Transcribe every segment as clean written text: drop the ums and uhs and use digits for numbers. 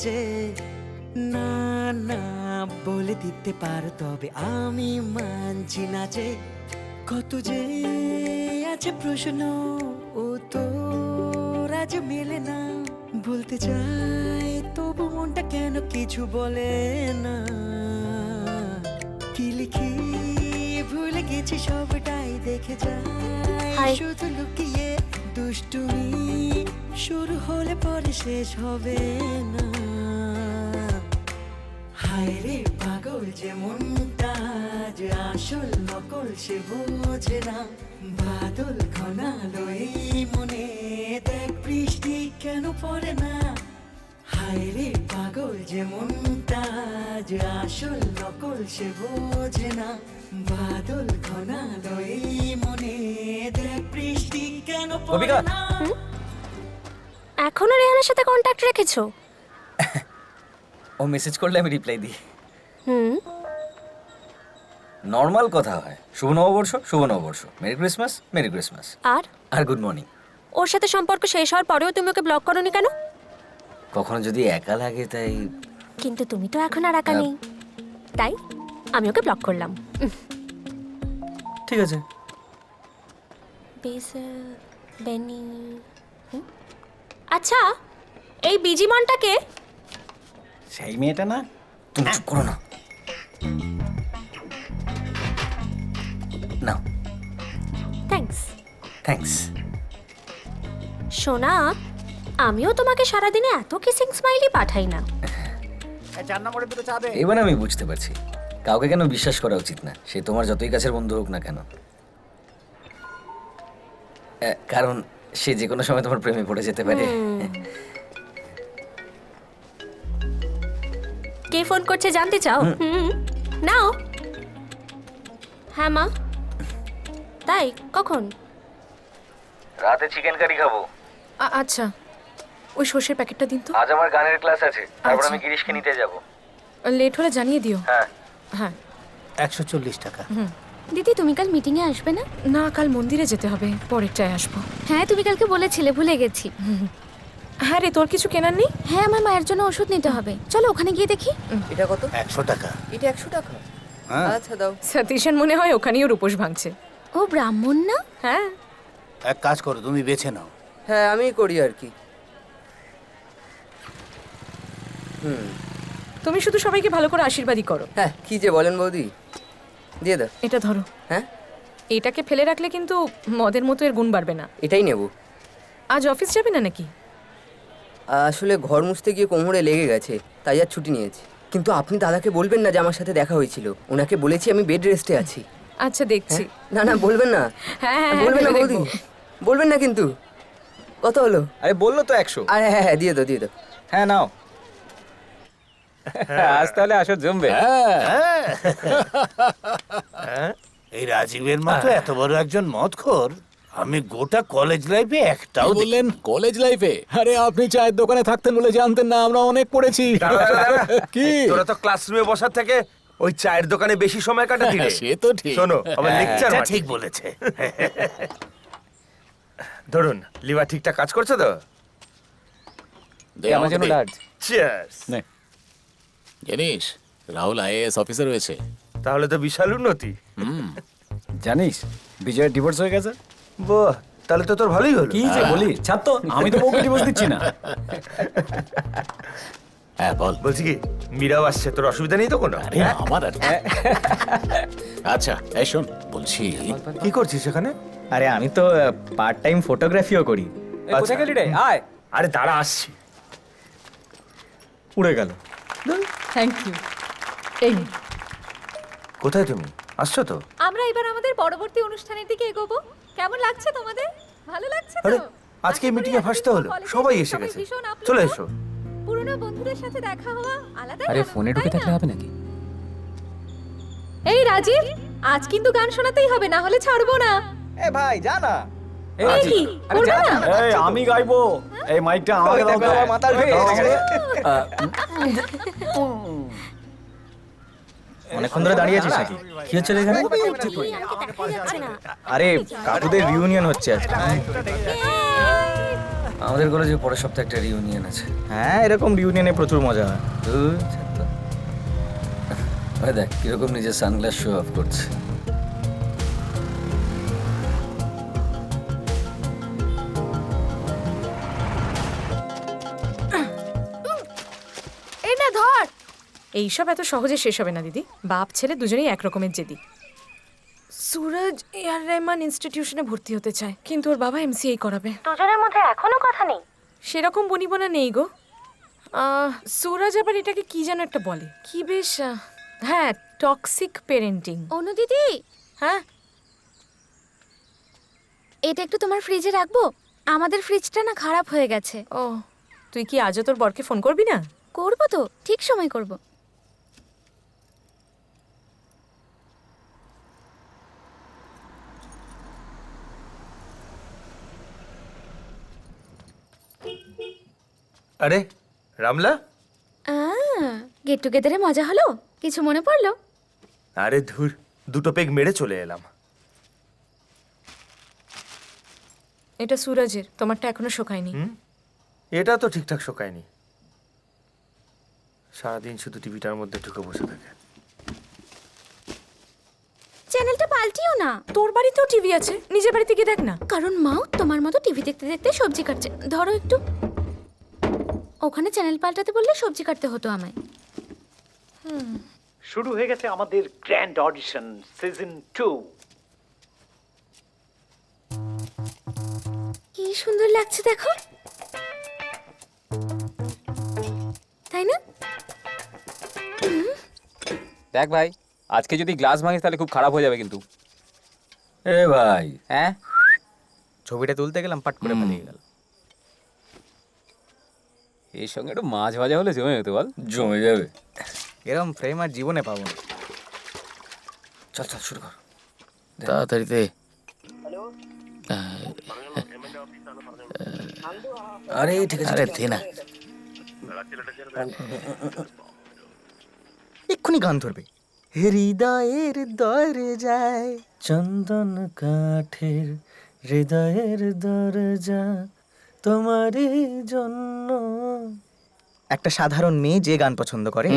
যে না না বলে দিতে পারো, তবে আমি মানছি না যে কত যে আছে প্রশ্ন ও তোর আজ মেলে না। বলতে চাই তবু মনটা কেন কিছু বলে না। কি লিখি ভুলে গেছি সবটাই, দেখে যাই শুধু লুকিয়ে দুষ্টুমি শুরু হলে পরে শেষ হবে না। হায় রে পাগল যে মনটা, যে আসল নকল সে বোঝে না। বাদল ঘনালো এই মনে, দেখ বৃষ্টি কেন পড়ে না। হায় রে পাগল যে মনটা, যে আসল নকল সে বোঝে না। বাদল ঘনালো এই মনে, দেখ বৃষ্টি কেন পড়ে না। এখনো রেহানের সাথে কন্ট্যাক্ট রেখেছো? ও মেসেজ করলে আমি রিপ্লাই দিই। হুম। নর্মাল কথা হয়, শুভ নববর্ষ, শুভ নববর্ষ, মেরি ক্রিসমাস, মেরি ক্রিসমাস, আর গুড মর্নিং। ওর সাথে সম্পর্ক শেষ হওয়ার পরেও তুমি ওকে ব্লক করোনি কেন? কখনো যদি একা লাগে তাই। কিন্তু তুমি তো এখন আর একা নেই, তাই আমি ওকে ব্লক করলাম। ঠিক আছে। বেনি। আচ্ছা, এই বিজিমনটাকে? সেই মেয়েটা না? তুমি চুপ করো না। নাও। থ্যাঙ্কস। থ্যাঙ্কস। সোনা, আমিও তোমাকে সারাদিনে এত কিসিং স্মাইলি পাঠাই না। এবার আমি বুঝতে পারছি কাউকে কেন বিশ্বাস করা উচিত না, সে তোমার যতই কাছের বন্ধু হোক না কেন। কারণ সে যে কোনো সময় তোমার প্রেমে পড়ে যেতে পারে। কে ফোন করছে জানতে চাও? নাও। হ্যাঁ মা। তাই কখন? রাতে চিকেন কারি খাবো। আচ্ছা, ওই সর্ষের প্যাকেটটা দিন তো। আজ আমার গানের ক্লাস আছে, তারপর আচ্ছা। আমি গিরিশকে নিতে যাব। লেট হলে জানিয়ে দিও। হ্যাঁ। হ্যাঁ। 140 টাকা। দিদি, তুমি কাল মিটিং এ আসবে না? না, কাল মন্দিরে যেতে হবে, পরেরটায় আসবো। হ্যাঁ, তুমি কালকে বলেছিলে, ভুলে গেছি। হ্যাঁ রে, তোর কিছু কেনার নেই? হ্যাঁ, আমার মায়ের জন্য ওষুধ নিতে হবে, চলো ওখানে গিয়ে দেখি। এটা কত? 100 টাকা। এটা 100 টাকা? হ্যাঁ। আচ্ছা দাও। সতীশন মনে হয় ওখানেই ওর উপোস ভাঙছে। ও ব্রাহ্মণ না? হ্যাঁ। এক কাজ করো, তুমি বেছে নাও। হ্যাঁ, আমি করি আর কি। তুমি শুধু সবাইকে ভালো করে আশীর্বাদই করো। হ্যাঁ, কি যে বলেন বৌদি, দিয়ে দাও। এটা ধরো। হ্যাঁ, এটাকে ফেলে রাখলে কিন্তু মদের মতো এর গুণ বাড়বে না। এটাই নেব। আজ অফিস যাবে না নাকি? আসলে ঘর মুছতে গিয়ে কোমরে লেগে গেছে, তাই আর ছুটি নিয়েছি। কিন্তু আপনি দাদাকে বলবেন না যে আমার সাথে দেখা হয়েছিল। ওনাকে বলেছি আমি বেড রেস্টে আছি। আচ্ছা, দেখছি। না না, বলবেন না। হ্যাঁ হ্যাঁ, বলবেন না ভেবে বৌদি, দেখবো। বলবেন না কিন্তু। কত হলো? আরে বললো তো 100। আরে হ্যাঁ হ্যাঁ, দিয়ে দাও দিয়ে দাও। হ্যাঁ নাও। আজ তাহলে আসো জমবে। এই রাজীবের মতো এত বড় একজন মদখোর আমি গোটা কলেজ লাইফে একটাও বললেন কলেজ লাইফে? আরে আপনি চায়ের দোকানে থাকতেন বলে জানতেন না, আমরা অনেক পড়েছি। কি তোরা তো ক্লাসরুমে বসার থেকে ওই চায়ের দোকানে বেশি সময় কাটাতি রে। সে তো ঠিক। শোনো, আমার লেকচার এটা ঠিক বলেছে। ধরুন, লিভার ঠিকঠাক কাজ করছে তো? দে আমার জন্য লার্জ। চিয়ার্স। নে। জানিস রাহুল আইএএস অফিসার হয়েছে। তাহলে তো বিশাল উন্নতি। জানিস বিজয়ের ডিভোর্স হয়ে গেছে। বাহ, তাহলে তো তোর ভালোই হলো। কি যে বলি, ছাড় তো, আমি তো বউকে ডিভোর্স দিচ্ছি না। হ্যাঁ বল। বলছি কি, মীরাও আসছে, তোর অসুবিধা নেই তো কোনো? আরে আমার আর কি। আচ্ছা এই শোন, বলছি কি করছিস সেখানে? আরে আমি তো পার্ট টাইম ফটোগ্রাফিও করি। কোথায় গেলি রে? আয়। আরে দাঁড়া, আসছি। উড়ে গেল। Thank you. এই কোথায় তুমি? আসছো তো? আমরা এবার আমাদের পরবর্তী অনুষ্ঠানের দিকে এগোবো। কেমন লাগছে তোমাদের? ভালো লাগছে আরে তো? আজকে এই মিটিংয়ে ফার্স্টে হলো, সবাই এসে গেছে। চলে এসো। পুরনো বন্ধুদের সাথে দেখা হওয়া আলাদা। আরে ফোনে ঢুকে থাকলে হবে নাকি? এই রাজীব, আজ কিন্তু গান শোনাতেই হবে, না হলে ছাড়বো না। এ ভাই যা না। এই কি? করবে না? এই আমি গাইবো, এই মাইকটা আমাকে দাও তো। মাতাল হয়ে গেছে। অনেকক্ষণ ধরে দাঁড়িয়ে আছিস নাকি? কি হচ্ছে রে এখানে? আমাকে দেখাই যাচ্ছে না। আরে কাকুদের রিউনিয়ন হচ্ছে আজকে। আমাদের কলেজে পরের সপ্তাহে একটা রিউনিয়ন আছে। হ্যাঁ, এরকম রিউনিয়নে প্রচুর মজা হয়। ধুর, ছাত্তা। ওই দেখ কিরকম নিজের সানগ্লাস শো অফ করছে। এই না ধর। এইসব এত সহজে শেষ হবে না দিদি। বাপ ছেলে দুজনেই একরকমের জেদি। সুরজ এআর রহমান ইনস্টিটিউশনে ভর্তি হতে চায়, কিন্তু ওর বাবা এমসিএ করাবে। দুজনের মধ্যে এখনো কথা নেই? সেরকম বনিবনা নেই গো। সুরজ আবার এটাকে কি যেন একটা বলে, কি বেশ হ্যাঁ, টক্সিক পেরেন্টিং। অনু দিদি, হ্যাঁ, এটা একটু তোমার ফ্রিজে রাখবো? আমাদের ফ্রিজটা না খারাপ হয়ে গেছে। ও তুই কি আজও তোর বরকে ফোন করবি না? করবো তো, ঠিক সময় করব। আরে রামলা, গেট টুগেদারে মজা হলো? কিছু মনে পড়লো? আরে ধুর, দুটো পেগ মেরে চলে এলাম। এটা সুরজের, তোমারটা এখনো শোকায়নি। এটা তো ঠিকঠাক শোকায়নি। সারাদিন শুধু টিভিটার মধ্যে ঢুকে বসে থাকে। চ্যানেলটা পাল্টিও না। তোর বাড়িতেও টিভি আছে, নিজের বাড়িতে গিয়ে দেখ না। কারণ মাও তোমার মতো টিভি দেখতে দেখতে সবজি কাটছে। ধরো একটু। ওখানে চ্যানেল পাল্টাতে বললে সবজি কাটতে হতো আমায়। শুরু হয়ে গেছে আমাদের গ্র্যান্ড অডিশন সিজন 2। কি সুন্দর লাগছে দেখো, তাই না? দেখ ভাই, আজকে যদি গ্লাস ভাঙিস তাহলে খুব খারাপ হয়ে যাবে কিন্তু। এ ভাই, হ্যাঁ, ছবিটা তুলতে গেলাম, পাট করে পালিয়ে গেল। এর সঙ্গে একটু মাছ ভাজা হলে জমে যেত বল। জমে যাবে। এরকম ফ্রেম আর জীবনে পাবো না। চল চল শুরু কর। তাড়াতাড়ি দে। আরে ঠিক আছে, আরে দে না। এক্ষুনি গান ধরবে। হৃদয়ের দরজায় চন্দন কাঠের, হৃদয়ের দরজা তোমারই জন্য। একটা সাধারণ মেয়ে যে গান পছন্দ করে,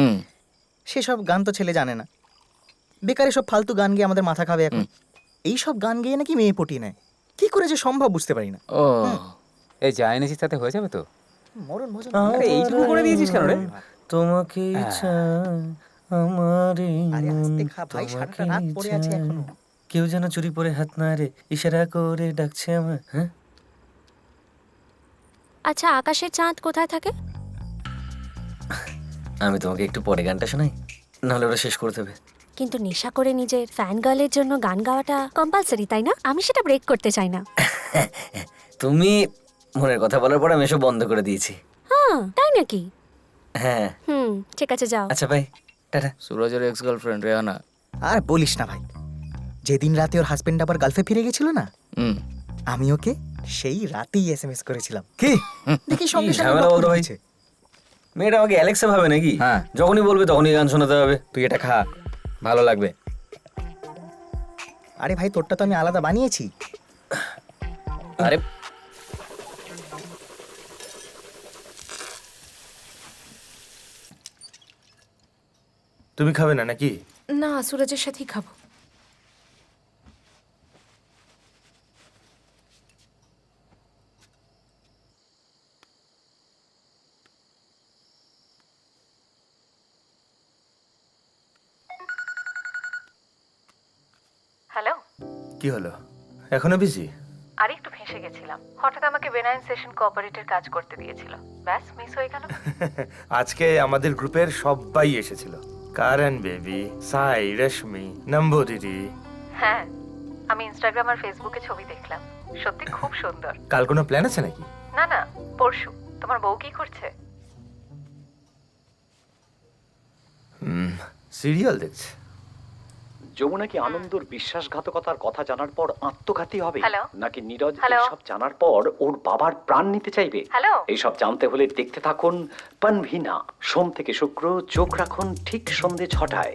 সেসব গান তো ছেলে জানে না। বেকার সব ফালতু গান গিয়ে আমাদের মাথা খাবে এখন। এই সব গান গেয়ে নাকি মেয়ে পটিয়ে নেয়। কি করে যে সম্ভব বুঝতে পারি না। ও এই যা এনেছিস তাতে হয়ে যাবে তো? মরণ ভোজন এইটুকু করে দিয়েছিস কেন রে? তোমাকে চাই আমারই আরে মন, আস্তে খা ভাই, সারাটা রাত পড়ে আছে তোমাকে এখনো। চাই। কেউ যেন চুরি পরে হাত না রে, ইশারা করে ডাকছে আমার। হ্যাঁ, আচ্ছা, আকাশের চাঁদ কোথায় থাকে? আমি তোমাকে একটু পরে গানটা শোনাই, নাহলে ওরা শেষ করে দেবে। কিন্তু নেশা করে নিজের ফ্যান গার্লের জন্য গান গাওয়াটা কম্পালসারি, তাই না? আমি সেটা ব্রেক করতে চাই না। তুমি মনের কথা বলার পর আমি এসব বন্ধ করে দিয়েছি। হ্যাঁ, তাই নাকি? হ্যাঁ, ঠিক আছে, যাও। আচ্ছা ভাই, টাটা। সুরজের এক্স গার্লফ্রেন্ড রেহানা। আর বলিস না ভাই, যেদিন রাতে ওর হাজবেন্ড আবার গালফে ফিরে গেছিল না, আমি ওকে সেই রাতেই এসএমএস করেছিলাম। কি দেখি সঙ্গে কি ঝামেলা বলতো ভাই? মেয়েটা আমাকে অ্যালেক্সা ভাবে নাকি? হ্যাঁ। যখনই বলবে তখনই গান শোনাতে হবে। তুই এটা খা, ভালো লাগবে। আরে ভাই, তোরটা তো আমি আলাদা বানিয়েছি। আরে তুমি খাবে না নাকি? না, সুরজের সাথেই খাবো। হ্যালো, কি হলো, এখনো বিজি? আর একটু ফেঁসে গেছিলাম। হঠাৎ আমাকে বেনাইন সেশন কোঅপারেটের কাজ করতে দিয়েছিল, ব্যাস মিস হয়ে গেল। আজকে আমাদের গ্রুপের সবাই এসেছিল। কারণ বেবি, সাই, রশ্মি, নম্বো দিদি। হ্যাঁ, আমি ইনস্টাগ্রাম আর ফেসবুকে ছবি দেখলাম, সত্যি খুব সুন্দর। কাল কোনো প্ল্যান আছে নাকি? না না, পরশু। তোমার বউ কি করছে? সিরিয়াল দেখছে। যমুনা কি আনন্দর বিশ্বাসঘাতকতার কথা জানার পর আত্মঘাতী হবে, হ্যালো? নাকি নীরজ হ্যালো? এইসব জানার পর ওর বাবার প্রাণ নিতে চাইবে? হ্যালো? এইসব জানতে হলে দেখতে থাকুন পানভিনা, সোম থেকে শুক্র, চোখ রাখুন ঠিক সন্ধে 6টায়।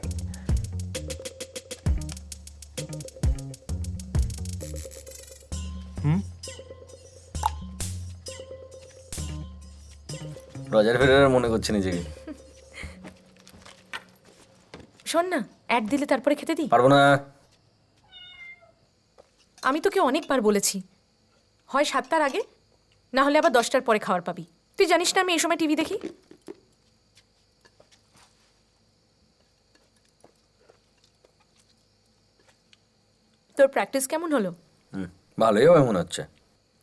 রজার ফেডারার মনে করছে নিজেকে। শোন না, অ্যাড দিলে তারপরে খেতে দিই। পারবো না। আমি তোকে অনেকবার বলেছি, হয় 7টার আগে, না হলে আবার 10টার পরে খাওয়ার পাবি। তুই জানিস না আমি এই সময় টিভি দেখি। তোর প্র্যাকটিস কেমন হলো? ভালোই হবে মনে হচ্ছে।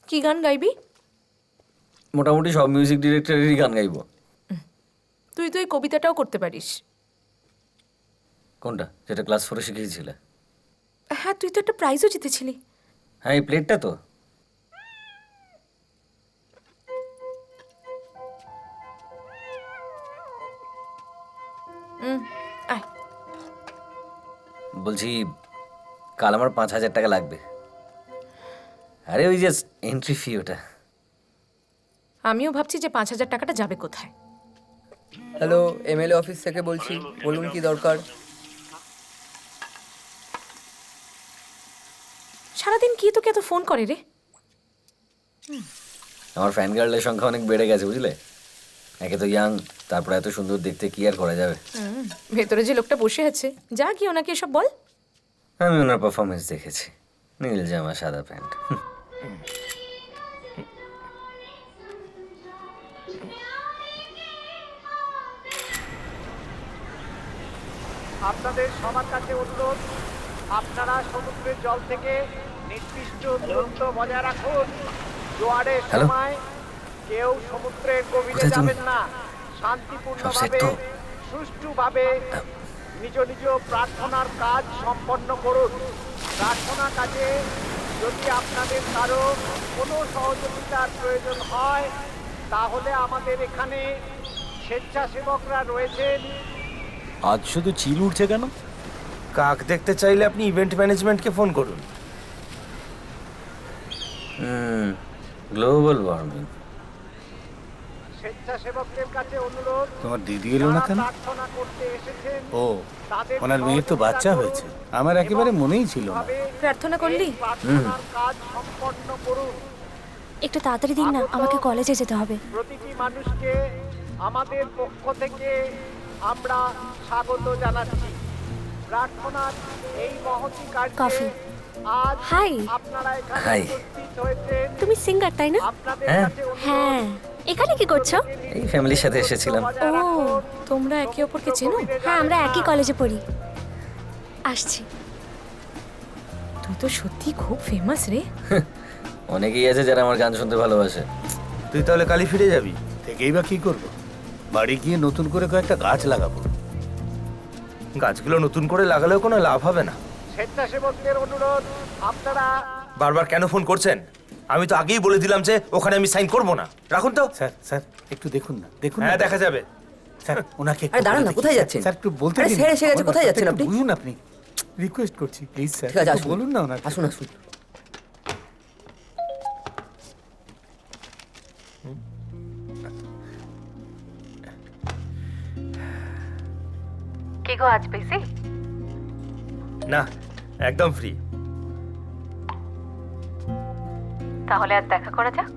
কি গান গাইবি? মোটামুটি সব মিউজিক ডিরেক্টরেরই গান গাইবো। তুই তো এই কবিতাটাও করতে পারিস। কোনটা? যেটা ক্লাস 4-এ শিখিয়েছিলে? হ্যাঁ, তুই তো একটা প্রাইজও জিতেছিলি। হ্যাঁ, এই প্লেটটা তো। আয়। বলছি, কাল আমার 5,000 টাকা লাগবে। আরে ওই যে এন্ট্রি ফি, ওটা। আমিও ভাবছি যে 5,000 টাকাটা যাবে কোথায়। হ্যালো, এমএলএ অফিস থেকে বলছি, বলুন কি দরকার? সারাদিন কি তোকে এত ফোন করে রে? আমার ফ্যান গার্লের সংখ্যা অনেক বেড়ে গেছে, বুঝলে? একে তো ইয়াং, তারপরে এত সুন্দর দেখতে, কি আর করা যাবে। ভেতরে যে লোকটা বসে আছে, যা কি ওনাকে এসব বল। আমি ওনার পারফরমেন্স দেখেছি, নীল জামা সাদা প্যান্ট। আপনাদের সবার কাছে অনুরোধ, আপনারা সমুদ্রের জল থেকে নির্দিষ্ট দূরত্ব বজায় রাখুন। জোয়ারের সময় কেউ সমুদ্রের গভীরে যাবেন না। শান্তিপূর্ণভাবে, সুষ্ঠুভাবে নিজ নিজ প্রার্থনার কাজ সম্পন্ন করুন। প্রার্থনা কাজে যদি আপনাদের কারো কোনো সহযোগিতার প্রয়োজন হয়, তাহলে আমাদের এখানে স্বেচ্ছাসেবকরা রয়েছেন। আজ শুধু চিল উঠছে কেন? কাক দেখতে চাইলে আপনি ইভেন্ট ম্যানেজমেন্টকে ফোন করুন। Global warming. স্বেচ্ছাসেবকদের কাছে অনুরোধ, তোমার দিদি এলো না কেন? প্রার্থনা করতে এসেছেন ও, ওনার মেয়ের তো বাচ্চা হয়েছে। আমার একেবারে মনেই ছিল না। প্রার্থনা করলি? প্রার্থনার কাজ সম্পন্ন করুন। একটু তাড়াতাড়ি দিন না, আমাকে কলেজে যেতে হবে। প্রতিটি মানুষকে আমাদের পক্ষ থেকে আমরা স্বাগত জানাচ্ছি। প্রার্থনার এই মহতী কফি। কার্যে আজ হাই। আপনারা এখানে হাই। উপস্থিত হয়েছেন। তুমি সিঙ্গার, তাই না? আপনাদের হ্যাঁ। কাছে অনুরোধ, হ্যাঁ। এখানে কি করছো? এই ফ্যামিলির সাথে এসেছিলাম। ও, তোমরা একে অপরকে চেনো? হ্যাঁ, আমরা একই কলেজে পড়ি। আসছি। তুই তো সত্যি খুব ফেমাস রে। অনেকেই আছে যারা আমার গান শুনতে ভালোবাসে। তুই তাহলে কালই ফিরে যাবি? থেকেই বা কি করব? বাড়ি গিয়ে নতুন করে কয়েকটা গাছ লাগাবো। গাছগুলো নতুন করে লাগালেও কোনো লাভ হবে না। স্বেচ্ছাসেবকদের অনুরোধ, আপনারা বারবার কেন ফোন করছেন? আমি তো আগেই বলে দিলাম যে ওখানে আমি সাইন করব না। রাখুন তো। স্যার, স্যার একটু দেখুন না, দেখুন। হ্যাঁ, দেখা যাবে। স্যার, ওনাকে আরে দাঁড়ান না, কোথায় যাচ্ছেন? স্যার একটু বলতে আরে দিন। স্যার এসে গেছে, কোথায় যাচ্ছেন আপনি? বুঝুন আপনি, রিকোয়েস্ট করছি প্লিজ স্যার, ঠিক আছে, একটু আসুন। বলুন না ওনাকে। আসুন আসুন। কি গো, আজ বিজি? না, একদম ফ্রি। তাহলে আর দেখা করা যাক।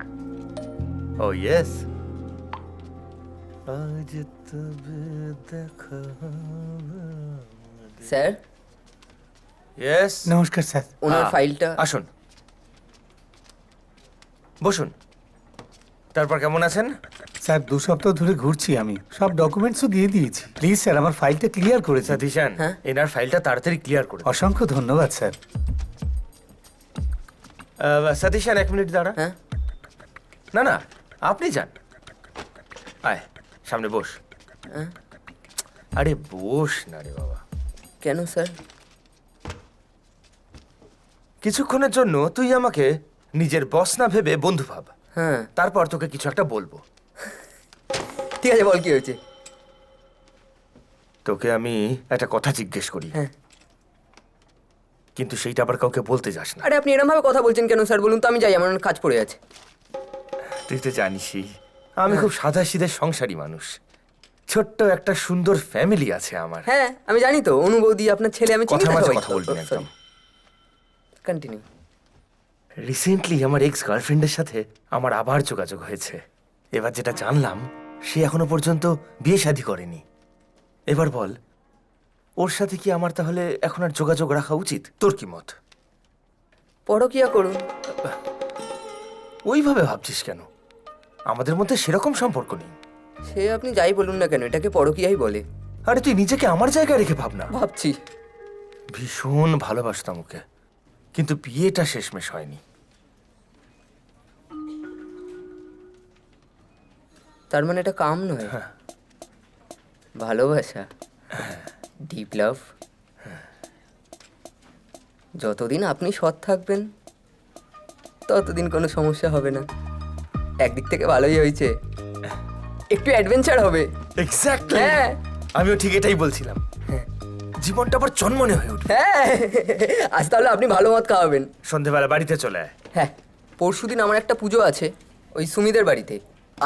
ও ইয়েস। আজ তবে দেখা হবে। Sir, yes. নমস্কার স্যার। ওনার ফাইলটা। আসুন, বসুন। তারপর কেমন আছেন? স্যার 2 সপ্তাহ ধরে ঘুরছি আমি, সব ডকুমেন্টসও দিয়ে দিয়েছি। প্লিজ স্যার, আমার ফাইলটা ক্লিয়ার করে দিন। সতীশান, হ্যাঁ? এনার ফাইলটা তাড়াতাড়ি ক্লিয়ার করে দিন। অসংখ্য ধন্যবাদ স্যার। সতীশান, 1 মিনিট দাঁড়া। হ্যাঁ? না না, আপনি যান। আয়, সামনে বস। হ্যাঁ? আরে বস না রে বাবা। কেন স্যার? কিছুক্ষণের জন্য তুই আমাকে নিজের বস না ভেবে বন্ধু ভাব। হ্যাঁ। তারপর তোকে কিছু একটা বলবো। ঠিক আছে, বল কি হয়েছে? তোকে আমি একটা কথা জিজ্ঞেস করি, হ্যাঁ। কিন্তু সেইটা আবার কাউকে বলতে যাস না। আরে আপনি এরকম ভাবে কথা বলছেন কেন স্যার? বলুন তো, আমি যাই, আমার অনেক কাজ পড়ে আছে। তুই তো জানিসই আমি খুব সাদা সিধে সংসারী মানুষ। ছোট্ট একটা সুন্দর ফ্যামিলি আছে আমার। হ্যাঁ, আমি জানি তো। অনু বৌদি, আপনার ছেলে, আমি চিনি কথা না মাঝে সবাই। কথা বলবি না একদম। কন্টিনিউ। রিসেন্টলি আমার এক্স গার্লফ্রেন্ডের সাথে আমার আবার যোগাযোগ হয়েছে। এবার যেটা জানলাম সে এখনো পর্যন্ত বিয়ে শাদী করেনি। এবার বল, ওর সাথে কি আমার তাহলে এখন আর যোগাযোগ রাখা উচিত? তোর কি মত? পরকিয়া করুন। ওইভাবে ভাবছিস কেন? আমাদের মধ্যে সেরকম সম্পর্ক নেই। সে আপনি যাই বলুন না কেন, এটাকে পরকিয়াই বলে। আরে তুই নিজেকে আমার জায়গায় রেখে ভাবনা। ভাবছি। ভীষণ ভালোবাসতাম ওকে, কিন্তু বিয়েটা শেষমেশ হয়নি। তার মানে এটা কাম নয়, ভালোবাসা, ডিপ লাভ। যতদিন আপনি সৎ থাকবেন ততদিন কোনো সমস্যা হবে না। একদিক থেকে ভালোই হয়েছে, একটু অ্যাডভেঞ্চার হবে। এক্স্যাক্টলি, হ্যাঁ আমিও ঠিক এটাই বলছিলাম। জীবনটা আবার জন্মনে হয়ে উঠবে। হ্যাঁ, আজ তাহলে আপনি ভালো মত খাওয়াবেন। সন্ধেবেলা বাড়িতে চলে আয়। হ্যাঁ, পরশুদিন আমার একটা পুজো আছে ওই সুমিদের বাড়িতে।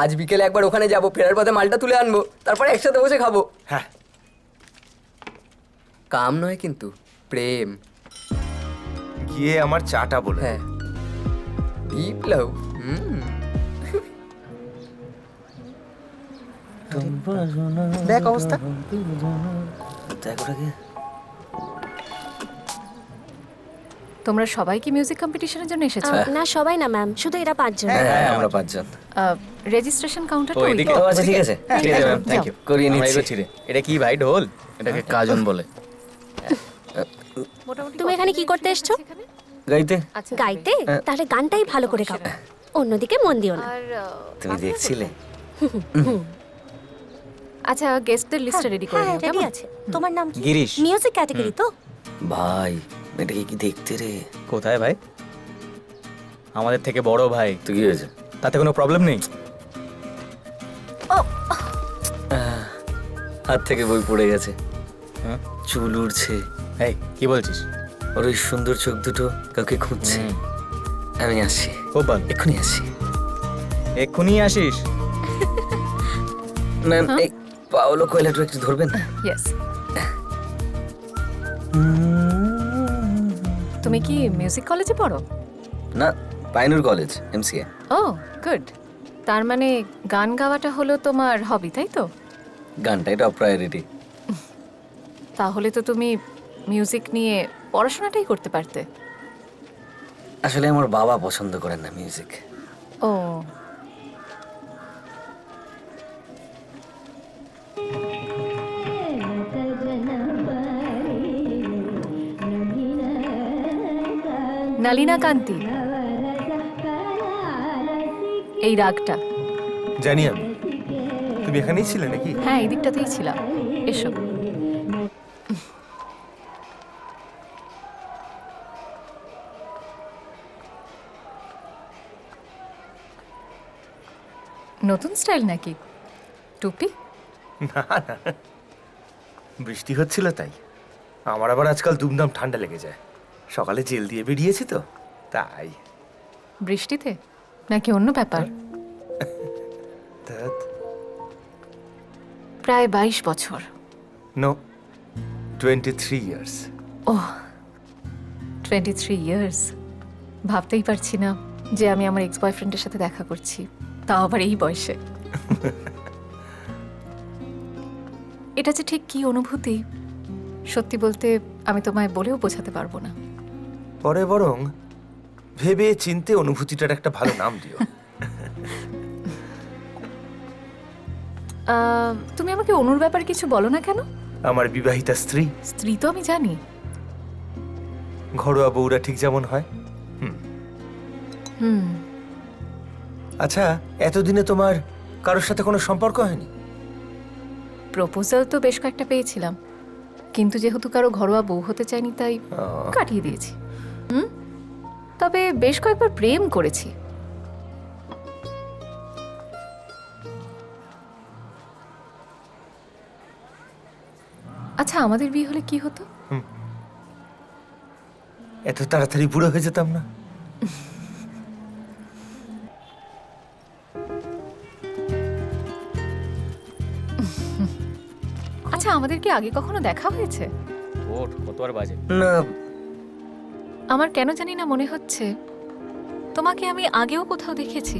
আজ বিকেলে একবার ওখানে যাব, ফেরার পথে মালটা তুলে আনবো, তারপরে একসাথে বসে খাবো। হ্যাঁ, কাম নয় কিন্তু প্রেম। গিয়ে আমার চাটা বলে। হ্যাঁ, ডিপ লাভ। দেখ অবস্থা। দেখ ওটাকে। তোমরা সবাই কি মিউজিক কম্পিটিশনের জন্য এসেছো? না সবাই না ম্যাম, শুধু এরা 5 জন। হ্যাঁ, আমরা 5 জন। রেজিস্ট্রেশন কাউন্টারটা ওইদিকে। ওইদিকে। ও আচ্ছা, ঠিক আছে, ঠিক আছে ম্যাম, থ্যাংক ইউ। করিয়ে নিচ্ছি। এটা কি ভাই ঢোল? এটাকে কাজন বলে। তুমি এখানে কি করতে এসছো? গাইতে। গাইতে? তাহলে গানটাই ভালো করে গাও, অন্যদিকে মন দিও না। তুমি দেখছিলে? আচ্ছা, গেস্টদের লিস্টটা রেডি করে হ্যাঁ, নিও। রেডি আছে। তোমার নাম কি? গিরিশ। মিউজিক ক্যাটাগরি তো? ভাই এটাকে কি দেখতে রে? কোথায় ভাই? আমাদের থেকে বড় ভাই। তুই কি হয়েছে? তাতে কোনো প্রবলেম নেই। হাত থেকে বই পড়ে গেছে, হ্যাঁ? চুল উড়ছে। এই কি বলছিস? ওর ওই সুন্দর চোখ দুটো কাউকে খুঁজছে। আমি আসছি, খুব ভালো। এক্ষুনি আসছি। এক্ষুনি আসিস? ম্যাম, এই পাওলো কয়লাটা একটু ধরবেন? ইয়েস। তুমি কি মিউজিক কলেজে পড়ো? না, পাইনুর কলেজ, এমসিএ। ও গুড। তার মানে গান গাওয়াটা হলো তোমার হবি, তাই তো? গানটাই টপ প্রায়োরিটি। তাহলে তো তুমি মিউজিক নিয়ে পড়াশোনাটাই করতে পারতে। আসলে আমার বাবা পছন্দ করেন না মিউজিক। ও, নালিনা কান্তি, এই রাগটা। জানি আমি। তুমি এখানেই ছিলে নাকি? হ্যাঁ, এই দিকটাতেই ছিলাম। এসো। নতুন স্টাইল নাকি? টুপি? না না, বৃষ্টি হচ্ছিল তাই। আমার আবার আজকাল দুমদাম ঠান্ডা লেগে যায়। সকালে জেল দিয়ে বেরিয়েছি তো, তাই। বৃষ্টিতে নাকি অন্য ব্যাপার? ধ্যাৎ, প্রায় 22 বছর। No, 23 years. ও, 23 ইয়ার্স। ভাবতেই পারছি না যে আমি আমার এক্স বয়ফ্রেন্ডের সাথে দেখা করছি, তাও আবার এই বয়সে। এটা যে ঠিক কি অনুভূতি, সত্যি বলতে আমি তোমায় বলেও বোঝাতে পারবো না। পরে বরং ভেবে চিনতে অনুভূতিটার একটা ভালো নাম দিও। তুমি আমাকে অনুর ব্যাপারে কিছু বলো না কেন? আমার বিবাহিতা স্ত্রী। স্ত্রী তো আমি জানি। ঘরোয়া বউরা ঠিক যেমন হয়। হুম। আচ্ছা, এতদিনে তোমার কারোর সাথে কোনো সম্পর্ক হয়নি? প্রপোজাল তো বেশ কয়েকটা পেয়েছিলাম, কিন্তু যেহেতু কারো ঘরোয়া বউ হতে চাইনি তাই কাটিয়ে দিয়েছি। তবে বেশ কয়েকবার প্রেম করেছি। আচ্ছা, আমাদের বিয়ে হলে কি হতো? এত তাড়াতাড়ি বুড়ো হয়ে যেতাম না। আচ্ছা, আমাদের কি আগে কখনো দেখা হয়েছে? ওর কতবার বাজে? না, আমার কেন জানি না মনে হচ্ছে তোমাকে আমি আগেও কোথাও দেখেছি।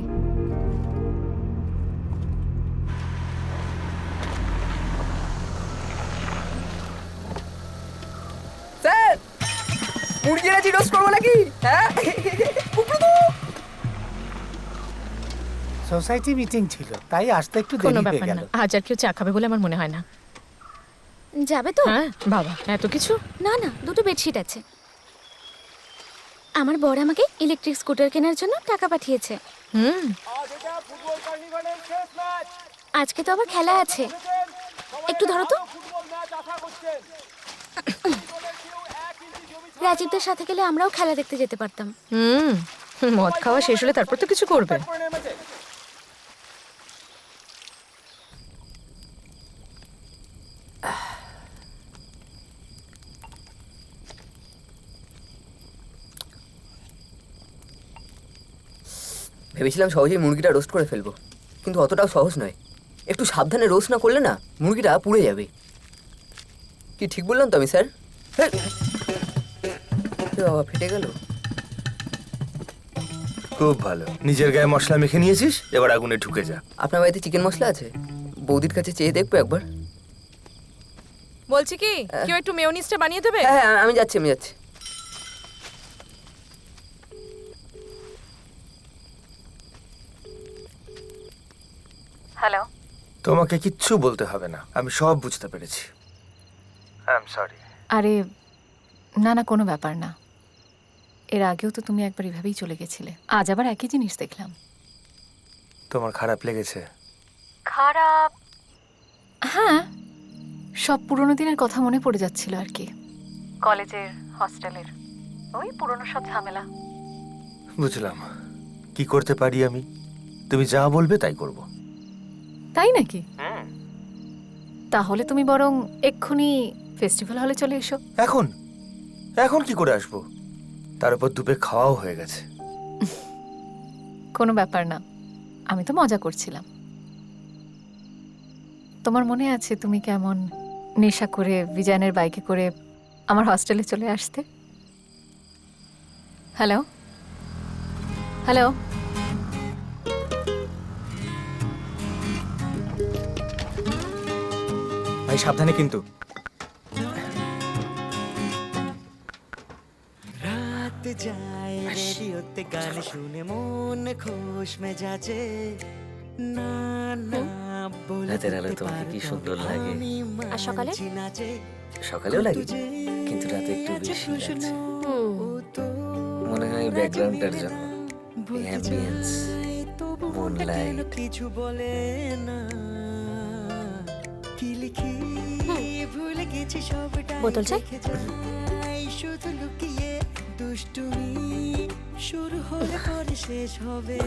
মুরগি রাজি রোস্ট করবো নাকি? হ্যাঁ সোসাইটি মিটিং ছিল, তাই আসতে একটু কোনো দেরি হয়ে ব্যাপার গেল। না, আজ আর কেউ চা খাবে বলে আমার মনে হয় না। যাবে তো? হ্যাঁ বাবা, এত কিছু? না না, দুটো বেডশিট আছে। আমার বর আমাকে ইলেকট্রিক স্কুটার কেনার জন্য টাকা পাঠিয়েছে। হুম, আজ এটা ফুটবল কার্নিভালের শেষ ম্যাচ। আজকে তো আবার খেলা আছে। একটু ধরো তো। ফুটবল ম্যাচ আশা করছেন। রাজীবদের সাথে গেলে আমরাও খেলা দেখতে যেতে পারতাম। হুম, মদ খাওয়া শেষ হলে তারপর তো কিছু করবে। ভেবেছিলাম সহজেই মুরগিটা রোস্ট করে ফেলবো, কিন্তু অতটাও সহজ নয়। একটু সাবধানে রোস্ট না করলে না মুরগিটা পুড়ে যাবে। কি ঠিক বললাম তো আমি স্যার? হ্যাঁ। এ বাবা, ফেটে গেল। খুব ভালো, নিজের গায়ে মশলা মেখে নিয়েছিস, এবার আগুনে ঢুকে যা। আপনার বাড়িতে চিকেন মশলা আছে? বৌদির কাছে চেয়ে দেখবো একবার। বলছি কি, কেউ একটু মেয়োনিজটা বানিয়ে দেবে? হ্যাঁ হ্যাঁ, আমি যাচ্ছি। হ্যালো। তোমাকে কিচ্ছু বলতে হবে না, আমি সব বুঝতে পেরেছি। I am sorry. আরে না না, কোনো ব্যাপার না। এর আগেও তো তুমি একবার এভাবেই চলে গেছিলে, আজ আবার একই জিনিস দেখলাম। তোমার খারাপ লেগেছে? খারাপ? হ্যাঁ, সব পুরনো দিনের কথা মনে পড়ে যাচ্ছিল আর কি। কলেজের, হস্টেলের, ওই পুরনো সব ঝামেলা। বুঝলাম। কি করতে পারি আমি? তুমি যা বলবে তাই করব। তাই নাকি? তাহলে তুমি বরং এক্ষুনি ফেস্টিভ্যাল হলে চলে এসো। এখন? এখন কি করে আসবো? তার উপর দুপে খাওয়াও হয়ে গেছে। কোনো ব্যাপার না, আমি তো মজা করছিলাম। তোমার মনে আছে তুমি কেমন নেশা করে বিজয়নের বাইকে করে আমার হস্টেলে চলে আসতে? Hello hello. ভাই সাবধানে কিন্তু। রাত যায় রেডিওতে গান শুনে মন খুশ মেজাজে, না না বলে রাতের আলো তোমাকে কি সুন্দর লাগে। আর সকালে? নাচে সকালেও লাগে, কিন্তু রাতে একটু বেশি লাগছে। মনে হয় ব্যাকগ্রাউন্ডটার জন্য, অ্যাম্বিয়েন্স, মুনলাইট। কিছু বলে না, কি লিখি ভুলে গেছি সবটা। বোতল চাই? শুধু লুকিয়ে দুষ্টুমি শুরু হলে পরে শেষ হবে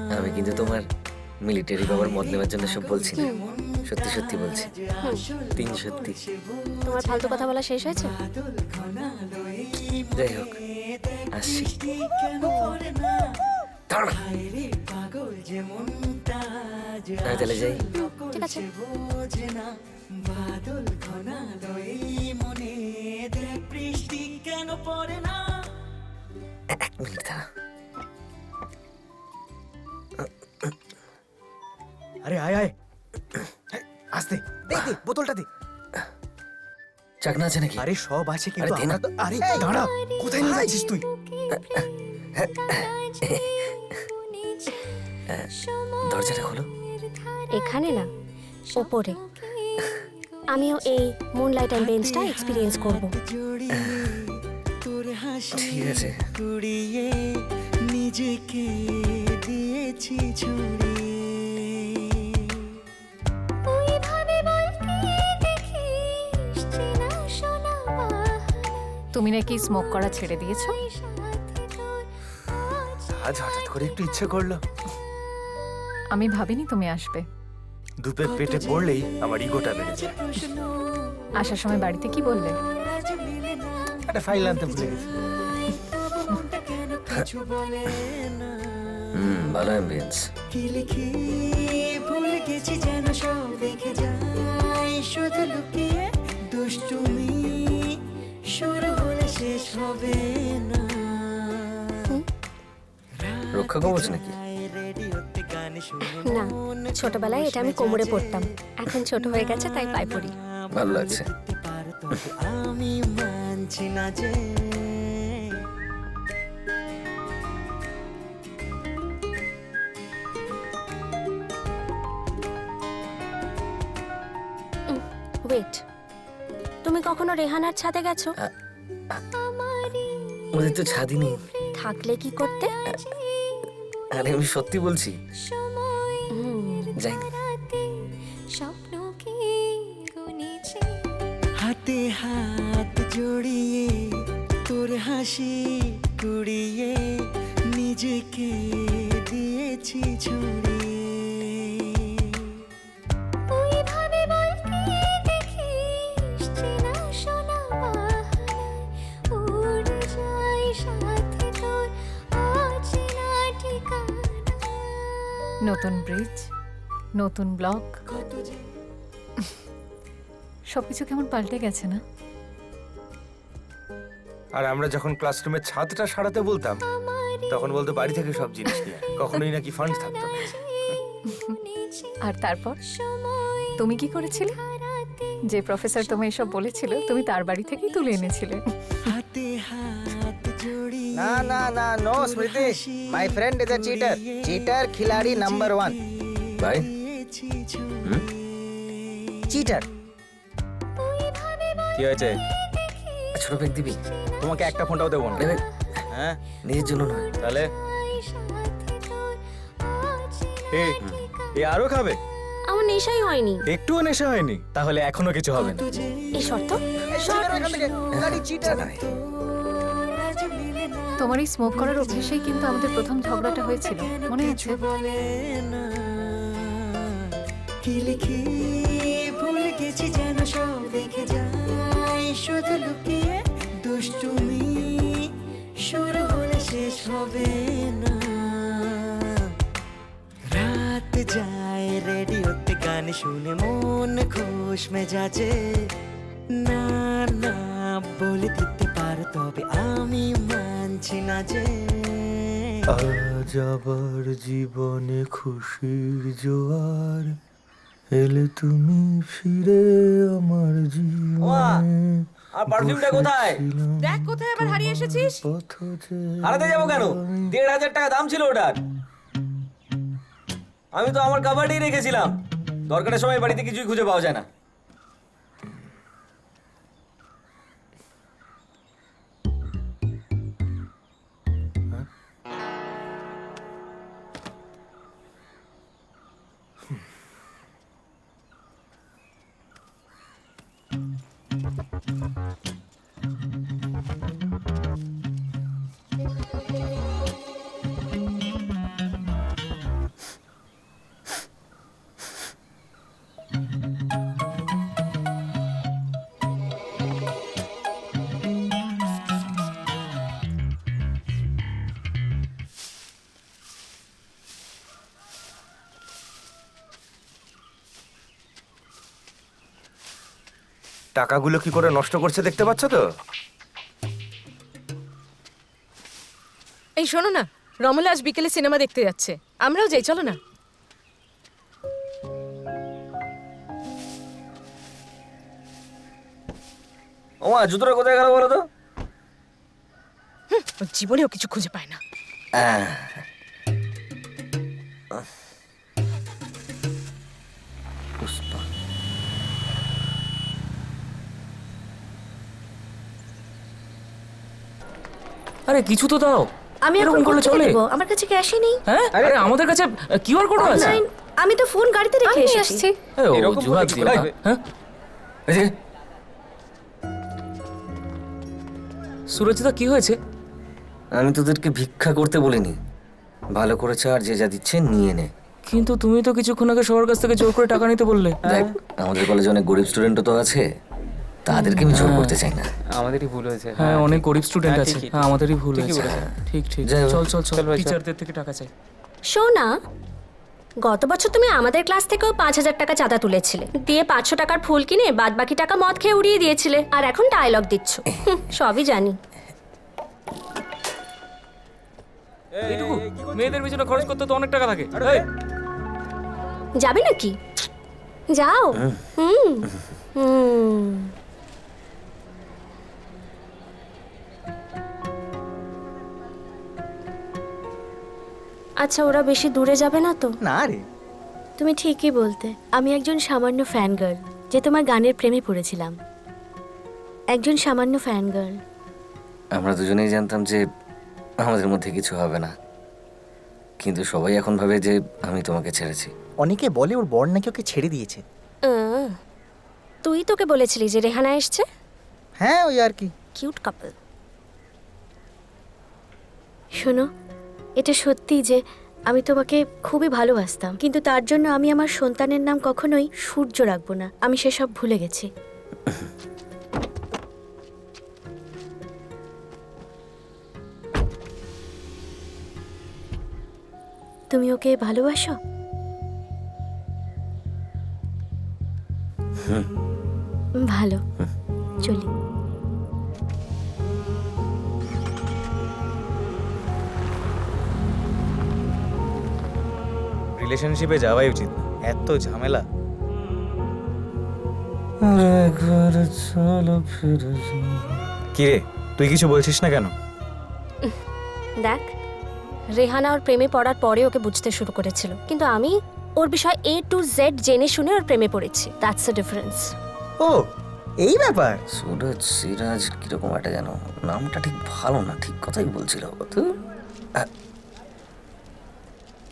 না। আমি কিন্তু তোমার মিলিটারি বাবার মদ নেওয়ার জন্য সব বলছি না, সত্যি সত্যি বলছি। 3 সত্যি। তোমার ফালতু কথা বলা শেষ হয়েছে? যাই হোক, আসছি। দাঁড়া। আমি তাহলে যাই। ঠিক আছে। বাদল ঘনালো এই মনে, দেখ বৃষ্টি কেন পড়ে না। 1 মিনিট দাঁড়া। আরে আয় আয়, আসতে দে দে, বোতলটা দে। চাকনা আছে নাকি? আরে সব আছে, কিন্তু আরে দে না। আমরা তো- আরে দাঁড়া, কোথায় নিয়ে যাচ্ছিস তুই? দরজাটা খোলো। এখানে না, ওপরে। আমিও এই মুনলাইট অ্যাম্বিয়েন্সটা এক্সপিরিয়েন্স করব। তোর হাসি ঠিক আছে। কুড়িয়ে নিজেকে দিয়েছি ছুড়িয়ে। তুমি নাকি স্মোক করা ছেড়ে দিয়েছো? আজ হঠাৎ করে একটু ইচ্ছে করলো। আমি ভাবিনি তুমি আসবে। দুপে পেটে পড়লেই আমার ইগোটা বেড়ে যায়। আসার সময় বাড়িতে কি বললে? একটা ফাইল আনতে ভুলে গেছি। কিছু বলে না, ভালো অ্যাম্বিয়েন্স। কি লিখি ভুলে গেছি যেন সব দেখে যাই, শুধু লুকিয়ে দুষ্টুমি শুরু হলে শেষ হবে না। রক্ষা কবচ নাকি? রেডিওতে গান শুনে না, ছোটবেলায় এটা আমি কোমরে পরতাম, এখন ছোট হয়ে গেছে তাই পায়ে পরি। ভালো লাগছে। তবে আমি মানছি না যে ওয়েট, তুমি কখনো রেহানার ছাদে গেছো? ওদের তো ছাদি নেই। থাকলে কি করতে? আরে আমি সত্যি বলছি, যাই। হাতে হাত জড়িয়ে তোর হাসি কুড়িয়ে নিজেকে দিয়েছি ছড়িয়ে। নতুন ব্রিজ, নতুন ব্লক, সবকিছু কেমন পাল্টে গেছে না? আর আমরা যখন ক্লাসরুমের ছাদটা সারাতে বলতাম তখন বলতো বাড়ি থেকে সব জিনিস নিয়ে, কখনোই নাকি ফান্ড থাকতো না। আর তারপর তুমি কি করেছিলে? যে প্রফেসর তোমায় এসব বলেছিল তুমি তার বাড়ি থেকেই তুলে এনেছিলে। হাতে হাত জড়িয়ে না না না, নো স্মৃতি, my friend is a cheater, cheater Khiladi number 1। ভাই চিটার। কি হয়েছে? ছোট ব্যাগ দিবি? তোমাকে একটা ফোনটাও দেবো না। হ্যাঁ, নিজের জন্য নয়। তাহলে এ আরো খাবে? আমার নেশাই হয়নি। একটুও নেশা হয়নি? তাহলে এখনো কিছু হবে না। এই শর্ত? তোমার এই স্মোক করার অভ্যেসেই কিন্তু আমাদের প্রথম ঝগড়াটা হয়েছিল, মনে আছে? বলে না কি লিখি ভুল গেছি যেন সব দেখে যাই, শুধু লুকিয়ে দুষ্টুমি শুরু হলে শেষ হবে না। রাত যায় রেডিওতে গান শুনে মন খুশ মেজাজে, না না বলে দিতে পারো তবে আমি মানছি না যে আজ আবার জীবনে খুশির জোয়ার এলে তুমি ফিরে আমার জীবনে। আর পারফিউমটা কোথায়? দেখ কোথায় আবার হারিয়ে এসেছিস। হারাতে যাবো কেন? 1,500 টাকা দাম ছিল ওটার। আমি তো আমার কাবার্ডেই রেখেছিলাম। দরকারের সময় বাড়িতে কিছুই খুঁজে পাওয়া যায় না। টাকাগুলো কি করে নষ্ট করছে দেখতে পাচ্ছ তো? এই শোনো না, রমলা আজ বিকেলে সিনেমা দেখতে যাচ্ছে, আমরাও যাই, চলো না। ওমা, জুতোটা কোথায় গেল বলো তো? ওর জীবনেও কিছু খুঁজে পায় না। পুষ্পা। আরে কিছু তো দাও। আমি এখন এরকম করলে কোথা থেকে চলে? দেবো? আমার কাছে ক্যাশই নেই। হ্যাঁ, আরে আমাদের কাছে কিউআর কোড আছে। অনলাইন, আমি তো ফোন গাড়িতে রেখে আমি এসেছি। আসছি। এরকম জুহাত দিও না, হ্যাঁ? এই যে, সুরজিতা কি হয়েছে? আমি তোদেরকে ভিক্ষা করতে বলিনি। ভালো করেছে, আর যে যা দিচ্ছে নিয়ে নে। কিন্তু তুমি তো কিছুক্ষণ আগে সবার কাছ থেকে জোর করে টাকা নিতে বললে। দেখ, আমাদের কলেজে অনেক গরিব স্টুডেন্টও তো আছে, তাদেরকে আমি জোর করতে চাই না। আমাদেরই ভুল হয়েছে। হ্যাঁ, অনেক গরিব স্টুডেন্ট আছে। হ্যাঁ, আমাদেরই ভুল হয়েছে। ঠিক ঠিক, চল চল চল, টিচারদের থেকে টাকা চাই। শোনা, গত বছর তুমি আমাদের ক্লাস থেকেও 5,000 টাকা চাঁদা তুলেছিলে, দিয়ে 500 টাকার ফুল কিনে বাদ বাকি টাকা মদ খেয়ে উড়িয়ে দিয়েছিলে, আর এখন ডায়লগ দিচ্ছ। সবই জানি। এইটুকু মেয়েদের পিছনে খরচ করতে তো অনেক টাকা থাকে। যাবে নাকি? যাও। হুম হুম। আচ্ছা, ওরা বেশি দূরে যাবে না তো? না রে, তুমি ঠিকই বলতে। আমি একজন সামান্য ফ্যান গার্ল, যে তোমার গানের প্রেমে পড়েছিলাম। একজন সামান্য ফ্যান গার্ল। আমরা দুজনেই জানতাম যে আমাদের মধ্যে কিছু হবে না, কিন্তু সবাই এখন ভাবে যে আমি তোমাকে ছেড়েছি। অনেকে বলে ওর বর নাকি ওকে ছেড়ে দিয়েছে। তুই তোকে বলেছিলি যে রেহানা এসছে। হ্যাঁ, ওই আর কি। Cute couple. শোনো, এটা সত্যি যে আমি তোমাকে খুবই ভালোবাসতাম, কিন্তু তার জন্য আমি আমার সন্তানের নাম কখনোই সূর্য রাখবো না। আমি সেসব ভুলে গেছি। তুমি ওকে ভালোবাসো? ভালো, চলি। রিলেশনশিপে যাওয়াই উচিত না, এত ঝামেলা। কি রে, তুই কিছু বলছিস না কেন? দেখ, রেহানা ওর প্রেমে পড়ার পরে ওকে বুঝতে শুরু করেছিল, কিন্তু আমি ওর বিষয় A to Z জেনে শুনে ওর প্রেমে পড়েছি। That's the difference. ও, এই ব্যাপার। সুরজ সিরাজ কিরকম একটা যেন নামটা ঠিক ভালো না, ঠিক কথাই বলছিল।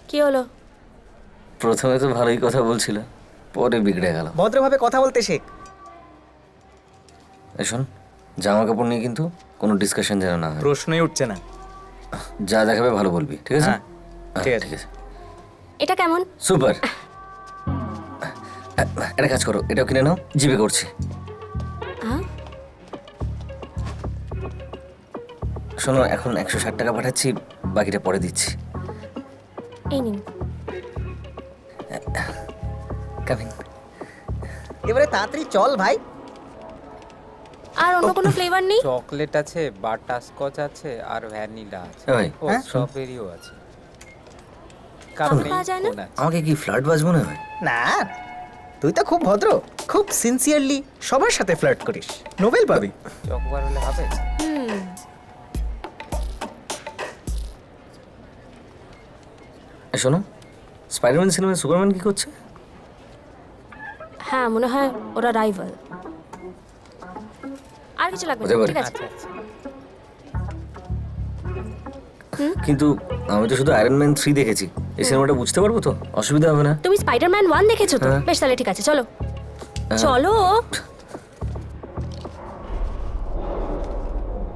কি হলো? প্রথমে তো ভালোই কথা বলছিল, পরে বিগড়ে গেল। ভদ্রভাবে কথা বলতে শেখ। শোন, জামা কাপড় নিয়ে কিন্তু কোনো ডিসকাশন যেন না হয়। প্রশ্নই উঠছে না। যা দেখাবে ভালো বলবি, ঠিক আছে? ঠিক আছে, ঠিক আছে। এটা কেমন? সুপার। একটা কাজ করো, এটাও কিনে নাও, জিপে করছি। শোনো, এখন 160 টাকা পাঠাচ্ছি, বাকিটা পরে দিচ্ছি। এই নিন। কামিং। এবারে তাড়াতাড়ি চল ভাই। আর অন্য কোনো ফ্লেভার নেই? চকলেট আছে, বাটারস্কচ আছে, আর ভ্যানিলা আছে। ভাই, ও, হ্যাঁ? স্ট্রবেরিও আছে। পাওয়া যায় না? আমাকে কি ফ্লার্ট বাজ মনে হয়? না, তুই তো খুব ভদ্র, খুব সিনসিয়ারলি সবার সাথে ফ্লার্ট করিস। নোবেল পাবি। চকবার হলে হবে? শোনো, স্পাইডারম্যান সিনেমায় সুপারম্যান কি করছে? হ্যাঁ, মনে হয় ওরা রাইভাল। আর কিছু লাগবে না, ঠিক আছে? কিন্তু আমি তো শুধু আয়রন ম্যান 3 দেখেছি, এই সিনেমাটা বুঝতে পারবো তো? অসুবিধা হবে না? তুমি স্পাইডারম্যান 1 দেখেছো তো? হ্যাঁ। বেশ, তাহলে ঠিক আছে, চলো চলো।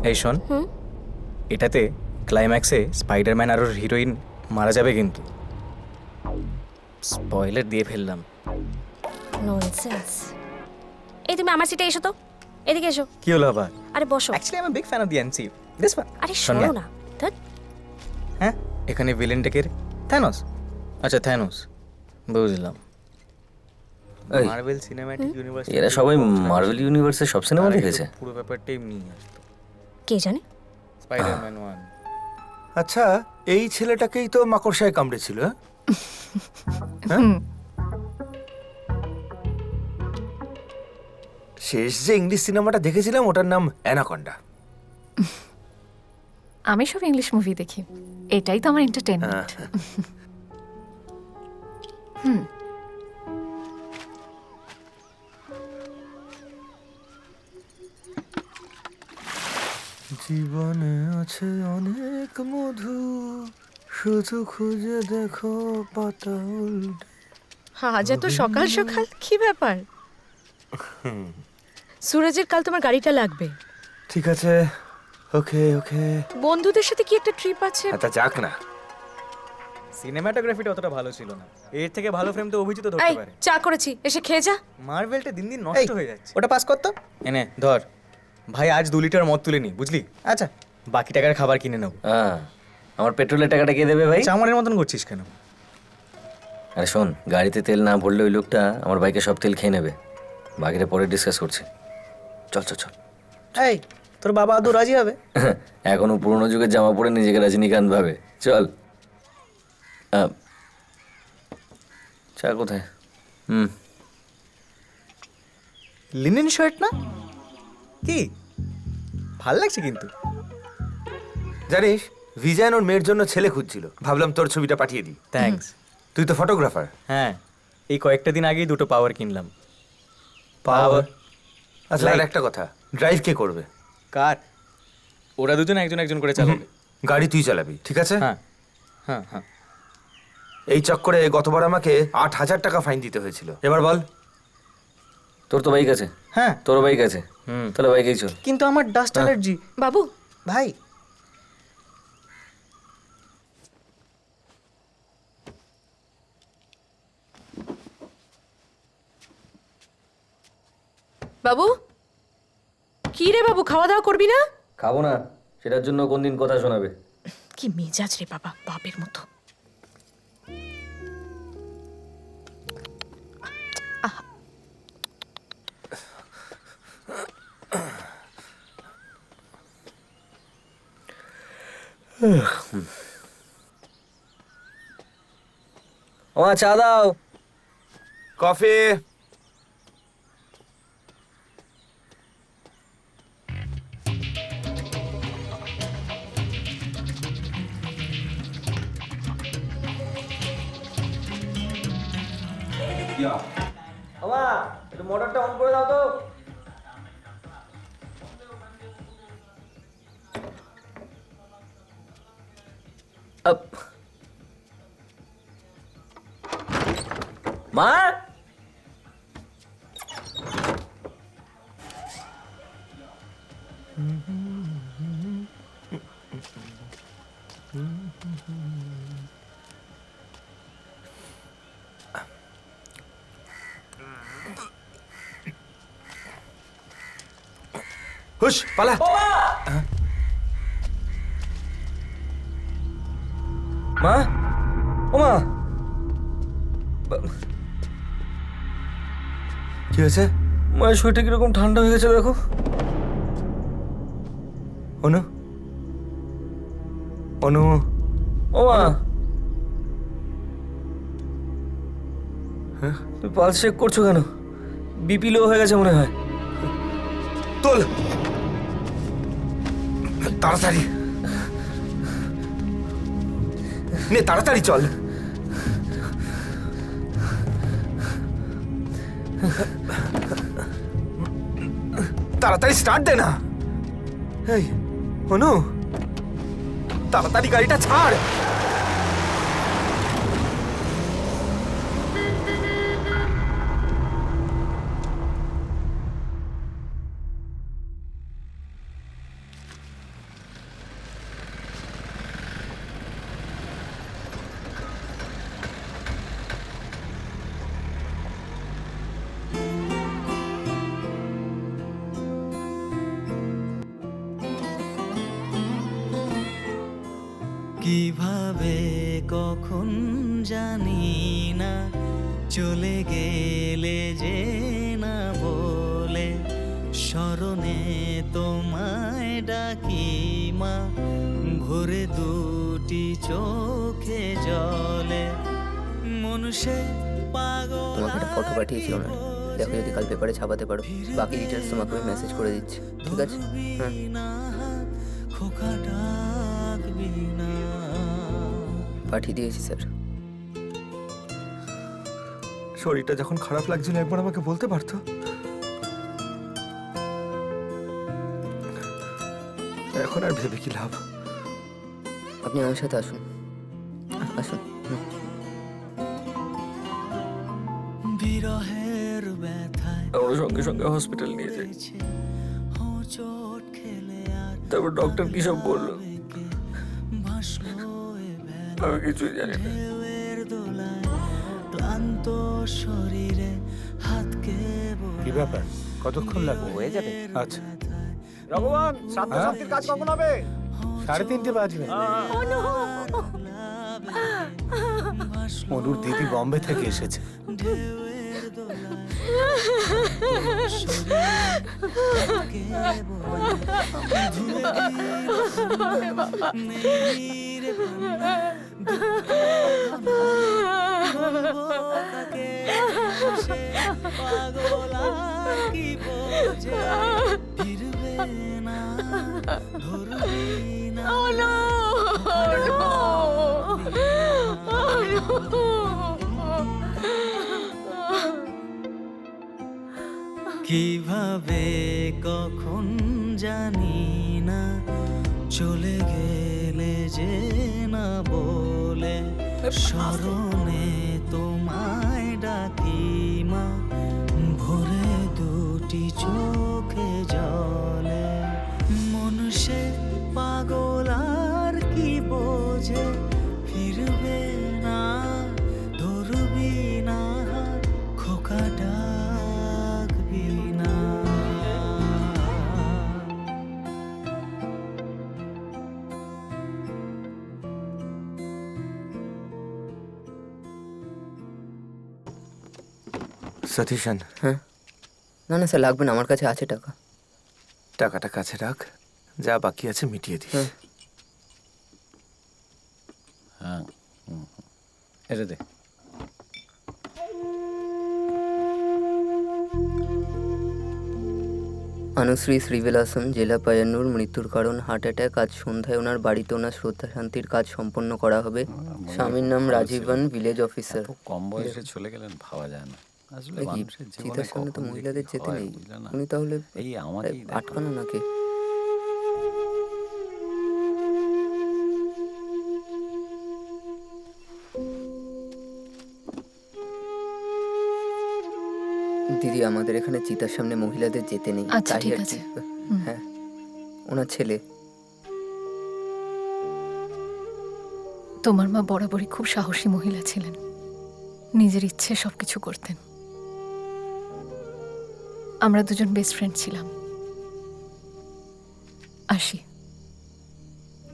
এই শোন, এটাতে ক্লাইম্যাক্সে স্পাইডারম্যান আর ওর হিরোইন মারা যাবে, কিন্তু স্পয়লার দিয়ে ফেললাম। ননসেন্স। এই তুমি আমার সিটে এসো তো, এদিকে এসো। কি হলো আবার? আরে বসো। Actually I am big fan of the MCU. This one. আরে শোনো না। হ্যাঁ, এখানে ভিলেনটা কে? থ্যানোস। আচ্ছা, থ্যানোস, বুঝলাম। Marvel cinematic universe. এরা সবাই মার্ভেল ইউনিভার্সের সব সিনেমা দেখেছে? পুরো ব্যাপারটাই নিয়ে আসতো। কে জানে? স্পাইডারম্যান 1। আচ্ছা, এই ছেলেটাকেই তো মাকড়সায় কামড়েছিল। শেষ যে ইংলিশ সিনেমাটা দেখেছিলাম ওটার নাম অ্যানাকন্ডা। আমি সব ইংলিশ মুভি দেখি, এটাই তো আমার এন্টারটেইনমেন্ট। জীবনে আছে অনেক মধু, শুধু খুঁজে দেখো পাতা উল্টে। আজ এত সকাল সকাল কি ব্যাপার? সুরজের কাল তোমার গাড়িটা লাগবে। ঠিক আছে, ওকে ওকে। বন্ধুদের সাথে কি একটা ট্রিপ আছে? তা যাক না। সিনেমাটোগ্রাফিটা অতটা ভালো ছিল না, এর থেকে ভালো ফ্রেম তো অভিজিৎ এই ধরতে পারে। চা করেছি, এসে খেয়ে যা। মার্ভেলটা দিন দিন নষ্ট হয়ে যাচ্ছে। ওটা পাস করতো। এনে ধর ভাই, আজ 2 লিটার মদ তুলে নি, বুঝলি? আচ্ছা, বাকি টাকার খাবার কিনে নেবো। হ্যাঁ, আমার পেট্রোলের টাকাটা কে দেবে ভাই? চামারের মতন করছিস কেন? আরে শোন, গাড়িতে তেল না ভরলে ওই লোকটা আমার বাইকে সব তেল খেয়ে নেবে। বাকিটা পরে ডিসকাস করছি। চল চল চল। এই, তোর বাবা আদৌ রাজি হবে? এখনো পুরোনো যুগের জামা পরে নিজেকে রজনীকান্ত ভাবে। চল। চা কোথায়? লিনেন শার্ট না? কি ভাল লাগছে কিন্তু। জানিস, বিজয়ন ওর মেয়ের জন্য ছেলে খুঁজছিল, ভাবলাম তোর ছবিটা পাঠিয়ে দিই। থ্যাঙ্কস। তুই তো ফটোগ্রাফার। হ্যাঁ, এই কয়েকটা দিন আগেই দুটো পাওয়ার কিনলাম। পাওয়ার? আচ্ছা, আর একটা কথা, ড্রাইভ কে করবে? কার? ওরা দুজন একজন একজন করে চালাবে। গাড়ি তুই চালাবি, ঠিক আছে? হ্যাঁ হ্যাঁ হ্যাঁ। এই চক্করে গতবার আমাকে 8,000 টাকা ফাইন দিতে হয়েছিল। এবার বল। তোর তো বাইক আছে। হ্যাঁ, তোরও বাইক আছে। তাহলে বাইকেই চল। কিন্তু আমার ডাস্ট অ্যালার্জি। বাবু ভাই, বাবু কি রে বাবু, খাওয়া দাওয়া করবি না? খাবো না, সেটার জন্য কোন দিন কথা শোনাবে। কি মেজাজ রে বাবা, বাপের মতো। ও চা দাও। কফি। মামা একটু মোটরটা অন করে দাও তো। মা, হুশ, পালা। মা, ও মা, কি হয়েছে? মায়ের শরীরটা কিরকম ঠান্ডা হয়ে গেছে দেখো। অনু, অনু, ও মা, হ্যাঁ? তুমি পালস চেক করছো কেন? বিপি লো হয়ে গেছে মনে হয়। তোল তাড়াতাড়ি, নে তাড়াতাড়ি চল। তাড়াতাড়ি স্টার্ট দে না। এই অনু, তাড়াতাড়ি গাড়িটা ছাড়। কিভাবে কখন জানি না চলে গেলে যে না বলে, স্মরণে তোমায় ডাকি মা, ভরে দুটি চোখে জলে, মনুষ্য পাগল। তোমাকে একটা ফটো পাঠিয়েছিল না, দেখো যদি কাল পেপারে ছাপাতে পারো। বাকি ডিটেলস তোমাকে আমি মেসেজ করে দিচ্ছি, ঠিক আছে? খোকা ডাকবি না। পাঠিয়ে দিয়েছি স্যার। শরীরটা যখন খারাপ লাগছিল একবার আমাকে বলতে পারতো। এখন আর ভেবে কি লাভ? আপনি আমার সাথে আসুন, আসুন। বিরহের ব্যথায় আমরা সঙ্গে সঙ্গে হসপিটাল নিয়ে যাই। চোট খেলে আর তারপর ডক্টর কি সব বললো আমি কিছুই জানি না। ক্লান্ত শরীরে হাতকে কি ব্যাপার, কতক্ষণ লাগবে? হয়ে যাবে। আচ্ছা, ভগবান শ্রাদ্ধ শান্তির কাজ কখন হবে? 3:30 বাজবে। অনুর দিদি বম্বে থেকে এসেছে। ফিরবে না, ধরবি না। কিভাবে কখন জানি না চলে গেলে যে না বলে স্মরণে তোমায় ডাকি মা ভরে দুটি চোখে জলে মন সে পাগল আর কি বোঝে ফিরবে না ধরবি না খোকা ডাকবি না সতীশন, হ্যাঁ না না স্যার লাগবে না, আমার কাছে আছে টাকা। টাকাটা কাছে রাখ, যা বাকি আছে মিটিয়ে দিস। হ্যাঁ, এটা দে। অনুশ্রী শ্রীবিলাসন, জেলা পায়ান্নুর, মৃত্যুর কারণ হার্ট অ্যাটাক। আজ সন্ধ্যায় ওনার বাড়িতে ওনার শ্রদ্ধা শান্তির কাজ সম্পন্ন করা হবে। স্বামীর নাম রাজীবন, ভিলেজ অফিসার। কম বয়সে চলে গেলেন, ভাবা যায় না। আসলে মানুষের জীবনে চিতার সামনে তো কখন মহিলাদের যে কি যেতে হয়, নেই, বুঝলে না? উনি তাহলে এই আমাকেই দেখো। আটকানো নাকি? দিদি, আমাদের এখানে চিতার সামনে মহিলাদের যেতে নেই। আচ্ছা, তাই ঠিক আর কি। আছে। হ্যাঁ, ওনার ছেলে। তোমার মা বরাবরই খুব সাহসী মহিলা ছিলেন, নিজের ইচ্ছে সবকিছু করতেন। আমরা দুজন বেস্ট ফ্রেন্ড ছিলাম। আসি।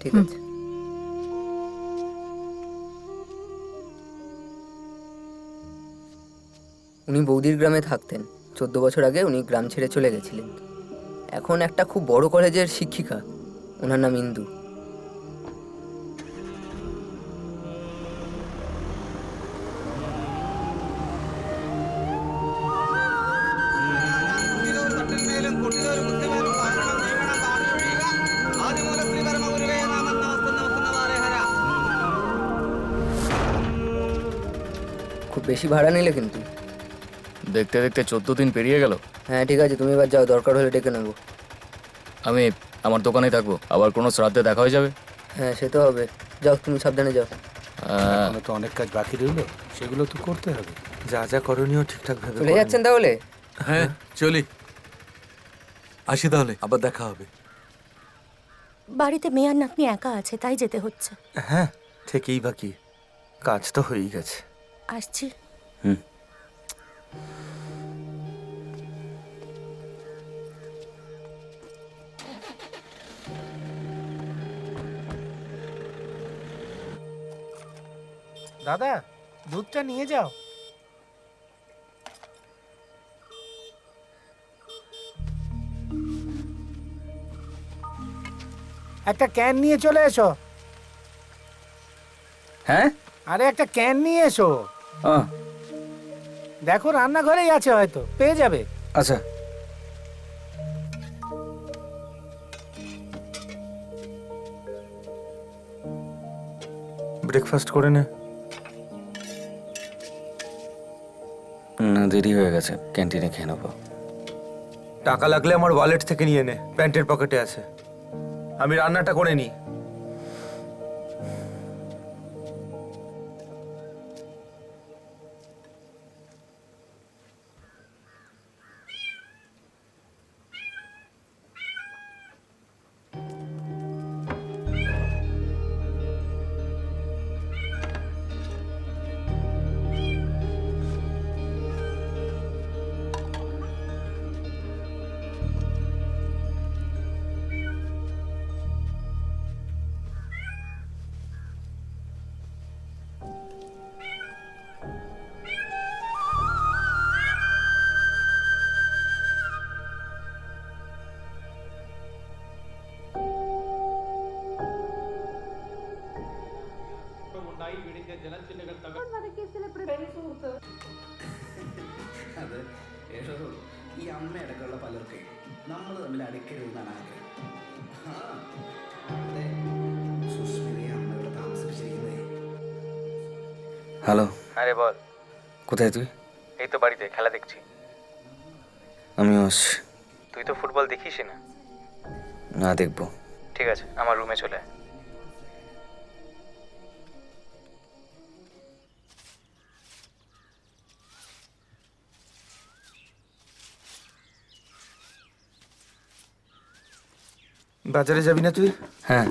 ঠিক আছে। উনি বৌদির গ্রামে থাকতেন। 14 বছর আগে উনি গ্রাম ছেড়ে চলে গেছিলেন। এখন একটা খুব বড় কলেজের শিক্ষিকা। ওনার নাম ইন্দু। খুব বেশি ভাড়া নিলে কিন্তু। দেখতে দেখতে 14 দিন পেরিয়ে গেল। হ্যাঁ ঠিক আছে, তুমি এবার যাও, দরকার হলে ডেকে নেবো। আমি আমার দোকানেই থাকবো, আবার কোনো শ্রাদ্ধে দেখা হয়ে যাবে। হ্যাঁ সে তো হবে, যাও তুমি সাবধানে যাও। এখনো তো অনেক কাজ বাকি রইলো, সেগুলো তো করতে হবে। যা যা করণীয় ঠিকঠাক ভাবে চলে যাচ্ছেন তাহলে? হ্যাঁ চলি, আসি তাহলে, আবার দেখা হবে। বাড়িতে মেয়ে আর নাতনি একা আছে, তাই যেতে হচ্ছে। হ্যাঁ থেকেই বাকি, কাজ তো হয়েই গেছে। আসছি। দাদা, দুধটা নিয়ে যাও। একটা ক্যান নিয়ে চলে এসো। হ্যাঁ, আরে একটা ক্যান নিয়ে এসো। দেখো রান্নাঘরেই আছে, হয়তো পেয়ে যাবে। আচ্ছা। ব্রেকফাস্ট করে নে। না, দেরি হয়ে গেছে, ক্যান্টিনে খেয়ে নেবো। টাকা লাগলে আমার ওয়ালেট থেকে নিয়ে নে, প্যান্টের পকেটে আছে। আমি রান্নাটা করে নিই। ഈ അമ്മ അടക്കമുള്ള പലർക്കും നമ്മൾ തമ്മിൽ അടുക്കരുതെന്നാണ് ആഗ്രഹം. അതെ, സുസ്മിതയെ അമ്മ হ্যালো, আরে বল। কোথায় তুই? এই তো বাড়িতে খেলা দেখছি। আমিও আসছি। তুই তো ফুটবল দেখিসই না। না, দেখবো। ঠিক আছে, আমার রুমে চলে আয়। বাজারে যাবি না তুই? হ্যাঁ।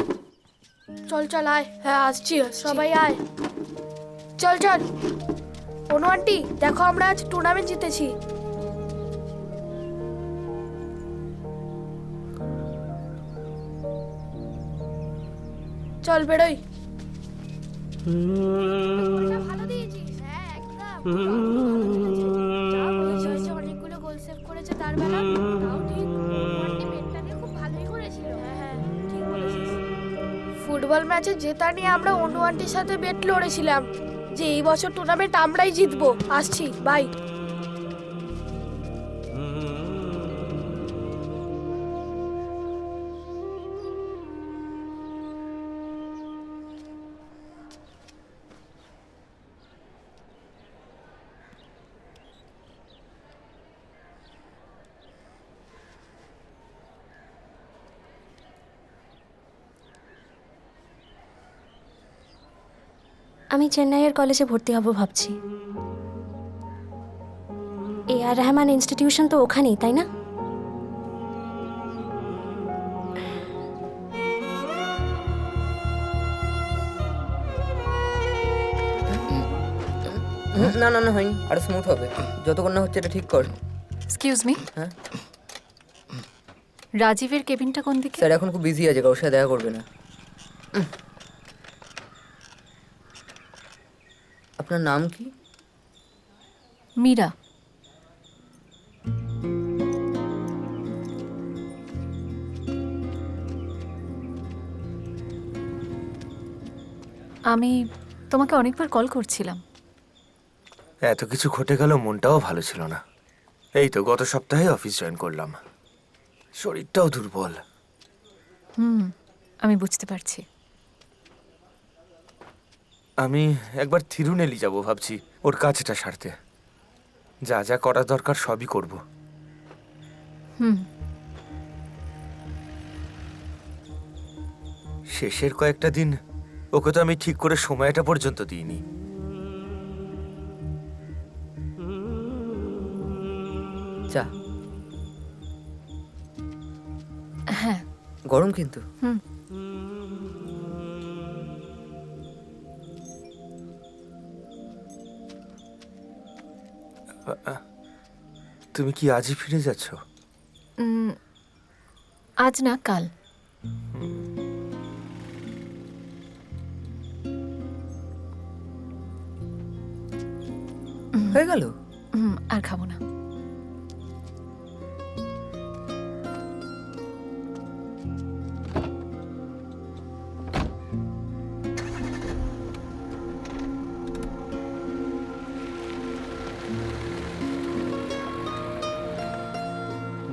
চল চল আয়, হ্যাঁ আসছি, সবাই আয়, চল চল। অনু আন্টি দেখো, আমরা আজ টুর্নামেন্ট জিতেছি। চল বেরোই। ভালো দিয়েছিস, হ্যাঁ একদম। অনেকগুলো গোল সেভ করেছে তার বেলা, তাও ঠিক। আন্টি বেটটা নিয়ে খুব ভালোই করেছিল। হ্যাঁ হ্যাঁ ঠিক বলেছিস। ফুটবল ম্যাচে জেতা নিয়ে আমরা অনু আন্টির সাথে বেট লড়েছিলাম যে এই বছর টুর্নামেন্ট আমরাই জিতবো। আসছি, বাই। আমি চেন্নাইয়ের কলেজে ভর্তি হব ভাবছি। AR রহমান ইনস্টিটিউশন তো ওখানেই, তাই না? না না না, হয়নি, আরো স্মুথ হবে যতক্ষণ না হচ্ছে। এটা ঠিক কর। Excuse me. হ্যাঁ রাজীবের কেবিনটা কোন দিকে? স্যার এখন খুব বিজি আছে, কারোর সাথে দেখা করবে না। আপনার নাম কি? মীরা। আমি তোমাকে অনেকবার কল করছিলাম। এত কিছু ঘটে গেল, মনটাও ভালো ছিল না। এই তো গত সপ্তাহে অফিস জয়েন করলাম, শরীরটাও দুর্বল। আমি বুঝতে পারছি। আমি একবার থিরুনেলি যাব ভাবছি, ওর কাজটা সারতে। যা যা করা দরকার সবই করব। শেষের কয়েকটা দিন ওকে তো আমি ঠিক করে সময়টা পর্যন্ত দিইনি। চা? হ্যাঁ। গরম কিন্তু। তুমি কি আজই ফিরে যাচ্ছ? আজ না, কাল। হয়ে গেল? আর খাবো না।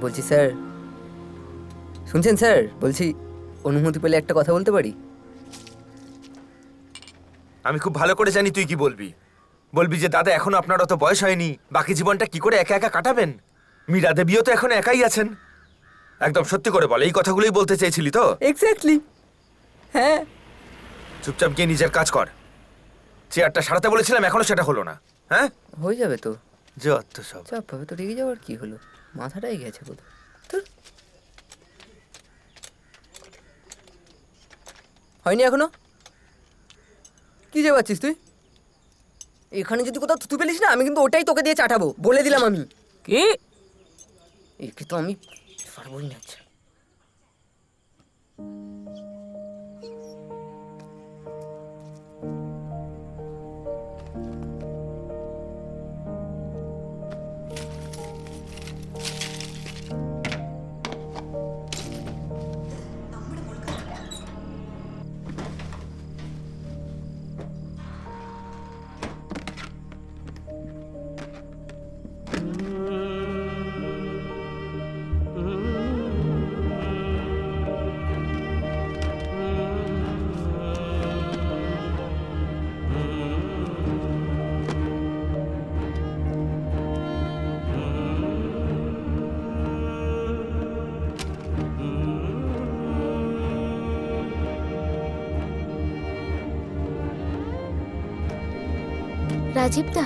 বলছি স্যার, শুনছেন স্যার? বলছি অনুমতি পেলে একটা কথা বলতে পারি? আমি খুব ভালো করে জানি তুই কি বলবি। বলবি যে দাদা এখনো আপনার অত বয়স হয়নি, বাকি জীবনটা কি করে একা একা কাটাবেন। মীরা দেবীও তো এখন একাই আছেন। একদম সত্যি করে বল, এই কথাগুলোই বলতে চেয়েছিলি তো? এক্স্যাক্টলি, হ্যাঁ। চুপচাপ গিয়ে নিজের কাজ কর। চেয়ারটা সারাতে বলেছিলাম, এখনো সেটা হলো না। হ্যাঁ, হয়ে যাবে তো। যত সব চাপ পাবে তো, রেগে যাওয়ার কি হলো? মাথাটাই গেছে বোধহয়। হয়নি এখনো? কি যে পাচ্ছিস তুই? এখানে যদি কোথাও থুতু পেলিস না, আমি কিন্তু ওটাই তোকে দিয়ে চাটাবো, বলে দিলাম আমি। কি? একে তো আমি পারবোই না। আচ্ছা রাজীব দা,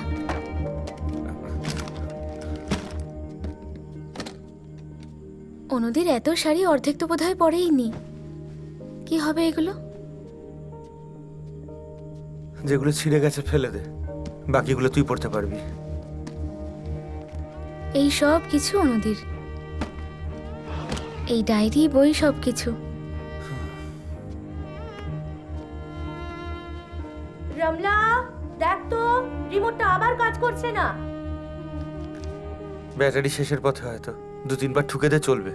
অনুদির এত শাড়ি অর্ধেক তো বোধহয় পরেইনি। কি হবে এগুলো? যেগুলো ছিঁড়ে গেছে ফেলে দে, বাকিগুলো তুই পড়তে পারবি। এই সব কিছু অনুদির, এই ডায়েরি, বই, সব কিছু। রমলা, দেখ তো রিমোটটা আবার কাজ করছে না। ব্যাটারি শেষের পথে হয়তো, 2-3 বার ঠুকে দে, চলবে।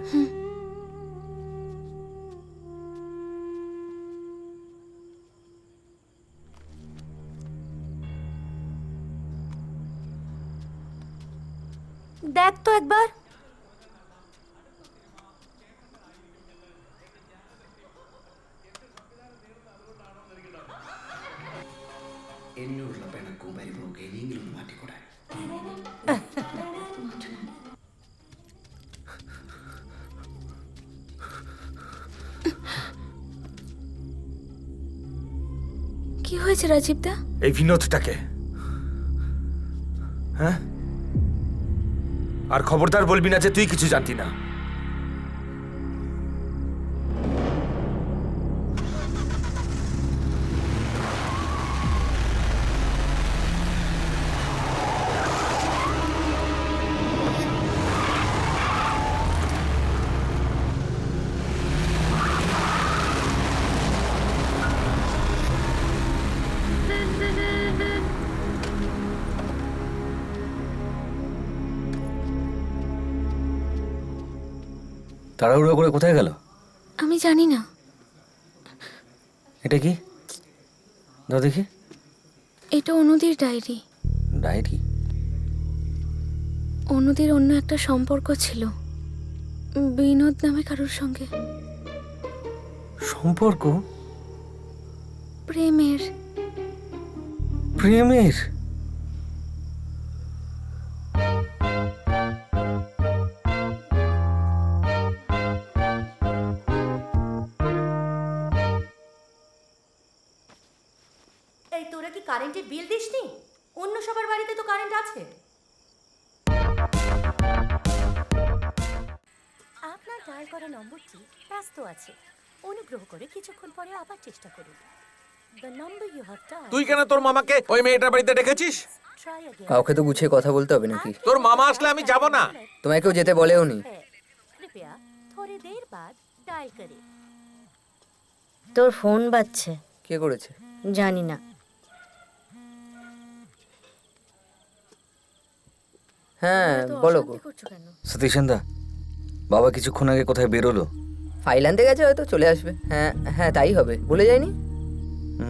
দেখ তো একবার। എന്നോടുള്ള പിണക്കവും പരിഭവമൊക്കെ ഇനിയെങ്കിലും ഒന്ന് മാറ്റിക്കൂടെ? কি হয়েছে রাজীব দা? এই বিনোদটাকে, হ্যাঁ? আর খবরদার বলবি না যে তুই কিছু জানতি না। তাড়াহুড়ো করে কোথায় গেল? আমি জানি না। এটা কি? দাও দেখি। এটা অনুদির ডায়েরি। ডায়েরি? অনুদির অন্য একটা সম্পর্ক ছিল বিনোদ নামে কারোর সঙ্গে। সম্পর্ক? প্রেমের। প্রেমের? এই তোরা কি কারেন্টের বিল দিসনি? অন্য সবার বাড়িতে তো কারেন্ট আছে। আপনার ডায়াল করা নম্বরটি ব্যস্ত আছে, অনুগ্রহ করে কিছুক্ষণ পরে আবার চেষ্টা করুন। The number you have dialed. তুই কেন তোর মামাকে ওই মেয়েটার বাড়িতে ডেকেছিস? Try again. কাউকে তো গুছিয়ে কথা বলতে হবে নাকি? তোর মামা আসলে আমি যাব না। তোমায় কেউ যেতে বলেও নি। कृपया थोड़ी देर बाद डायल करें। তোর ফোন বাজছে। কে করেছে? জানি না। হ্যাঁ বলো গো। সতীশন দা, বাবা কিছুক্ষণ আগে কোথায় বেরোলো? ফাইল আনতে গেছে, হয়তো চলে আসবে। হ্যাঁ হ্যাঁ তাই হবে, বলে যায়নি?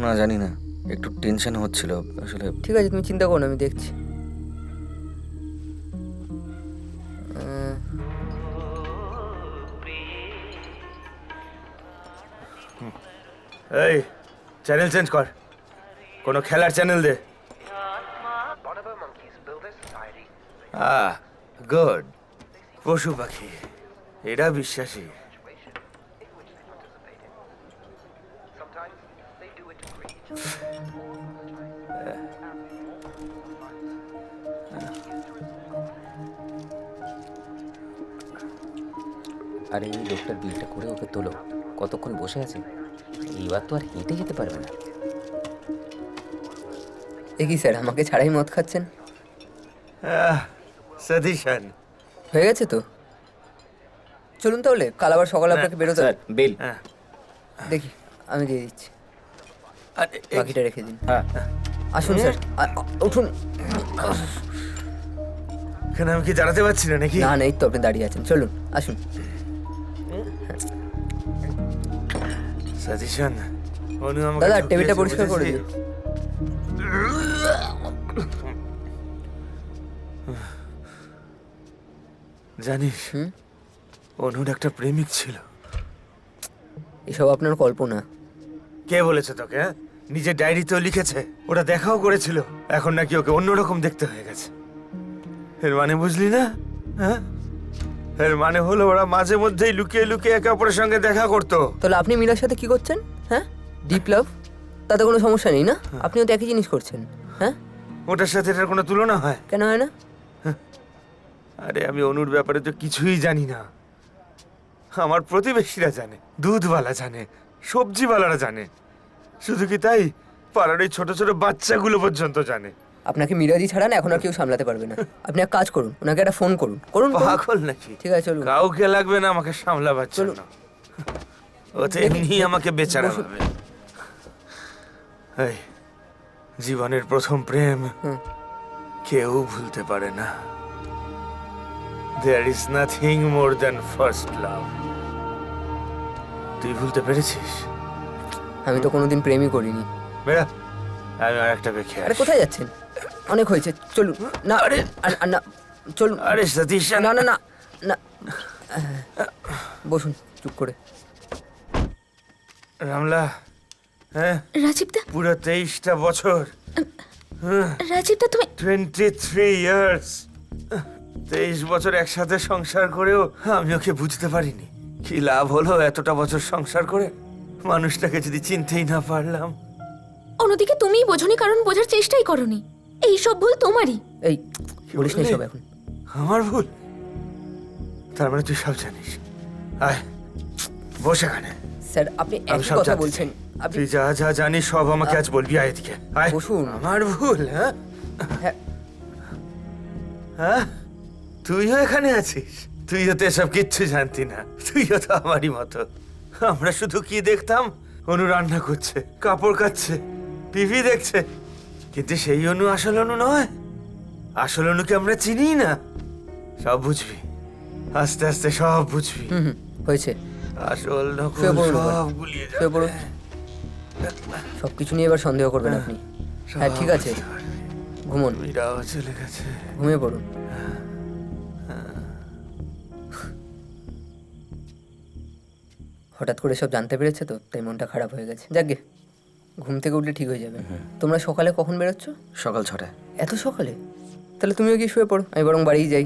না জানি না, একটু টেনশন হচ্ছিল আসলে। ঠিক আছে, তুমি চিন্তা করো না, আমি দেখছি। এই চ্যানেল চেঞ্জ কর, কোনো খেলার চ্যানেল দে। গুড। পশু পাখি, এরা বিশ্বাসী। আরে এই লোকটার বিলটা করে ওকে তোলো। কতক্ষণ বসে আছে, এইবার তো আর হেঁটে যেতে পারবে না। এ কি স্যার, আমাকে ছাড়াই মদ খাচ্ছেন? সতীশন হয়ে গেছে তো, চলুন তাহলে, কাল আবার সকালে আপনাকে বেরোতে হবে। বিল দেখি, আমি দিয়ে দিচ্ছি, বাকিটা রেখে দিন। হ্যাঁ আসুন স্যার, উঠুন। এখানে আমি কি দাঁড়াতে পারছি না নাকি? না না, এই তো আপনি দাঁড়িয়ে আছেন, চলুন আসুন। সতীশন, অনু আমাকে দাদা ঠকিয়েছে, টেবিলটা পরিষ্কার করে বুঝেছিস? দিন। জানিস অনুর একটা প্রেমিক ছিল। এসব আপনার কল্পনা। কে বলেছে তোকে? হ্যাঁ, নিজের ডায়েরিতেও লিখেছে, ওরা দেখাও করেছিল। এখন নাকি ওকে অন্যরকম দেখতে হয়ে গেছে। এর মানে বুঝলি না? হ্যাঁ, এর মানে হলো ওরা মাঝে মধ্যেই লুকিয়ে লুকিয়ে একে অপরের সঙ্গে দেখা করতো। তাহলে আপনি মীরার সাথে কি করছেন? হ্যাঁ, ডিপ লাভ, তাতে কোনো সমস্যা নেই না? আপনিও তো একই জিনিস করছেন। হ্যাঁ, ওটার সাথে এটার কোনো তুলনা হয়? কেন হয় না? আরে আমি অনুর ব্যাপারে তো কিছুই জানি না। আমার প্রতিবেশীরা জানে, দুধওয়ালা জানে, সবজিওয়ালারা জানে, শুধু কি তাই, পাড়ার ওই ছোট ছোট বাচ্চাগুলো পর্যন্ত জানে। আপনাকে মিরাজি ছাড়া না এখন আর কেউ সামলাতে পারবে না। আপনি এক কাজ করুন, ওনাকে একটা ফোন করুন। করুন করুন। পাগল নাকি? ঠিক আছে চলুন। কাউকে লাগবে না আমাকে সামলাবার জন্য। ও তো এমনি আমাকে বেচারা ভাবে। এই জীবনের প্রথম প্রেম কেউ ভুলতে পারে না। There is nothing more than first love. তুই ভুলতে পেরেছিস? আমি তো কোনোদিন প্রেমই করিনি। বেড়া, আমি আর একটা বেখে। আরে কোথায় যাচ্ছেন? অনেক হয়েছে, চলুন। না আরে না চলুন। আরে সতীশ, না না না না, বসুন চুপ করে। রামলা, হ্যাঁ রাজীবদা, পুরো 23টা বছর, রাজীবদা তুমি 23 ইয়ার্স, 23 বছর একসাথে সংসার করেও আমি ওকে বুঝতে পারিনি। কি লাভ হলো এতটা বছর সংসার করে, মানুষটাকে যদি চিনতেই না পারলাম। অন্যদিকে তুমিই বোঝনি, কারণ বোঝার চেষ্টাই করনি। এই সব ভুল তোমারই। এই বলিস না সব এখন। আমার ভুল? তার মানে তুই সব জানিস? আয় বস এখানে। স্যার আপনি আমি একই সব কথা জানতে বলছেন। চাই। তুই যা যা জানিস সব আমাকে আজ বলবি। আয় এদিকে আয়। বসুন। আমার ভুল? হ্যাঁ হ্যাঁ, তুইও এখানে আছিস? তুইও তো এসব কিচ্ছু জানতি না, তুইও তো আমারই মতো। আমরা শুধু কি দেখতাম, অনু রান্না করছে, কাপড় কাচ্ছে, টিভি দেখছে, কিন্তু সেই অনু আসল অনু নয়। আসল অনুকে আমরা চিনি না। সব বুঝবি, আস্তে আস্তে সব বুঝবি। হয়েছে, আসল নকল সব গুলিয়ে যাবে। সবকিছু নিয়ে এবার সন্দেহ করবেন আপনি। হ্যাঁ ঠিক আছে, ঘুমুন। মীরাও চলে গেছে, ঘুমিয়ে পড়ুন। হঠাৎ করে সব জানতে পেরেছে তো, তাই মনটা খারাপ হয়ে গেছে। যাকগে, ঘুম থেকে উঠলে ঠিক হয়ে যাবে। তোমরা সকালে কখন বেরোচ্ছ? সকাল 6টায়। এত সকালে? তাহলে তুমিও কি শুয়ে পড়ো, আমি বরং বাড়িই যাই।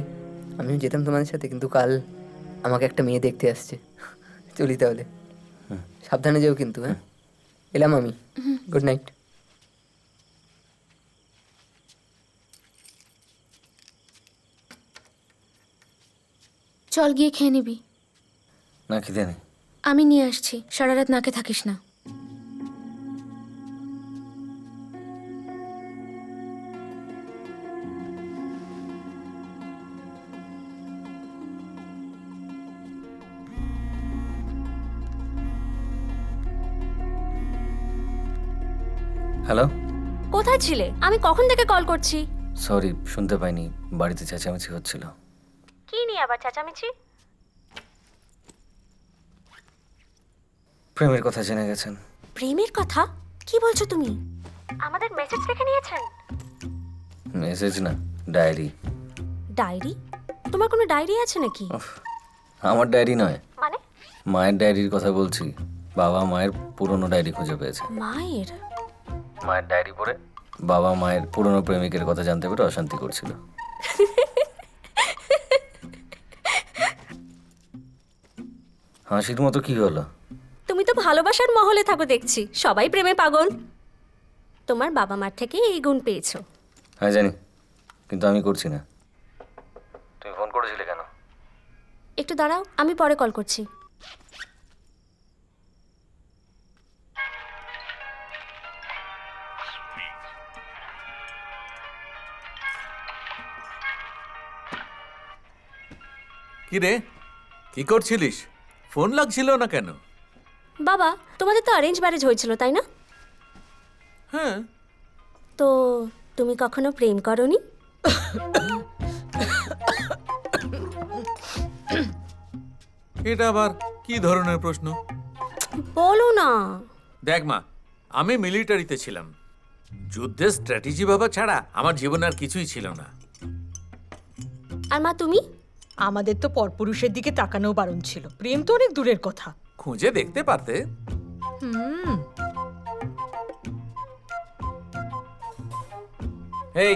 আমিও যেতাম তোমাদের সাথে, কিন্তু কাল আমাকে একটা মেয়ে দেখতে আসছে। চলি তাহলে, সাবধানে যেও কিন্তু। হ্যাঁ এলাম আমি, গুড নাইট। চল গিয়ে খেয়ে নিবি। না খিদে নেই। আমি নিয়ে আসছি, সারা রাত নাকে থাকিস না। হ্যালো, কোথায় ছিলে? আমি কখন থেকে কল করছি। সরি শুনতে পাইনি, বাড়িতে চেঁচামেচি হচ্ছিল। কি নিয়ে আবার চেঁচামেচি? প্রেমের কথা জেনে গেছেন। প্রেমের কথা? কি বলছো তুমি? আমাদের মেসেজ লিখে নিয়েছেন? মেসেজ না, ডায়েরি। ডায়েরি? তোমার কোনো ডায়েরি আছে নাকি? আমার ডায়েরি নয়, মানে? মায়ের ডায়েরির কথা বলছি। বাবা মায়ের পুরনো ডায়েরি খুঁজে পেয়েছে। মায়ের? মায়ের ডায়েরি পড়ে বাবা মায়ের পুরনো প্রেমিকের কথা জানতে পেরে অশান্তি করছিল। হাসির মতো কি হলো? তুমি তো ভালোবাসার মহলে থাকো দেখছি, সবাই প্রেমে পাগল। তোমার বাবা মার থেকে এই গুণ পেয়েছো। হ্যাঁ জানি, কিন্তু আমি করছি না। তুমি ফোন করেছিলে কেন? একটু দাঁড়াও, আমি পরে কল করছি। কি রে, কি করছিলিস? ফোন লাগছিল না কেন? বাবা, তোমাদের তো অ্যারেঞ্জ ম্যারেজ হয়েছিল তাই না? হ্যাঁ। তো তুমি কখনো প্রেম করনি? এটা আবার কি ধরনের প্রশ্ন? বলো না। দেখ মা, আমি মিলিটারিতে ছিলাম। যুদ্ধের স্ট্র্যাটেজি ভাবা ছাড়া আমার জীবনে আর কিছুই ছিল না। আর মা তুমি? আমাদের তো পরপুরুষের দিকে তাকানো বারণ ছিল, প্রেম তো অনেক দূরের কথা। খুঁজে দেখতে পারতে। এই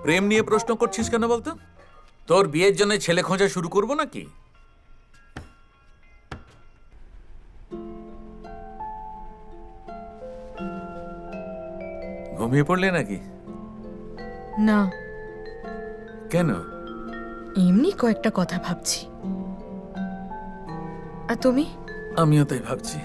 প্রেম নিয়ে প্রশ্ন করছিস কেন বলতো? তোর বিয়ের জন্য ছেলে খোঁজা শুরু করবো নাকি? ঘুমিয়ে পড়লে নাকি? না, কেন? এমনি কয়েকটা কথা ভাবছি। আর তুমি? আমিও তাই ভাবছি।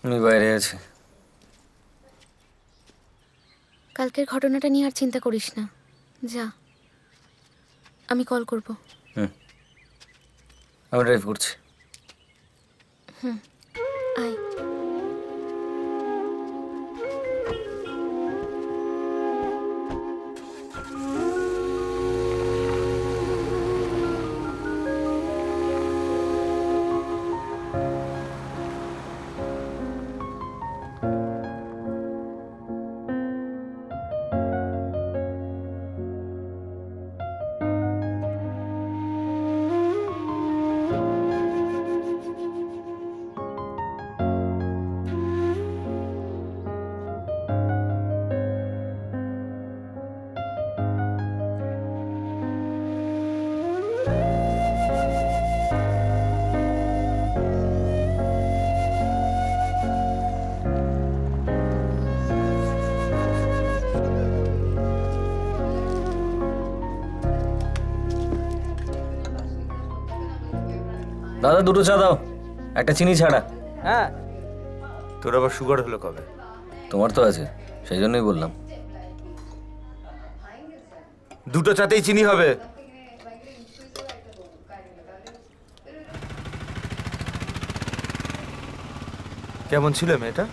আমি বাইরে আছি। কালকের ঘটনাটা নিয়ে আর চিন্তা করিস না, যা, আমি কল করব। আমি ড্রাইভ করছি। হুম, আয়। দাদা দুটো চা দাও, একটা চিনি ছাড়া। হ্যাঁ। তোর আবার সুগার হলো কবে? তোমার তো আছে, সেই জন্যই বললাম। দুটো চাতেই চিনি হবে। কেমন ছিল মেয়েটা?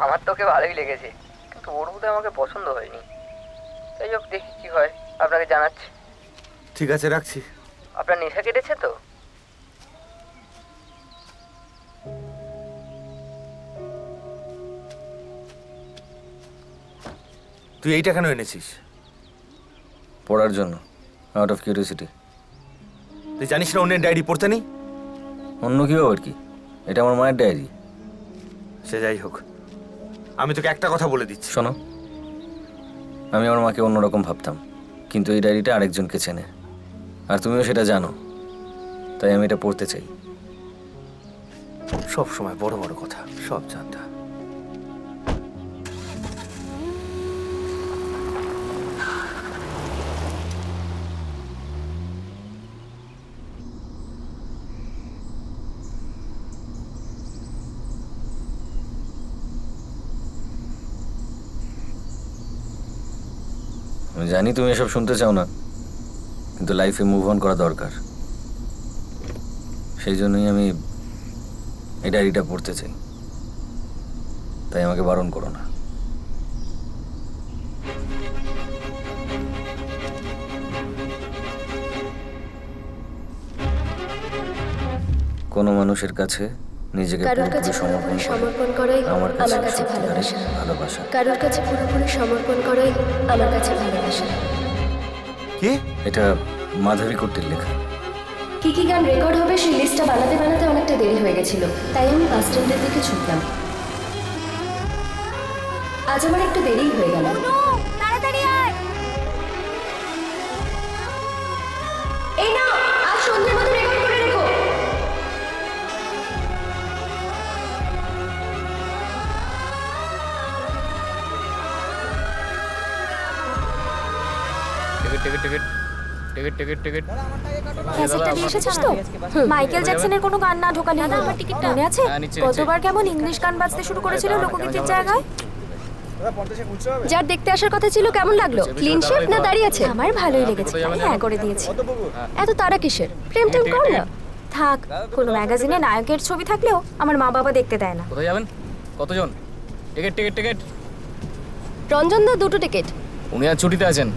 আমার তোকে ভালোই লেগেছে, কিন্তু ওর বোধহয় আমাকে পছন্দ হয়নি। যাই হোক, দেখি কি হয়, আপনাকে জানাচ্ছি। ঠিক আছে, রাখছি। আপনার নেশা কেটেছে তো? তুই এইটা কেন এনেছিস? পড়ার জন্য, আউট অফ কিউরিওসিটি। তুই জানিস না অন্যের ডায়েরি পড়তে নেই? অন্য কেউ আবার কি? এটা আমার মায়ের ডায়েরি। সে যাই হোক, আমি তোকে একটা কথা বলে দিচ্ছি। শোনো, আমি আমার মাকে অন্যরকম ভাবতাম, কিন্তু এই ডায়েরিটা আরেকজনকে চেনে, আর তুমিও সেটা জানো, তাই আমি এটা পড়তে চাই। সব সময় বড় বড় কথা, সব জানতা। আমি জানি তুমি এসব শুনতে চাও না, কিন্তু লাইফে মুভ অন করা দরকার। সেই জন্যই আমি এই ডায়েরিটা পড়তে চাই, তাই আমাকে বারণ করো না। কোনো মানুষের কাছে নিজেকে কারোর কাছে পুরোপুরি সমর্পণ করাই আমার কাছে ভালোবাসা। ভালোবাসা কারোর কাছে পুরোপুরি সমর্পণ করাই আমার কাছে ভালোবাসা। কি? এটা মাধবী কুট্টির লেখা। কি কি গান রেকর্ড হবে সেই লিস্টটা বানাতে বানাতে অনেকটা দেরি হয়ে গেছিল, তাই আমি বাস স্ট্যান্ডের দিকে ছুটলাম। আজ আমার একটু দেরিই হয়ে গেল। তাড়াতাড়ি আয়। এই না, আজ সন্ধ্যের মধ্যে রেকর্ড করে রেখো। ক্যাসেটটা নিয়ে এসেছিস তো? মাইকেল জ্যাকসনের কোনো গান না ঢোকালে আমার টিকিটটা মনে আছে? গতবার কেমন ইংলিশ গান বাজতে শুরু করেছিল লোকগীতির জায়গায়? যার দেখতে আসার কথা ছিল কেমন লাগলো? ক্লিন শেভ না দাঁড়িয়ে আছে? আমার ভালোই লেগেছে, তাই হ্যাঁ করে দিয়েছি। এত তারা কিসের? প্রেম টেম কর না। থাক, কোনো ম্যাগাজিনে নায়কের ছবি থাকলেও আমার মা বাবা দেখতে দেয় না। কোথায় যাবেন? কতজন? Ticket ticket ticket. রঞ্জন দা, দুটো টিকিট। উনি আজ ছুটিতে আছেন।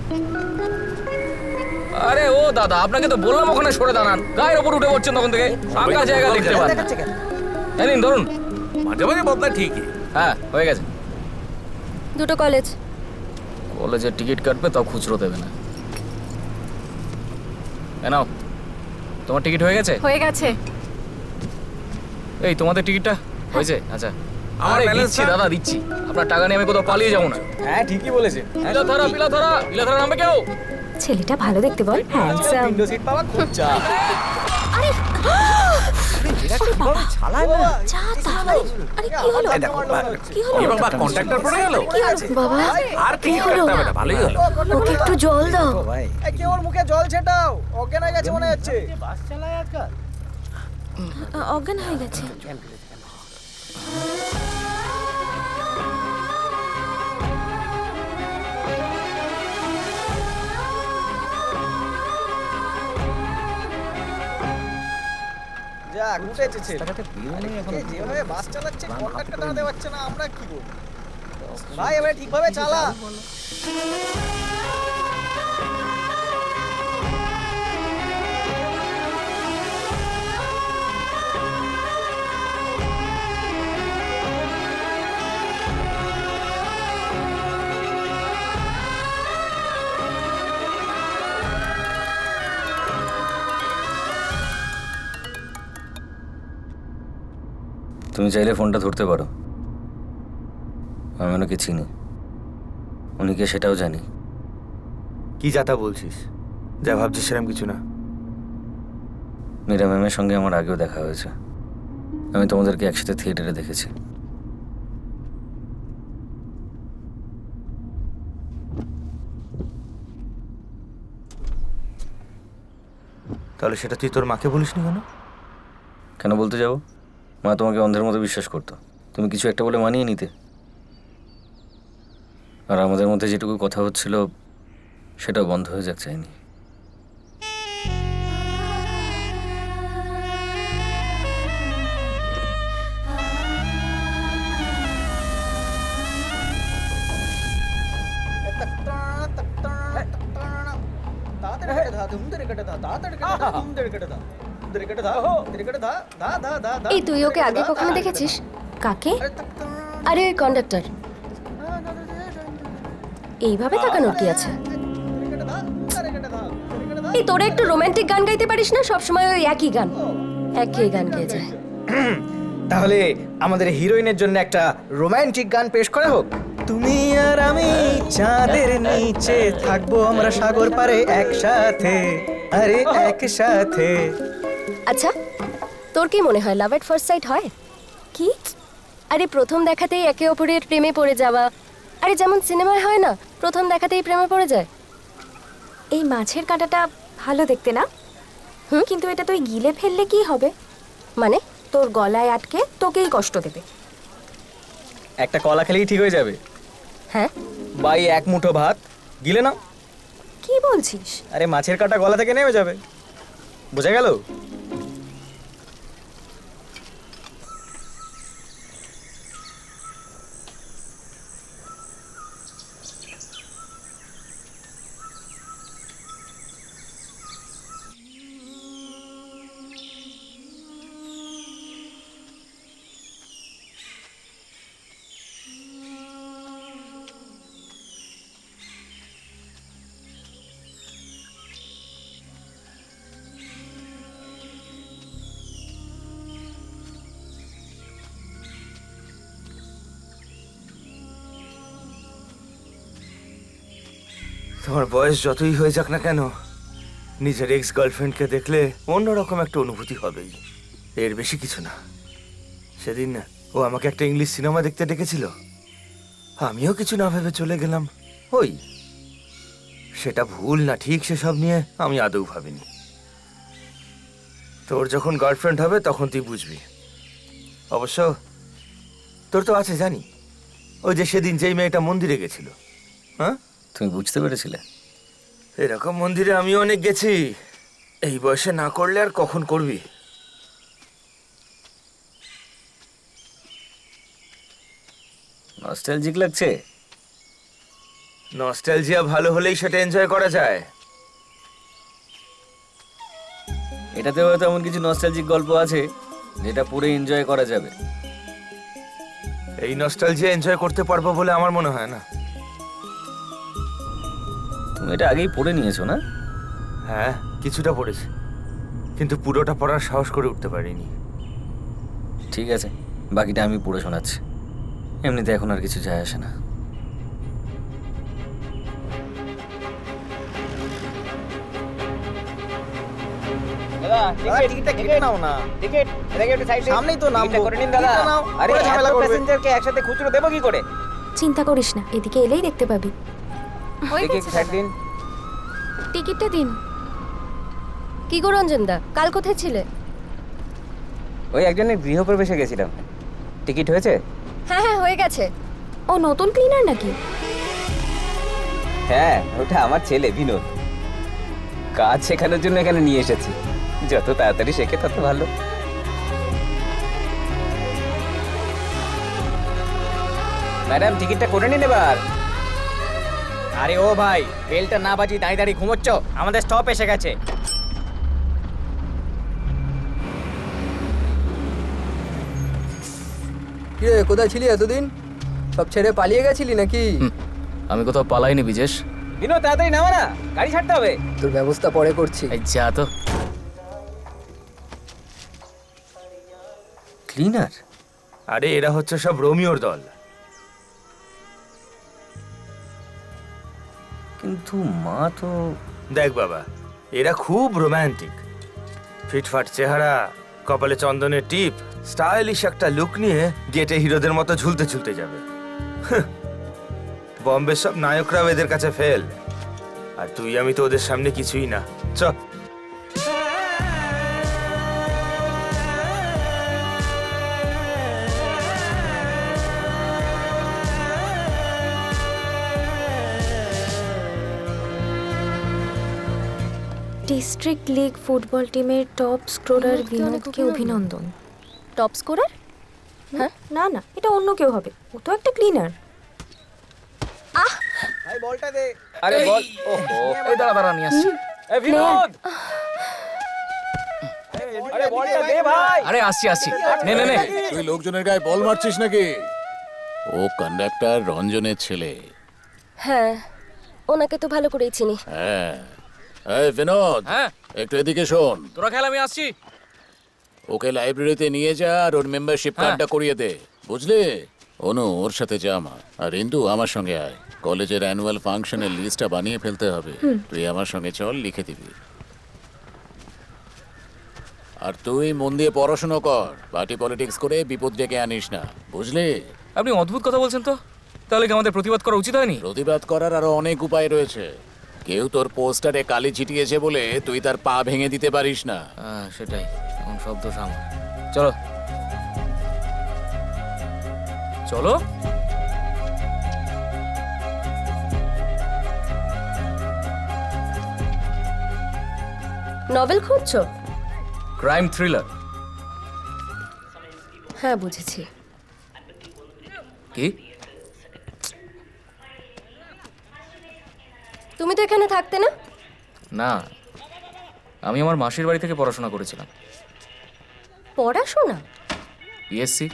আরে ও দাদা, আপনাকে তো বললাম ওখানে সরে দাঁড়ান, গায়ের ওপর উঠে পড়ছেন তখন থেকে, ফাঁকা জায়গা দেখতে পান না। এই নিন ধরুন। মাঝে মাঝে বদলা ঠিকই। হ্যাঁ, হয়ে গেছে। দুটো কলেজ। কলেজের টিকিট কাটবে, তাও খুচরো দেবে না। নাও, তোমার টিকিট হয়ে গেছে? হয়ে গেছে। এই তোমাদের টিকিটটা হয়েছে? আচ্ছা, আমার আরে ব্যালেন্স দিচ্ছি দাদা দিচ্ছি, আপনার টাকা নিয়ে আমি কোথাও পালিয়ে যাবো না। হ্যাঁ ঠিকই বলেছেন। পিলাধরা নামবে কেউ? ছেলেটা ভালো দেখতে বল, হ্যান্ডসাম। উইন্ডো সিট পাওয়া খুব চাপ। চালায় না যা তাড়াতাড়ি। আরে কি হলো? কি হলো? এ বাবা কন্ট্রাক্টর পড়ে গেল। কি হলো বাবা? আর কি হলো? ভালোই হলো। ওকে একটু জল দাও। এই কে ওর মুখে জল ছেটাও, অজ্ঞান হয়ে গেছে মনে হচ্ছে। বাস চালায় আজকাল। অজ্ঞান হয়ে গেছে। যাক উঠেছে ছেলে। কে যেভাবে বাস চালাচ্ছে কন্ট্রাক্টর দাঁড়াতে পারছে না, আমরা কি করব? ভাই এবারে ঠিকভাবে চালা। তুমি চাইলে ফোনটা ধরতে পারো। আমি ওনাকে চিনি, উনিকে সেটাও জানি। কি যাতা বলছিস? যা ভাবছিস সেরকম কিছু না। মীরা ম্যামের সঙ্গে আমার আগেও দেখা হয়েছে। আমি তোমাদেরকে একসাথে থিয়েটারে দেখেছি। তাহলে সেটা তুই তোর মাকে বলিসনি কেন? কেন বলতে যাবো? মা তোমাকে অন্ধের মতো বিশ্বাস করতো, তুমি কিছু একটা বলে মানিয়ে নিতে। আর আমাদের মধ্যে যেটুকু কথা হচ্ছিল সেটাও বন্ধ হয়ে যাক চাইনি। এই তুই ওকে আগে কখনো দেখেছিস? কাকে? আরে ওই কন্ডাক্টর। এইভাবে তাকানোর কি আছে? এই তোরা একটু রোমান্টিক গান গাইতে পারিস না? সবসময় ওই একই গান গেয়ে যায়। তাহলে আমাদের হিরোইনের জন্য একটা রোমান্টিক গান পেশ করা হোক। তুমি আর আমি চাঁদের নিচে থাকবো আমরা সাগর পারে একসাথে, আরে একসাথে। আচ্ছা, তোর কি মনে হয় লাভ এট ফার্স্ট সাইট হয়? কি? আরে প্রথম দেখাতেই একে অপরের প্রেমে পড়ে যাওয়া। আরে যেমন সিনেমায় হয় না, প্রথম দেখাতেই প্রেমে পড়ে যায়। এই মাছের কাঁটাটা ভালো দেখতে না? কিন্তু এটা তুই গিলে ফেললে কি হবে? মানে তোর গলায় আটকে তোকেই কষ্ট দেবে। একটা কলা খেলেই ঠিক হয়ে যাবে। হ্যাঁ, বাই এক মুঠো ভাত গিলে নাও। কি বলছিস? আরে মাছের কাঁটা গলা থেকে নেমে যাবে, বোঝা গেল? তোমার বয়স যতই হয়ে যাক না কেন, নিজের এক্স গার্লফ্রেন্ডকে দেখলে অন্যরকম একটা অনুভূতি হবেই, এর বেশি কিছু না। সেদিন না ও আমাকে একটা ইংলিশ সিনেমা দেখতে ডেকেছিল, আমিও কিছু না ভেবে চলে গেলাম। ওই সেটা ভুল না ঠিক সেসব নিয়ে আমি আদৌ ভাবিনি। তোর যখন গার্লফ্রেন্ড হবে তখন তুই বুঝবি। অবশ্য তোর তো আছে জানি, ওই যে সেদিন যেই মেয়েটা মন্দিরে গেছিল। হ্যাঁ, তুমি বুঝতে পেরেছিলে? এরকম মন্দিরে আমিও অনেক গেছি, এই বয়সে না করলে আর কখন করবি? নস্টালজিক লাগছে? নস্টালজিয়া ভালো হলেই সেটা এনজয় করা যায়। এটাতে হয়তো এমন কিছু নস্টালজিক গল্প আছে যেটা পুরো এনজয় করা যাবে। এই নস্টালজিয়া এনজয় করতে পারবো বলে আমার মনে হয় না। তুমি এটা আগেই পড়ে নিয়েছো না? হ্যাঁ, কিছুটা পড়েছি, কিন্তু পুরোটা পড়ার সাহস করে উঠতে পারিনি। ঠিক আছে, বাকিটা আমি পড়ে শোনাচ্ছি। এমনিতে এখন আর কিছু যায় আসে না। টিকিটটা কেটে নাও না। টিকিট এটাকে একটু সাইডে সামনেই তো নামবো। করে নিন দাদা। টিকিটটা নাও, আরে পরে ঝামেলা এত করবে। প্যাসেঞ্জারকে একসাথে খুচরো দেবো কি করে? চিন্তা করিস না, এদিকে এলেই দেখতে পাবি। টিকিট সাইড দিন। টিকিটটা দিন। কি গো রঞ্জনদা, কাল কোথায় ছিলে? ওই একজনের গৃহপ্রবেশে গেছিলাম। টিকিট হয়েছে? হ্যাঁ হ্যাঁ হয়ে গেছে। ও নতুন ক্লিনার নাকি? হ্যাঁ, ওটা আমার ছেলে বিনোদ। কাজ শেখানোর জন্য এখানে নিয়ে এসেছি। যত তাড়াতাড়ি শেখে তত ভালো। ম্যাডাম টিকিটটা করে নিন এবার। আরে ও ভাই, বেলটা না বাজি দাঁড়িয়ে দাঁড়িয়ে ঘুমোচ্ছ? আমাদের স্টপ এসে গেছে। কিরে কোথায় ছিলি এতদিন? সব ছেড়ে পালিয়ে গেছিলি নাকি? আমি কোথাও পালাইনি বিজেশ। বিনোদ তাড়াতাড়ি নামা না, গাড়ি ছাড়তে হবে। তোর ব্যবস্থা পরে করছি। যা তো। ক্লিনার? আরে এরা হচ্ছে সব রোমিওর দল। কিন্তু মা তো... দেখ বাবা, এরা খুব রোম্যান্টিক। ফিটফাট চেহারা, কপালে চন্দনের টিপ, স্টাইলিশ একটা লুক নিয়ে গেটে হিরোদের মতো ঝুলতে ঝুলতে যাবে। বম্বের সব নায়করাও এদের কাছে ফেল। আর তুই আমি তো ওদের সামনে কিছুই না। চ। ডিস্ট্রিক্ট লিগ ফুটবল টিমের টপ স্কোরার বিনোদকে অভিনন্দন। Top scorer? হ্যাঁ, না না, এটা অন্য কেউ হবে। ও তো একটা ক্লিনার। ভাই বলটা দে। আরে বল। ওহো, এই দাঁড়া দাঁড়া নিয়ে আসছি। এই বিনোদ! আরে বলটা দে ভাই। আরে আসছি আসছি। নে নে নে। তুই লোকজনের গায়ে বল মারছিস নাকি? ও কন্ডাক্টর রঞ্জনের ছেলে। হ্যাঁ, ওনাকে তো ভালো করেই চিনি। হ্যাঁ। এই বিনোদ, হ্যাঁ একটু এদিকে শোন। তোরা খেল, আমি আসছি। ওকে লাইব্রেরিতে নিয়ে যা আর ওর মেম্বারশিপ কার্ডটা করিয়ে দে, বুঝলি? অনু ওর সাথে যা মা। আর ইন্দু আমার সঙ্গে আয়। কলেজের অ্যানুয়াল ফাংশনের লিস্টটা বানিয়ে ফেলতে হবে। তুই আমার সঙ্গে চল, লিখে দিবি। আর তুই মন দিয়ে পড়াশোনা কর। পার্টি পলিটিক্স করে বিপদ ডেকে আনিস না, বুঝলি? আপনি অদ্ভুত কথা বলছেন তো। তাহলে কি আমাদের প্রতিবাদ করা উচিত হয়নি? প্রতিবাদ করার আরো অনেক উপায় রয়েছে। কেউ তোর পোস্টারে কালি ছিটিয়েছে বলে তুই তার পা ভেঙে দিতে পারিস না। হ্যাঁ সেটাই, এখন সব দোষ আমার। চলো চলো। নভেল খুঁজছো? Crime thriller. হ্যাঁ বুঝেছি। কি? তুমি তো এখানে থাকতে না? না, আমি আমার মাসির বাড়ি থেকে পড়াশোনা করেছিলাম। পড়াশোনা? বিএসসি।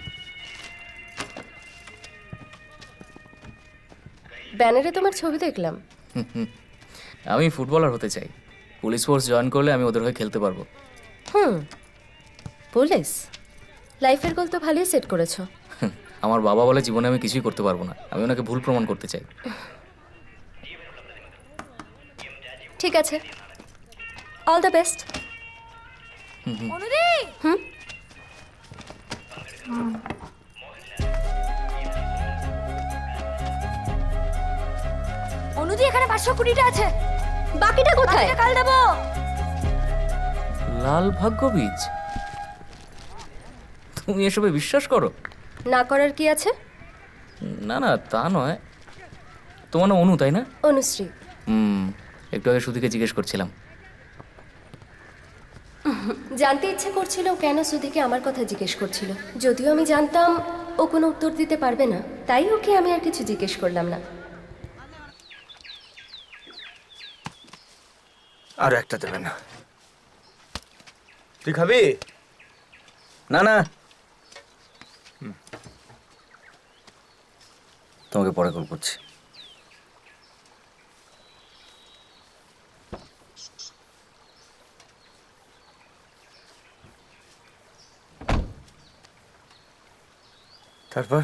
ব্যানারে তোমার ছবি দেখলাম। আমি ফুটবলার হতে চাই। পুলিশ ফোর্স জয়েন করলে আমি ওদের হয়ে খেলতে পারবো। পুলিশ? লাইফের গোল তো ভালোই সেট করেছো। আমার বাবা বলে জীবনে আমি কিছুই করতে পারবো না। আমি ওনাকে ভুল প্রমাণ করতে চাই। ঠিক আছে, all the best. Anudi! Anudi, এখানে 520টা আছে। বাকিটা কোথায়? কাল দেবো। লাল ভাগ্য বীজ? তুমি এসবে বিশ্বাস করো? না করার কি আছে? না না, তা নয়। তোমার নাম অনু, তাই না? অনুশ্রী। একটু আগে সুধিকে জিজ্ঞেস করছিলাম। জানতে ইচ্ছে করছিল কেন সুধিকে আমার কথা জিজ্ঞেস করছিল। যদিও আমি জানতাম ও কোনো উত্তর দিতে পারবে না, তাই ওকে আমি আর কিছু জিজ্ঞেস করলাম না। আর একটা দেবে না? তুই খাবি? না না, তোমাকে পরে কল করছি। তারপর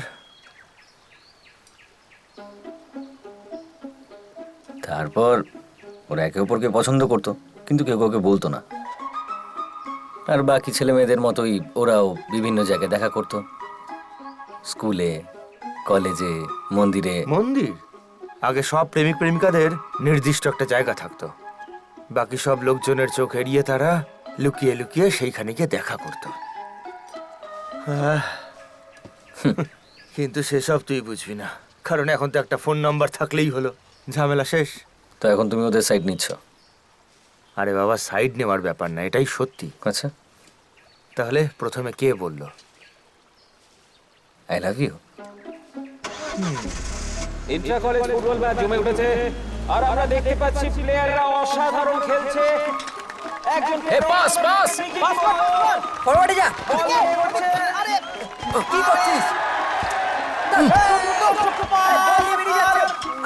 তারপর ওরা একে অপরকে পছন্দ করতো, কিন্তু কেউ কাউকে বলতো না। আর বাকি ছেলে মেয়েদের মতোই ওরাও বিভিন্ন জায়গায় দেখা করতো, স্কুলে, কলেজে, মন্দিরে। মন্দির? আগে সব প্রেমিক প্রেমিকাদের নির্দিষ্ট একটা জায়গা থাকতো, বাকি সব লোকজনের চোখ এড়িয়ে তারা লুকিয়ে লুকিয়ে সেইখানে গিয়ে দেখা করতো। কিন্তু সেসব তুই বুঝবি না, কারণ এখন তো একটা ফোন নাম্বার থাকলেই হলো, ঝামেলা শেষ। তো এখন তুমি ওদের সাইড নিচ্ছ? আরে বাবা, সাইড নেওয়ার ব্যাপার না, এটাই সত্যি। আচ্ছা, তাহলে প্রথমে কে বললো I love you? Intra college football match জমে উঠেছে, আর আমরা দেখতে পাচ্ছি প্লেয়াররা অসাধারণ খেলছে। একজন পাস পাস ফরওয়ার্ডে যা। আরে কি করছিস?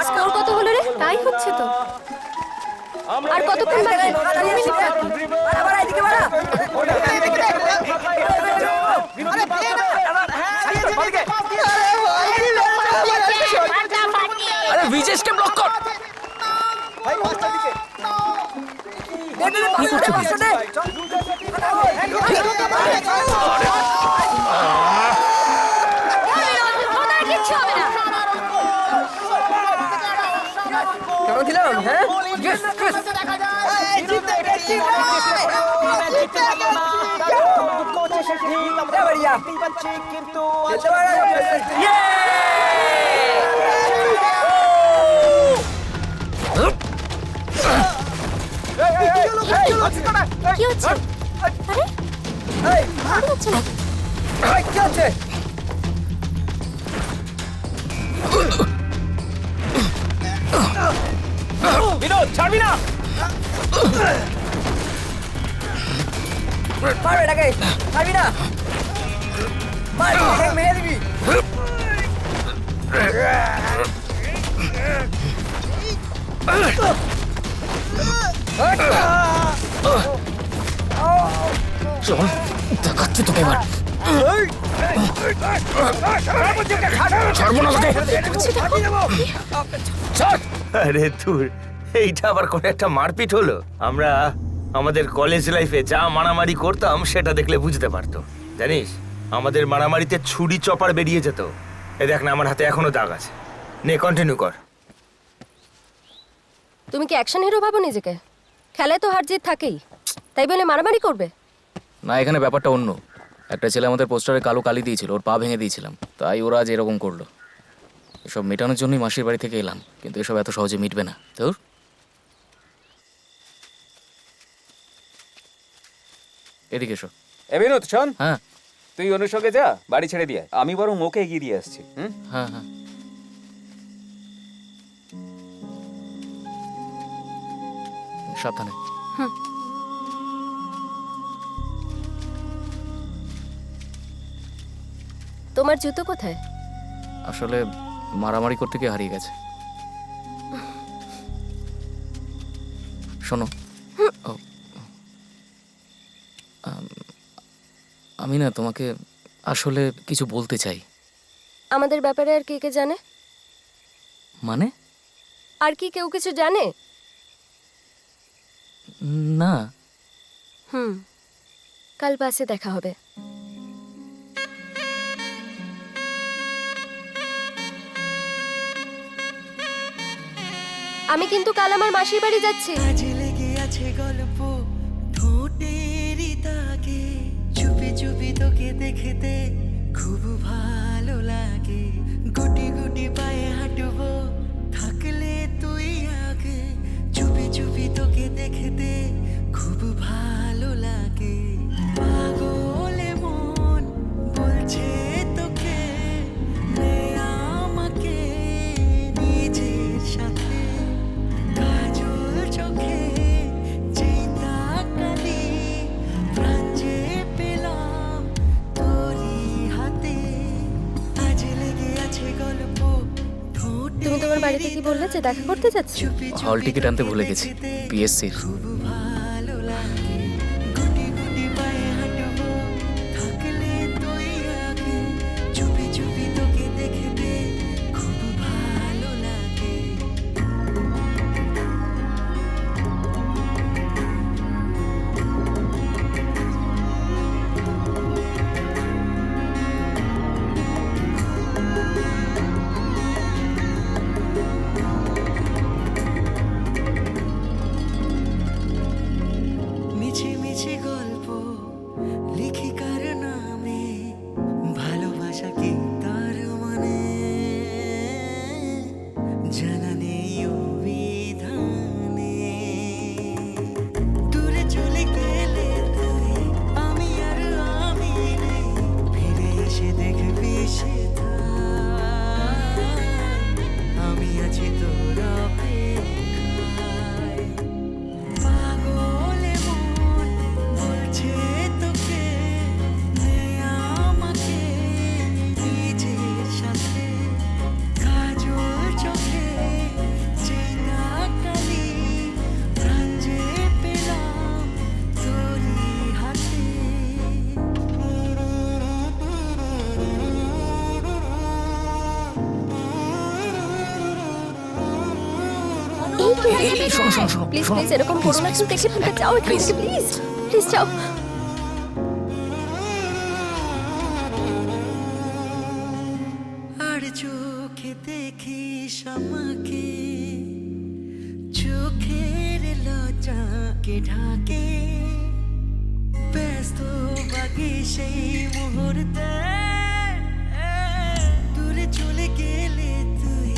স্কোর কত হলো রে? তাই হচ্ছে তো। আর কতক্ষণ বাকি? 2 মিনিট বাকি। আবার এদিকে বাড়া। আরে বিজেশকে ব্লক কর। ভাই পাঁচটা দিকে। কি করছো কি? কেমন খেলাম? হ্যাঁ কিন্তু কি হচ্ছে? আরে আর হচ্ছে না। কি হচ্ছে? বিনোদ ছাড়বি না। মার এটাকে, ছাড়বি না। মার, মেরে দিবি। চল দেখাচ্ছি তোকে এবার। ছাড়বো না তোকে। আরে দূর, এইটা আবার কোন একটা মারপিট হলো? আমরা আমাদের কলেজ লাইফে যা মারামারি করতাম সেটা দেখলে বুঝতে পারতো। জানিস, আমাদের মারামারিতে ছুরি চপার বেরিয়ে যেত। এ দেখ না, আমার হাতে এখনো দাগ আছে। নে, কন্টিনিউ কর। তুমি কি অ্যাকশন হিরো ভাবো নিজেকে? খেলায় তো হার জিত থাকেই, তাই বলে মারামারি করবে? না, এখানে ব্যাপারটা অন্য। একটা ছেলে আমাদের পোস্টারে কালো কালি দিয়েছিল, ওর পা ভেঙে দিয়েছিলাম, তাই ওরা আজ এরকম করলো। এসব মেটানোর জন্যই মাসির বাড়ি থেকে এলাম, কিন্তু এসব এত সহজে মিটবে না। তোর এদিকে এসো। এ বিনোদ শোন, হ্যাঁ তুই অনুর সঙ্গে যা, বাড়ি ছেড়ে দিয়ে আয়। আমি বরং ওকে এগিয়ে দিয়ে আসছি। হ্যাঁ হ্যাঁ, সাবধানে। তোমার জুতো কোথায়? আসলে মারামারি করতে গিয়ে হারিয়ে গেছে। শোনো, আমি না তোমাকে আসলে কিছু বলতে চাই। আমাদের ব্যাপারে আর কে কে জানে? মানে? আর কি কেউ কিছু জানে? না। কাল বাসে দেখা হবে। আমি কিন্তু কাল আমার মাসির বাড়ি যাচ্ছি। আজ লেগে আছে গল্প ঠোঁটেরই দাগে, চুপি চুপি তোকে দেখতে খুব ভালো লাগে। গুটি গুটি পায়ে হাঁটবো, থাকলে তুই আগে। চুপি চুপি তোকে দেখতে খুব ভালো লাগে। পাগলে মন বলছে তোকে, নে আমাকে নিজের সাথে। কাজল চোখে যেই তাকালি, প্রাণ যে পেলাম তোরই হাতে। আজ লেগে আছে গল্প। তুমি তোমার বাড়িতে কি বললে যে দেখা করতে যাচ্ছ? হল টিকিট আনতে ভুলে গেছি, পিএসসির। ভালো লাগে। গুটি গুটি পায়ে হাঁটবো, থাকলে তুই আগে। চুপি চুপি তোকে দেখতে খুব ভালো লাগে। কিছু গল্প লিখি কার নামে, ভালোবাসা কি তার মানে জানা নেই অভিধানে। দূরে চলে গেলে তুই আমি আর আমি নেই, ফিরে এসে দেখবি সেথায় আমি আছি তোর অপেক্ষায়। পাগলে মন বলছে তোকে নে আমাকে নিজের সাথে, কাজল চোখে চেনা কালি প্রাণ যে পেলাম তোরই হাতে। প্লিজ প্লিজ এরকম করো না, তুমি দেখে ফেলতে চাও প্লিজ প্লিজ প্লিজ যাও। আর চোখে দেখিস আমাকে, চোখের লজ্জাকে ঢাকে, ব্যস্ত বাকি সেই মুহূর্তে। দূরে চলে গেলে তুই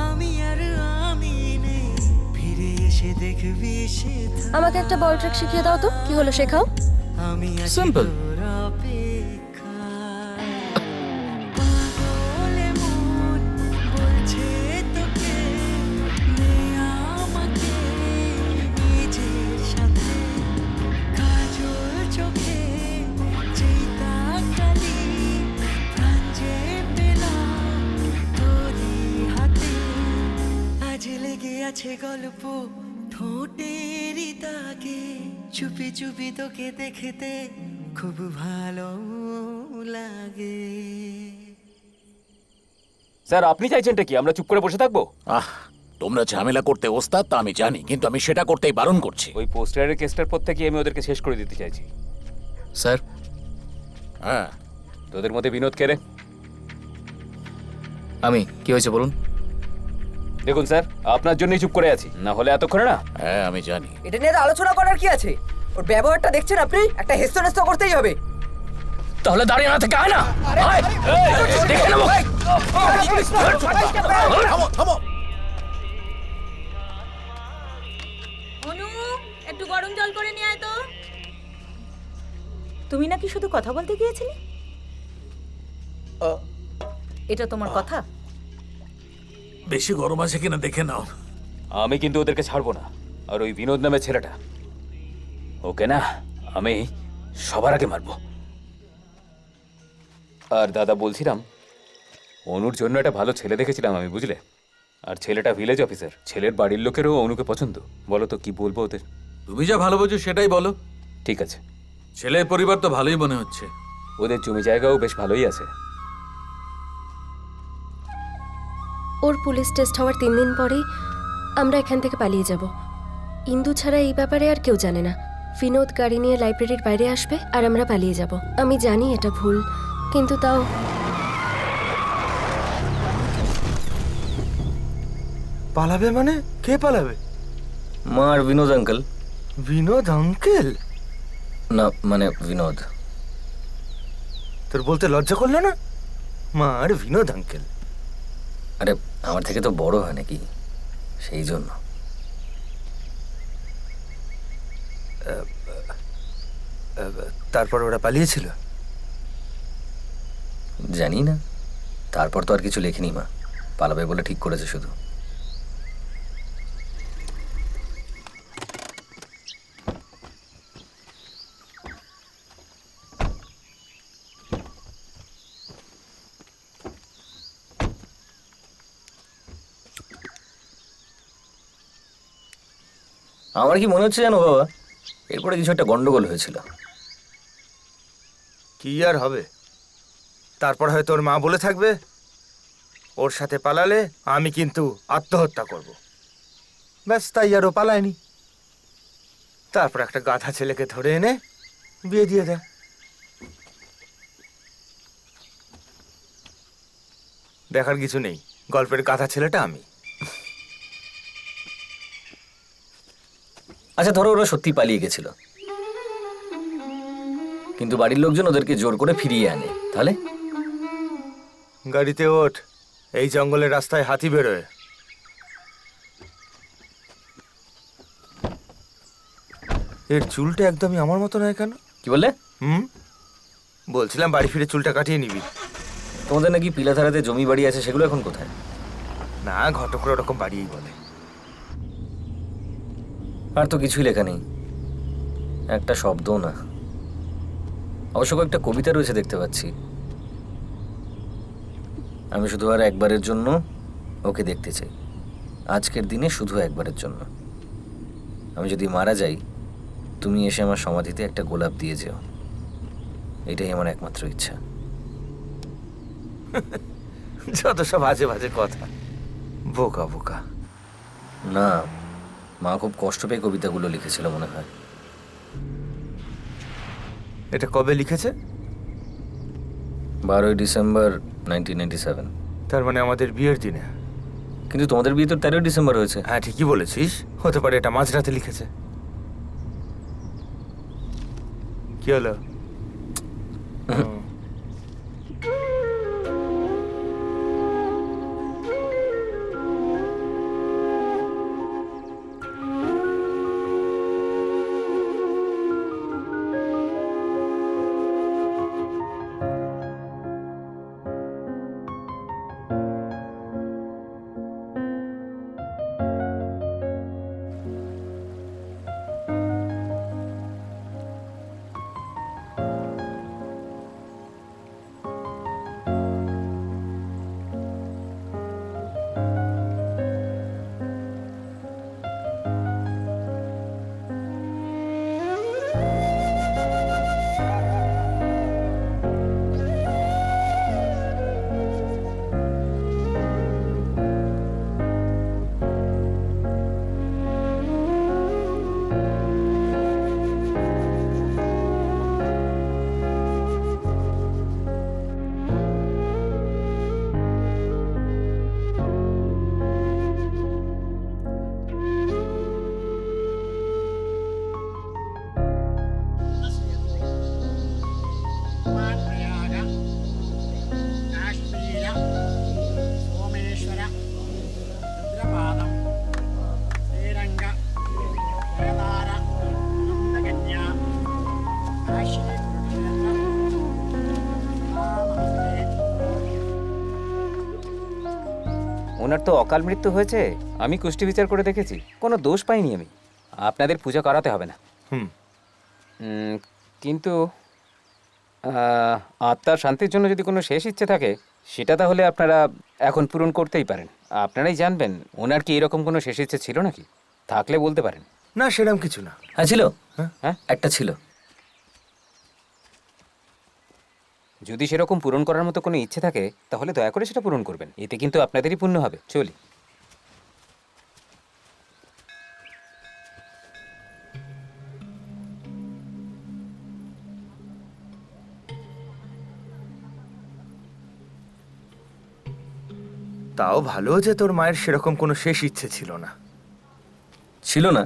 আমি আর আমি নেই, ফিরে এসে দেখবি সেথায় আমাকে একটা বল ট্রিক শিখিয়ে দাও তো, কি হলো শেখাও। আমি আছি সিম্পল। তোর অপেক্ষায়। পাগলে মন বলছে তোকে নে আমাকে নিজের সাথে, কাজল চোখে চিতা কালি প্রাণ যে পেলাম তোরই হাতে। আজ লেগে আছে গল্প ঠোঁটেরই দাগে, চুপি চুপি তোকে দেখতে খুব ভালো লাগে। স্যার আপনি চাইছেনটা কি, আমরা চুপ করে বসে থাকবো? তোমরা ঝামেলা করতে ওস্তাদ তা আমি জানি, কিন্তু আমি সেটা করতেই বারণ করছি। ওই পোস্টারের কেসটার পর থেকে আমি ওদেরকে শেষ করে দিতে চাইছি। স্যার। হ্যাঁ, তোদের মধ্যে বিনোদ কে রে? আমি। কি হয়েছে বলুন? দেখুন স্যার, আপনার জন্যই চুপ করে আছি, না হলে এতক্ষণে না। হ্যাঁ আমি জানি। এটা নিয়ে তো আলোচনা করার কি আছে? ওর ব্যবহারটা দেখছেন আপনি, একটা হেস্তনেস্ত করতেই হবে। তাহলে দাঁড়িয়ে না থেকে আয় না। আয়, দেখে নেবো। অনু, একটু গরম জল করে নিয়ে আয় তো। তুমি নাকি শুধু কথা বলতে গিয়েছিলে? এটা তোমার কথা? বেশি গরম আছে কিনা দেখে নাও। আমি কিন্তু ওদেরকে ছাড়বো না। আর ওই বিনোদ নামের ছেলেটা, ওকে না আমি সবার আগে মারবো। আর দাদা বলছিলাম, অনুর জন্য একটা ভালো ছেলে দেখেছিলাম আমি, বুঝলে? আর ছেলেটা ভিলেজ অফিসার, ছেলের বাড়ির লোকেরও অনুকে পছন্দ। বলো তো কি বলবো ওদের? তুমি যা ভালো বোঝো সেটাই বলো। ঠিক আছে। ছেলের পরিবার তো ভালোই মনে হচ্ছে। ওদের জমি জায়গাও বেশ ভালোই আছে। ওর পুলিশ টেস্ট হওয়ার 3 দিন পরেই আমরা এখান থেকে পালিয়ে যাব। ইন্দু ছাড়া এই ব্যাপারে আর কেউ জানে না। বিনোদ গাড়ি নিয়ে লাইব্রেরির বাইরে আসবে আর আমরা পালিয়ে যাব। আমি জানি এটা ভুল, কিন্তু তাও। পালাবে মানে? কে পালাবে? মা আর বিনোদ আঙ্কেল। বিনোদ আঙ্কেল? না মানে বিনোদ। তোর বলতে লজ্জা করলো না? মা আর বিনোদ আঙ্কেল। আরে আমার থেকে তো বড় হয় নাকি, সেই জন্য। তারপর ওরা পালিয়েছিল? জানি না, তারপর তো আর কিছু লেখিনি মা। পালাবে বলে ঠিক করেছে শুধু। আমার কি মনে হচ্ছে জানো বাবা, এরপরে কিছু একটা গন্ডগোল হয়েছিল। কি আর হবে? তারপর হয়তো ওর মা বলে থাকবে ওর সাথে পালালে আমি কিন্তু আত্মহত্যা করব। ব্যাস, তাই আর ও পালায়নি। তারপর একটা গাধা ছেলেকে ধরে এনে বিয়ে দিয়ে দেয়। দেখার কিছু নেই, গল্পের গাধা ছেলেটা আমি। আচ্ছা ধরো ওরা সত্যি পালিয়ে গেছিল, কিন্তু বাড়ির লোকজন ওদেরকে জোর করে ফিরিয়ে আনে। তাহলে গাড়িতে ওঠ, এই জঙ্গলের রাস্তায় হাতি বেরোয়। এর চুলটা একদমই আমার মতো নয় কেন? কি বললে? বলছিলাম বাড়ি ফিরে চুলটা কাটিয়ে নিবি। তোমাদের নাকি পিলাধারাতে জমি বাড়ি আছে, সেগুলো এখন কোথায়? না, ঘটকরা ওরকম বাড়িই বলে। আর তো কিছুই লেখা নেই, একটা শব্দও না। অবশ্য কয়েকটা কবিতা রয়েছে দেখতে পাচ্ছি। আমি শুধু আর একবারের জন্য ওকে দেখতে চাই, আজকের দিনে শুধু একবারের জন্য। আমি যদি মারা যাই, তুমি এসে আমার সমাধিতে একটা গোলাপ দিয়ে যেও, এটাই আমার একমাত্র ইচ্ছা। যত সব বাজে বাজে কথা, বোকা বোকা। না, মা খুব কষ্ট পেয়ে কবিতাগুলো লিখেছিল মনে হয়। এটা কবে লিখেছে? 12ই ডিসেম্বর 1997। তার মানে আমাদের বিয়ের দিনে। কিন্তু তোমাদের বিয়ে তো 13ই ডিসেম্বর হয়েছে। হ্যাঁ, ঠিকই বলেছিস। হতে পারে এটা মাঝরাতে লিখেছে। কি হলো? ওনার তো অকাল মৃত্যু হয়েছে, আমি কুষ্টি বিচার করে দেখেছি, কোনো দোষ পাইনি আমি। আপনাদের পূজা করাতে হবে না। কিন্তু আত্মার শান্তির জন্য যদি কোনো শেষ ইচ্ছে থাকে, সেটা তাহলে আপনারা এখন পূরণ করতেই পারেন। আপনারাই জানবেন ওনার কি এরকম কোনো শেষ ইচ্ছে ছিল নাকি, থাকলে বলতে পারেন। না, সেরকম কিছু না। হ্যাঁ ছিল, হ্যাঁ একটা ছিল। যদি সেরকম পূরণ করার মতো কোনো ইচ্ছে থাকে তাহলে দয়া করে সেটা পূরণ করবেন, এতে কিন্তু আপনাদেরই পুণ্য হবে। চলি। তাও ভালো যে তোর মায়ের সেরকম কোনো শেষ ইচ্ছে ছিল না। ছিল না?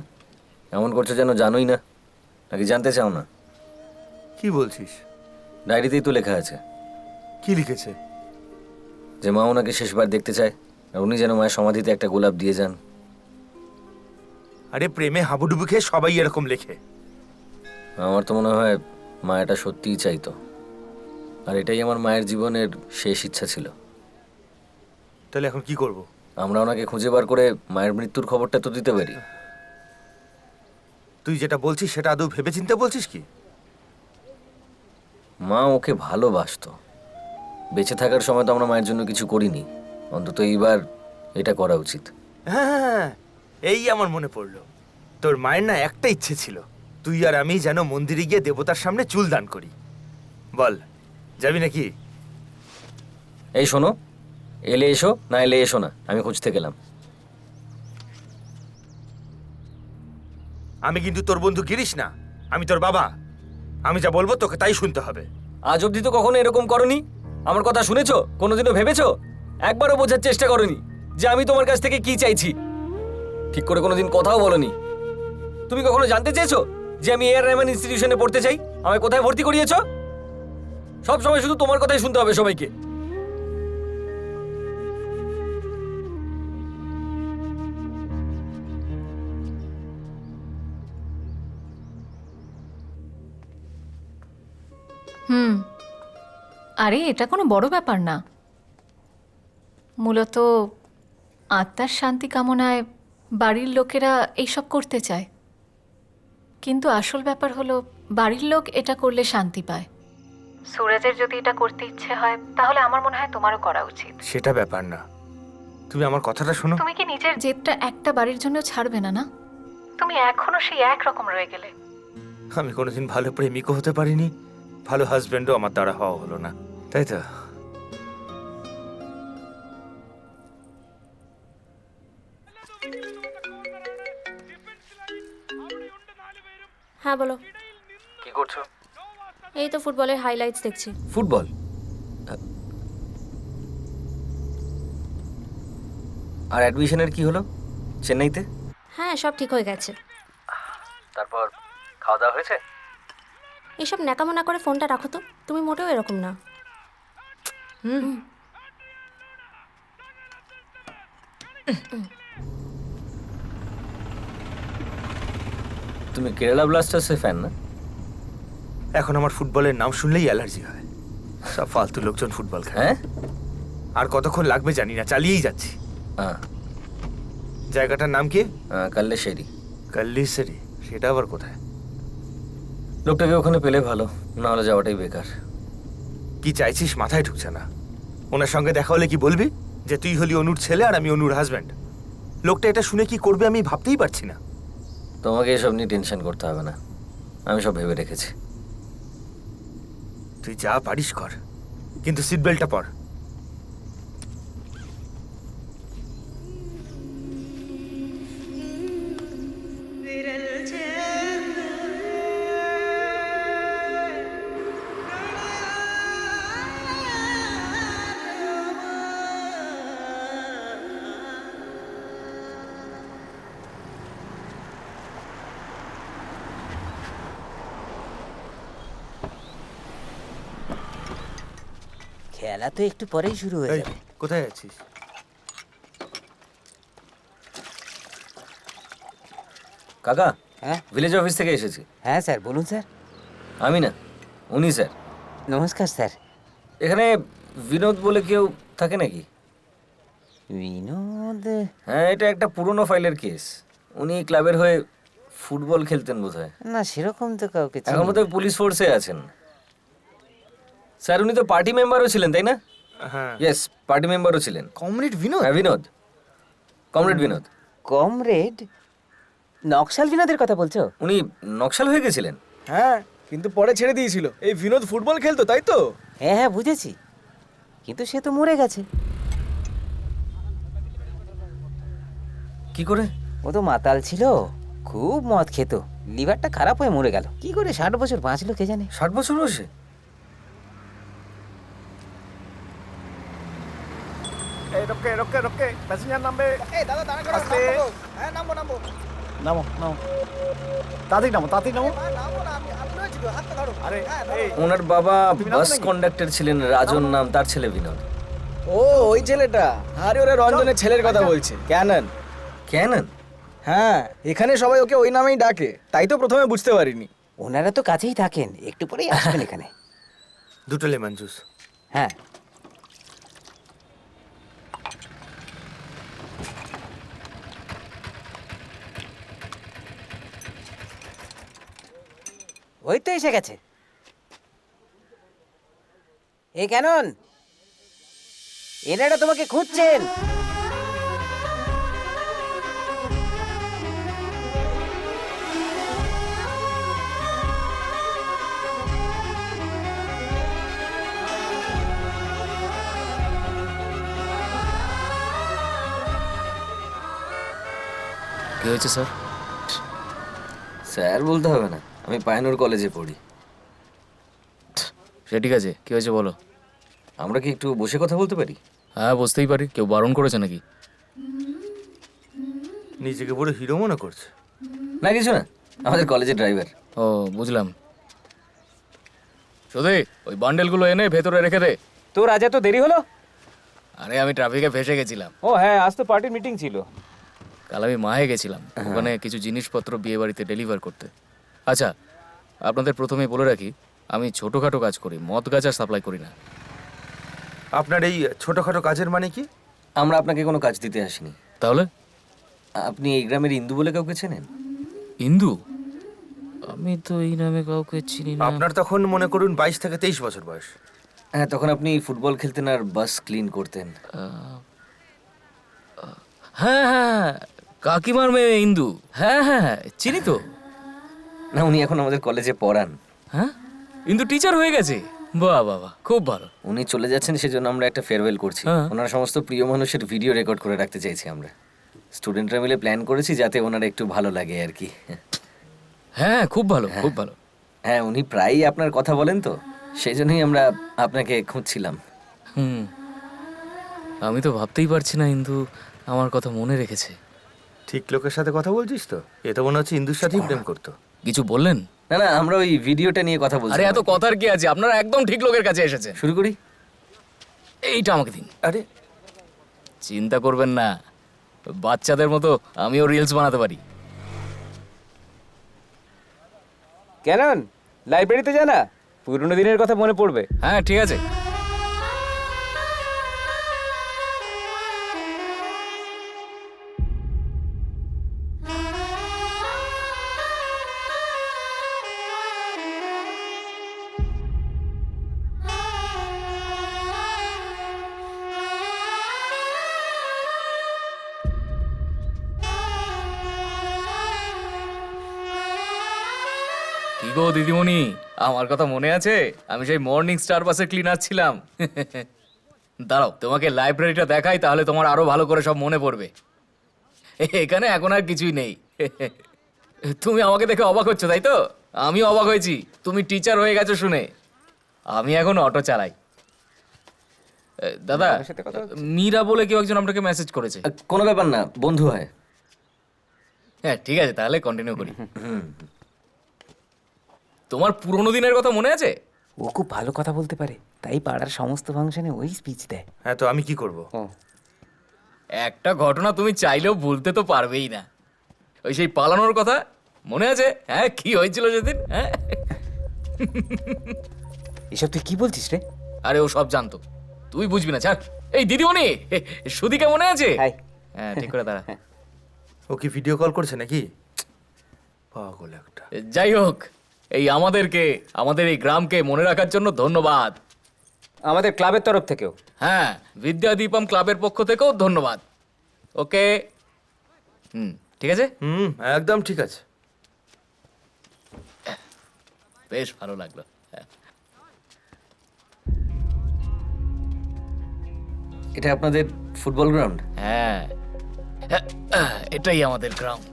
এমন করছো যেন জানোই না, নাকি জানতে চাও না? কি বলছিস? ডায়েরিতেই তো লেখা আছে। কি লিখেছে? যে মা ওনাকে শেষবার দেখতে চায়, আর উনি যেন মায়ের সমাধিতে একটা গোলাপ দিয়ে যান। আরে প্রেমে হাবুডুবু খেয়ে সবাই এরকম লেখে। আমার তো মনে হয় মা এটা সত্যিই চাইতো, আর এটাই আমার মায়ের জীবনের শেষ ইচ্ছা ছিল। তাহলে এখন কি করব? আমরা ওনাকে খুঁজে বার করে মায়ের মৃত্যুর খবরটা তো দিতে পারি। তুই যেটা বলছিস সেটা আদৌ ভেবেচিন্তে বলছিস কি? মা ওকে ভালোবাসতো, বেঁচে থাকার সময় তো আমরা মায়ের জন্য কিছু করিনি, অন্তত এইবার এটা করা উচিত। হ্যাঁ, এই আমার মনে পড়লো। তোর মায়ের না একটা ইচ্ছে ছিল, তুই আর আমি যেন মন্দিরে গিয়ে দেবতার সামনে চুল দান করি। বল, যাবি নাকি? এই শোনো, এলে এসো, না এলে এসো না, আমি খুঁজতে গেলাম। আমি কিন্তু তোর বন্ধু গিরিশ না, আমি তোর বাবা। আমি যা বলবো তোকে তাই শুনতে হবে। আজ অব্দি তো কখনো এরকম করনি। আমার কথা শুনেছো? কোনোদিনও ভেবেছো? একবারও বোঝার চেষ্টা করনি যে আমি তোমার কাছ থেকে কি চাইছি? ঠিক করে কোনোদিন কথাও বলনি। তুমি কখনো জানতে চেয়েছো যে আমি এআর রহমান ইনস্টিটিউশনে পড়তে চাই? আমায় কোথায় ভর্তি করিয়েছো? সব সময় শুধু তোমার কথাই শুনতে হবে সবাইকে। আরে এটা কোনো বড় ব্যাপার না, মূলত আত্মার শান্তি কামনায় বাড়ির লোকেরা এইসব করতে চায়, কিন্তু আসল ব্যাপার হলো বাড়ির লোক এটা করলে শান্তি পায়। সুরজের যদি এটা করতে ইচ্ছে হয় তাহলে আমার মনে হয় তোমারও করা উচিত। সেটা ব্যাপার না, তুমি আমার কথাটা শোনো। তুমি কি নিজের জেদটা একটা বাড়ির জন্য ছাড়বে না? না, তুমি এখনো সেই একরকম রয়ে গেলে। আমি কোনোদিন ভালো প্রেমিকও হতে পারিনি, ভালো হাজবেন্ডও আমার দ্বারা হওয়া হলো না, তাই তো? হ্যাঁ বলো। কি করছো? এই তো ফুটবলের হাইলাইটস দেখছি। ফুটবল? আর অ্যাডমিশনের কি হলো চেন্নাইতে? হ্যাঁ, সব ঠিক হয়ে গেছে। তারপর খাওয়া দাওয়া হয়েছে? এসব ন্যাকামো না করে ফোনটা রাখো তো, তুমি মোটেও এরকম না। তুমি কেরালা ব্লাস্টার্সের ফ্যান না? এখন আমার ফুটবলের নাম শুনলেই অ্যালার্জি হয়। সব ফালতু লোকজন ফুটবল খেলে। আর কতক্ষণ লাগবে জানি না, চালিয়েই যাচ্ছি। জায়গাটার নাম কি? কাল্লেশেরি। কাল্লিসেরি? সেটা আবার কোথায়? লোকটাকে ওখানে পেলে ভালো, না হলে যাওয়াটাই বেকার। কি চাইছিস মাথায় ঢুকছে না। ওনার সঙ্গে দেখা হলে কি বলবি যে তুই হলি অনুর ছেলে আর আমি অনুর হাজব্যান্ড? লোকটা এটা শুনে কি করবে আমি ভাবতেই পারছি না। তোমাকে এসব নিয়ে টেনশন করতে হবে না, আমি সব ভেবে রেখেছি। তুই যা পারিস কর, কিন্তু সিট বেল্টটা পর। খেলা তো একটু পরেই শুরু হয়ে যাবে। কোথায় আছিস? কাকা, হ্যাঁ ভিলেজ অফিস থেকে এসেছি। হ্যাঁ স্যার, বলুন স্যার। আমি না, উনি স্যার। নমস্কার স্যার। এখানে বিনোদ বলে কেউ থাকে নাকি? বিনোদ? হ্যাঁ, এটা একটা পুরনো ফাইলের কেস। উনি ক্লাবের হয়ে ফুটবল খেলতেন বোধহয়। না, সেরকম তো কাউকে চিনি না। এখন বোধহয় পুলিশ ফোর্সে আছেন। স্যার, উনি তো পার্টি মেম্বারও ছিলেন, তাই না? হ্যাঁ। ইয়েস, পার্টি মেম্বারও ছিলেন। কমরেড বিনোদ? হ্যাঁ, বিনোদ, কমরেড বিনোদ। কমরেড? নকশাল বিনোদের কথা বলছো? উনি নকশাল হয়ে গেছিলেন? হ্যাঁ, কিন্তু পরে ছেড়ে দিয়েছিল। এই বিনোদ ফুটবল খেলতো, তাই তো? হ্যাঁ হ্যাঁ, বুঝেছি, কিন্তু সে তো মরে গেছে। কি করে? ও তো মাতাল ছিল, খুব মদ খেত, লিভারটা খারাপ হয়ে মরে গেল। কি করে 60 বছর বাঁচলো কে জানে। 60 বছর বয়সে? এই রোকে রোকে রোকে, প্যাসেঞ্জার নামবে। এই দাদা, দাঁড়া করো, আস্তে। নামবো। হ্যাঁ, নামবো নামবো। নামো নামো, তাড়াতাড়ি নামো, তাড়াতাড়ি নামো। নামবো না, আমি রয়েছি তো, হাতটা ধরো। আরে এই, ওনার বাবা বাস কন্ডাক্টর ছিলেন, রাজন নাম, তার ছেলে বিনোদ। ও, ওই ছেলেটা। আরে ওরা রঞ্জনের ছেলের কথা বলছে, ক্যানন। ক্যানন? হ্যাঁ, এখানে সবাই ওকে ওই নামেই ডাকে, তাই তো প্রথমে বুঝতে পারিনি। ওনারা তো কাছেই থাকেন, একটু পরেই আসবেন এখানে। দুটো লেমন জুস। হ্যাঁ। ওই তো এসে গেছে। এই ক্যানন, এনারা তোমাকে খুঁজছেন। কি হয়েছে স্যার? স্যার বলতে হবে না, আমি পায়নুর কলেজে পড়ি। সে ঠিক আছে, কি হয়েছে বলো। আমরা কি একটু বসে কথা বলতে পারি? হ্যাঁ, বসতেই পারি। কেউ বারণ করেছে নাকি? নিজেকে পুরো হিরো মনে করছে। না, কিছু না, আমাদের কলেজের ড্রাইভার। ও বুঝলাম। সুধী, ওই বান্ডেলগুলো এনে ভেতরে রেখে দে। তোর আজ এত দেরি হলো? আরে আমি ট্রাফিকে ফেসে গেছিলাম। ও হ্যাঁ, আজ তো পার্টির মিটিং ছিল। কাল আমি মাহে গেছিলাম ওখানে কিছু জিনিসপত্র বিয়ে বাড়িতে ডেলিভার করতে। আচ্ছা, আপনাদের প্রথমেই বলে রাখি, আমি ছোটোখাটো কাজ করি, মদ গাঁজা সাপ্লাই করি না। আপনার এই ছোটখাটো কাজের মানে কি? আমরা আপনাকে কোনো কাজ দিতে আসিনি। তাহলে? আপনি এই গ্রামের ইন্দু বলে কাউকে চেনেন? ইন্দু? আমি তো এই নামে কাউকে চিনি না। আপনার তখন মনে করুন 22 থেকে 23 বছর বয়স। হ্যাঁ, তখন আপনি ফুটবল খেলতেন আর বাস ক্লিন করতেন। হ্যাঁ হ্যাঁ, কাকিমার মেয়ে ইন্দু। হ্যাঁ হ্যাঁ, চিনি তো। না, উনি এখন আমাদের কলেজে পড়ান। হ্যাঁ, ইন্দু টিচার হয়ে গেছে? বাহ বাহ বাহ, খুব ভালো। উনি চলে যাচ্ছেন, সেজন্য আমরা একটা ফেয়ারওয়েল করছি। ওনার সমস্ত প্রিয় মানুষের ভিডিও রেকর্ড করে রাখতে চাইছি আমরা। স্টুডেন্টরা মিলে প্ল্যান করেছি যাতে ওনার একটু ভালো লাগে আর কি। হ্যাঁ, খুব ভালো, খুব ভালো। হ্যাঁ, উনি প্রায়ই আপনার কথা বলেন, তো সেই জন্যই আমরা আপনাকে খুঁজছিলাম। আমি তো ভাবতেই পারছি না ইন্দু আমার কথা মনে রেখেছে। ঠিক লোকের সাথে কথা বলছিস তো? এ তো মনে হচ্ছে ইন্দুর সাথেই প্রেম করতো। কিছু বললেন? না না, আমরা ওই ভিডিওটা নিয়ে কথা বলছি। আরে এত কথার কি আছে, আপনারা একদম ঠিক লোকের কাছে এসেছেন। শুরু করি। এইটা আমাকে দিন। আরে চিন্তা করবেন না, বাচ্চাদের মতো আমিও রিলস বানাতে পারি। কেন লাইব্রেরিতে যা না, পুরনো দিনের কথা মনে পড়বে। হ্যাঁ ঠিক আছে। কি গো দিদিমণি, আমার কথা মনে আছে? আমি সেই মর্নিং স্টার বাসে ক্লিনার ছিলাম। দাঁড়াও, তোমাকে লাইব্রেরিটা দেখাই, তাহলে তোমার আরো ভালো করে সব মনে পড়বে। এখানে এখন আর কিছুই নেই। তুমি আমাকে দেখে অবাক হচ্ছ, তাই তো? আমি অবাক হয়েছি, তুমি টিচার হয়ে গেছো শুনে। আমি এখন অটো চালাই। দাদা, মীরা বলে কেউ একজন আপনাকে মেসেজ করেছে। কোনো ব্যাপার না, বন্ধু হয়। হ্যাঁ ঠিক আছে, তাহলে কন্টিনিউ করি। তোমার পুরোনো দিনের কথা মনে আছে? ও খুব ভালো কথা বলতে পারে, তাই পাড়ার সমস্ত ফাংশনে ওই স্পিচ দেয়। হ্যাঁ, তো আমি কি করব? একটা ঘটনা তুমি চাইলেও ভুলতে তো পারবেই না। ওই সেই পালানোর কথা মনে আছে? হ্যাঁ, কি হয়েছিল সেদিন? হ্যাঁ, এসব তুই কি বলছিস রে? আরে ও সব জানতো, তুই বুঝবি না। ছাড়। এই দিদিমণি, সুদিকে মনে আছে? হ্যাঁ, ঠিক করে দাঁড়া। ও কি ভিডিও কল করছে নাকি? পাগল একটা। যাই হোক, এই আমাদের এই গ্রামকে মনে রাখার জন্য ধন্যবাদ। আমাদের ক্লাবের তরফ থেকেও। হ্যাঁ, বিদ্যাদীপম ক্লাবের পক্ষ থেকেও ধন্যবাদ। ওকে, ঠিক আছে। একদম ঠিক আছে। বেশ ভালো লাগলো। এটা আপনাদের ফুটবল গ্রাউন্ড? হ্যাঁ, এটাই আমাদের গ্রাউন্ড।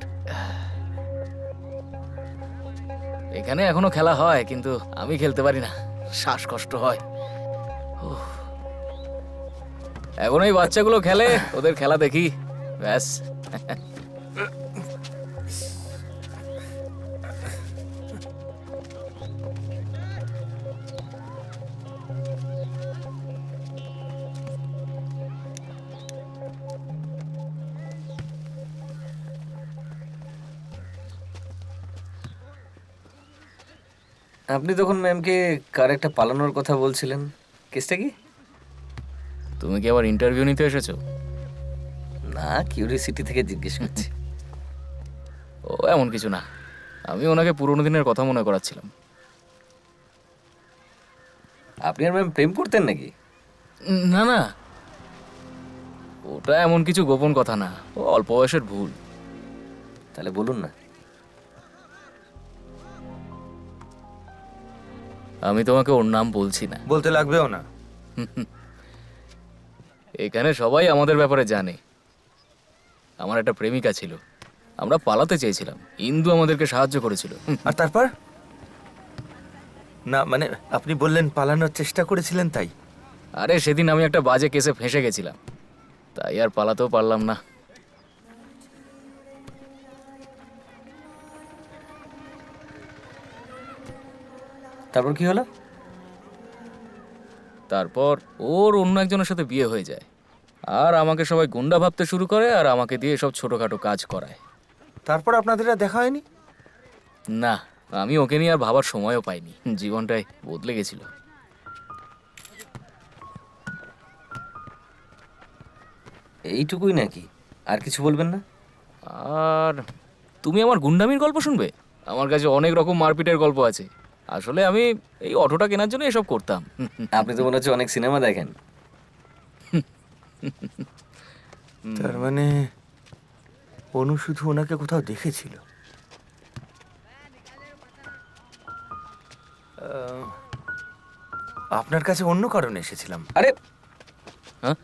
এখানে এখনো খেলা হয়, কিন্তু আমি খেলতে পারি না, শ্বাসকষ্ট হয়। এখন এই বাচ্চাগুলো খেলে, ওদের খেলা দেখি, ব্যাস। আপনি তখন ম্যামকে কার একটা পালানোর কথা বলছিলেন, কেসটা কি? তুমি কি আবার ইন্টারভিউ নিতে এসেছো? না, কিউরিওসিটি থেকে জিজ্ঞেস করছি। ও এমন কিছু না, আমি ওনাকে পুরোনো দিনের কথা মনে করাচ্ছিলাম। আপনি আর ম্যাম প্রেম করতেন নাকি? না না, ওটা এমন কিছু গোপন কথা না, ও অল্প বয়সের ভুল। তাহলে বলুন না। আমি তোমাকে ওর নাম বলছি না। বলতে লাগবেও না। এখানে সবাই আমাদের ব্যাপারে জানে। আমার একটা প্রেমিকা ছিল, আমরা পালাতে চেয়েছিলাম, ইন্দু আমাদেরকে সাহায্য করেছিল। আর তারপর? না মানে আপনি বললেন পালানোর চেষ্টা করেছিলেন, তাই? আরে সেদিন আমি একটা বাজে কেসে ফেঁসে গেছিলাম, তাই আর পালাতেও পারলাম না। তারপর কি হলো? তারপর ওর অন্য একজনের সাথে বিয়ে হয়ে যায়, আর আমাকে সবাই গুন্ডা ভাবতে শুরু করে, আর আমাকে দিয়ে সব ছোটখাটো কাজ করায়। তারপর আপনাদের আর দেখা হয়নি? না, আমি ওকে নিয়ে আর ভাবার সময়ও পাইনি। জীবনটাই বদলে গেছিল। এইটুকুই নাকি? আর কিছু বলবেন না? আর তুমি আমার গুন্ডামির গল্প শুনবে? আমার কাছে অনেক রকম মারপিটের গল্প আছে। আসলে আমি এই অটোটা কেনার জন্য এসব করতাম। আপনি তো মনে হচ্ছে অনেক সিনেমা দেখেন। তার মানে অনু শুধু ওনাকে কোথাও দেখেছিল। আপনার কাছে অন্য কারণে এসেছিলাম। আরে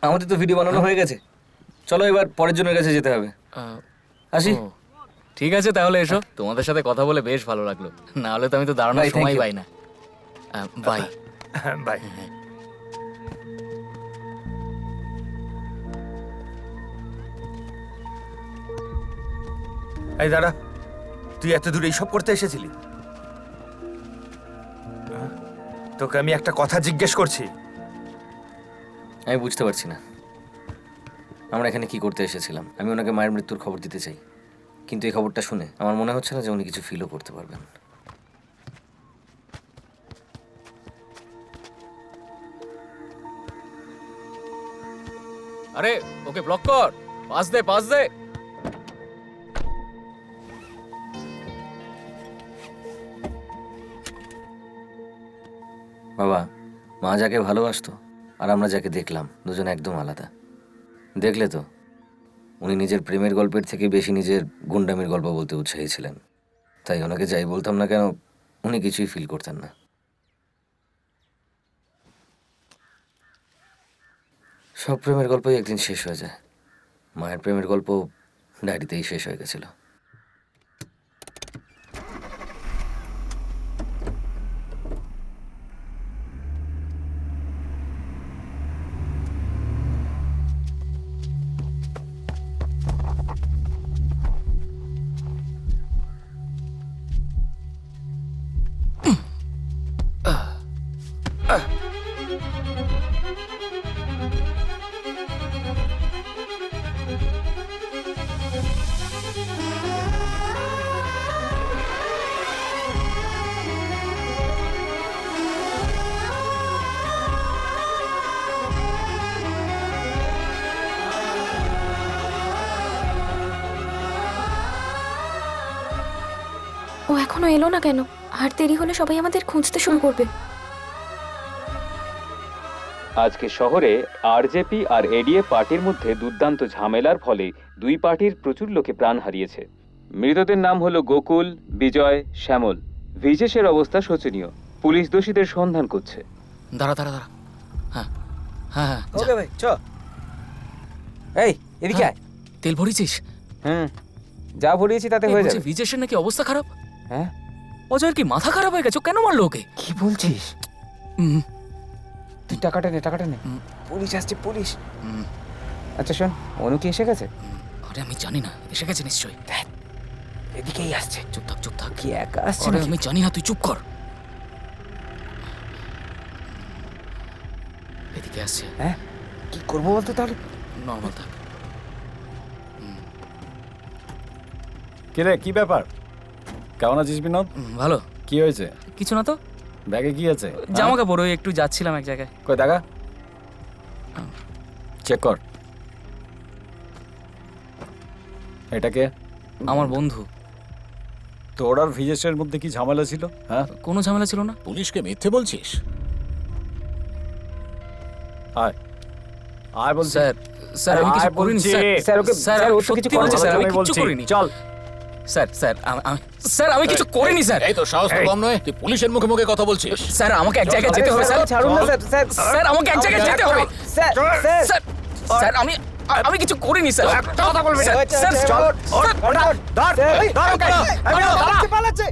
আমাদের তো ভিডিও বানানো হয়ে গেছে, চলো এবার পরের জনের কাছে যেতে হবে। আসি। ঠিক আছে, তাহলে এসো। তোমাদের সাথে কথা বলে বেশ ভালো লাগলো, না হলে তো আমি তো দাঁড়ানোর Bye, thank সময় you. পাই না। Bye bye. এই দাঁড়া, তুই এত দূর এইসব করতে এসেছিলি? তোকে আমি একটা কথা জিজ্ঞেস করছি। আমি বুঝতে পারছি না আমরা এখানে কি করতে এসেছিলাম। আমি ওনাকে মায়ের মৃত্যুর খবর দিতে চাই, কিন্তু এই খবরটা শুনে আমার মনে হচ্ছে না যে উনি কিছু ফিলও করতে পারবেন। আরে ওকে ব্লক কর, পাস দে পাস দে। বাবা, মা যাকে ভালোবাসতো আর আমরা যাকে দেখলাম, দুজন একদম আলাদা। দেখলে তো, উনি নিজের প্রেমের গল্পের থেকে বেশি নিজের গুন্ডামির গল্প বলতে উৎসাহী ছিলেন। তাই ওনাকে যাই বলতাম না কেন, উনি কিছুই ফিল করতেন না। সব প্রেমের গল্পই একদিন শেষ হয়ে যায়। মায়ের প্রেমের গল্প ডায়েরিতেই শেষ হয়ে গেছিল। ও এখনো এলো না কেন? আর দেরি হলে সবাই আমাদের খুঁজতে শুরু করবে। আজকে শহরে আরজেপি আর এডিএফ পার্টির মধ্যে দুর্দান্ত ঝামেলার ফলে দুই পার্টির প্রচুর লোকে প্রাণ হারিয়েছে। মৃতদের নাম হলো গোকুল, বিজয়, শ্যামল। ভিজেশের অবস্থা শোচনীয়। পুলিশ দোষীদের সন্ধান করছে। দাঁড়া দাঁড়া দাঁড়া। হ্যাঁ হ্যাঁ হ্যাঁ, ওকে ভাই, চ। এই এদিকে আয়। তেল ভরিয়েছিস? যা ভরিয়েছি তাতে হয়ে যাবে। ভিজেশের নাকি অবস্থা খারাপ? হ্যাঁ। অজয়ের কি মাথা খারাপ হয়ে গেছে? ও কেন মারলো ওকে? কি বলছিস? তুই টাকাটা নে, টাকাটা নে। পুলিশ আসছে, পুলিশ। আচ্ছা শোন, অনু কি এসে গেছে? আরে আমি জানি না, এসে গেছে নিশ্চয়ই। এদিকেই আসছে। চুপ থাক চুপ থাক। কি একা আসছে? আরে আমি জানি না, তুই চুপ কর। এদিকে আসছে। হ্যাঁ, কি করবো বলতো তাহলে? নর্মাল থাক। কে রে, কি ব্যাপার? কেমন আছিস বিনোদ? ভালো। কি হয়েছে? কিছু না তো। ব্যাগে কি আছে? জামা কাপড়, ওই একটু যাচ্ছিলাম এক জায়গায়। কই দেখা, চেক কর। এটা কে? আমার বন্ধু। তোর আর ভিজেশের মধ্যে কি ঝামেলা ছিল? হ্যাঁ, কোনো ঝামেলা ছিল না। পুলিশকে মিথ্যে বলছিস? আয় আয় বলছি। স্যার স্যার আমি কিছু করিনি sir. Sir okay, sir sir ও তো সত্যি কিছু বলছি করেনি স্যার, আমি আমি কিচ্ছু বলছি। করিনি। চল। স্যার স্যার স্যার আমি কিছু করিনি স্যার। এই তো সাহস তো কম নয়, তুই পুলিশের মুখে মুখে কথা বলছিস। স্যার আমাকে এক জায়গায় যেতে হবে স্যার। ছাড়ুন না স্যার। স্যার স্যার আমাকে এক জায়গায় যেতে হবে। স্যার স্যার স্যার স্যার আমি কিছু করিনি স্যার। কথা বলবি না। স্যার চল, পালাচ্ছে।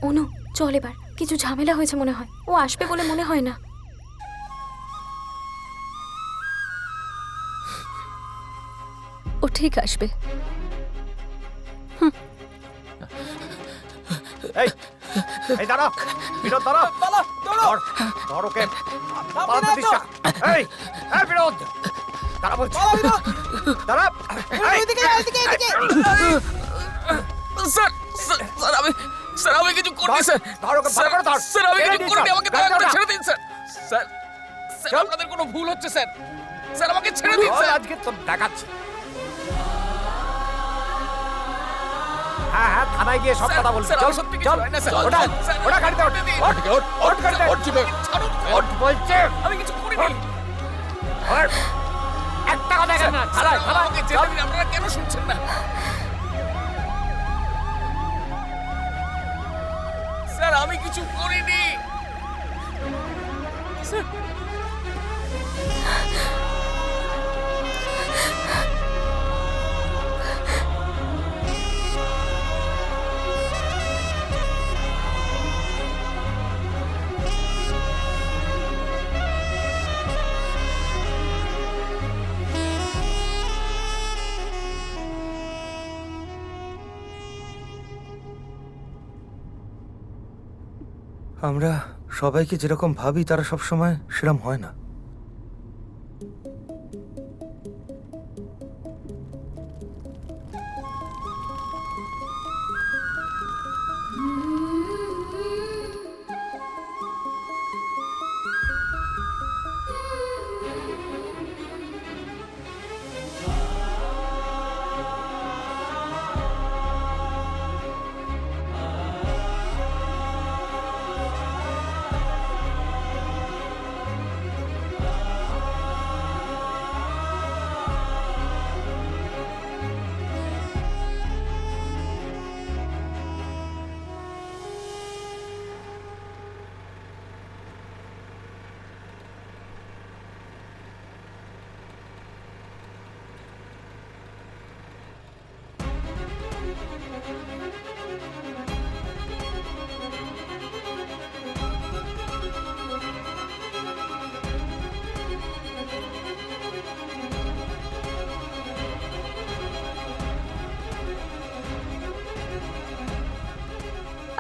অনু চল, এবার কিছু ঝামেলা হয়েছে মনে হয়। ও আসবে বলে মনে হয় না। ও ঠিক আসবে। এই এই দাঁড়া, বিনোদ দাঁড়া। ধর, ধর ওকে। পালাতে দিস না। এই, এই বিনোদ। দাঁড়া বলছি। দাঁড়া। স্যার আমি কিছু করিনি স্যার। ধর ওকে, ভালো করে ধর। স্যার আমি কিছু করিনি, আমাকে দয়া করে দাঁড়া। ছেড়ে দিন স্যার। স্যার স্যার আপনাদের কোনো ভুল হচ্ছে স্যার। স্যার আমাকে ছেড়ে দিন স্যার। আজকে তোর দেখাচ্ছি। হ্যাঁ হ্যাঁ, থানায় গিয়ে সব কথা বলবি। স্যার, চল আমি সত্যি কিছু চল করিনি, স্যার। ওটা স্যার, ওটা গাড়িতে ওঠ। ওঠ ওঠ গাড়িতে। ওঠ বলছে। আমি কিছু করিনি। ওঠ। একটা কথা দেখেন না। থানায় থানায় আমাকে যেতে দিন, আপনারা কেন শুনছেন না? স্যার আমি কিছু করিনি স্যার। আমরা সবাইকে যেরকম ভাবি তারা সব সময় সেরকম হয় না।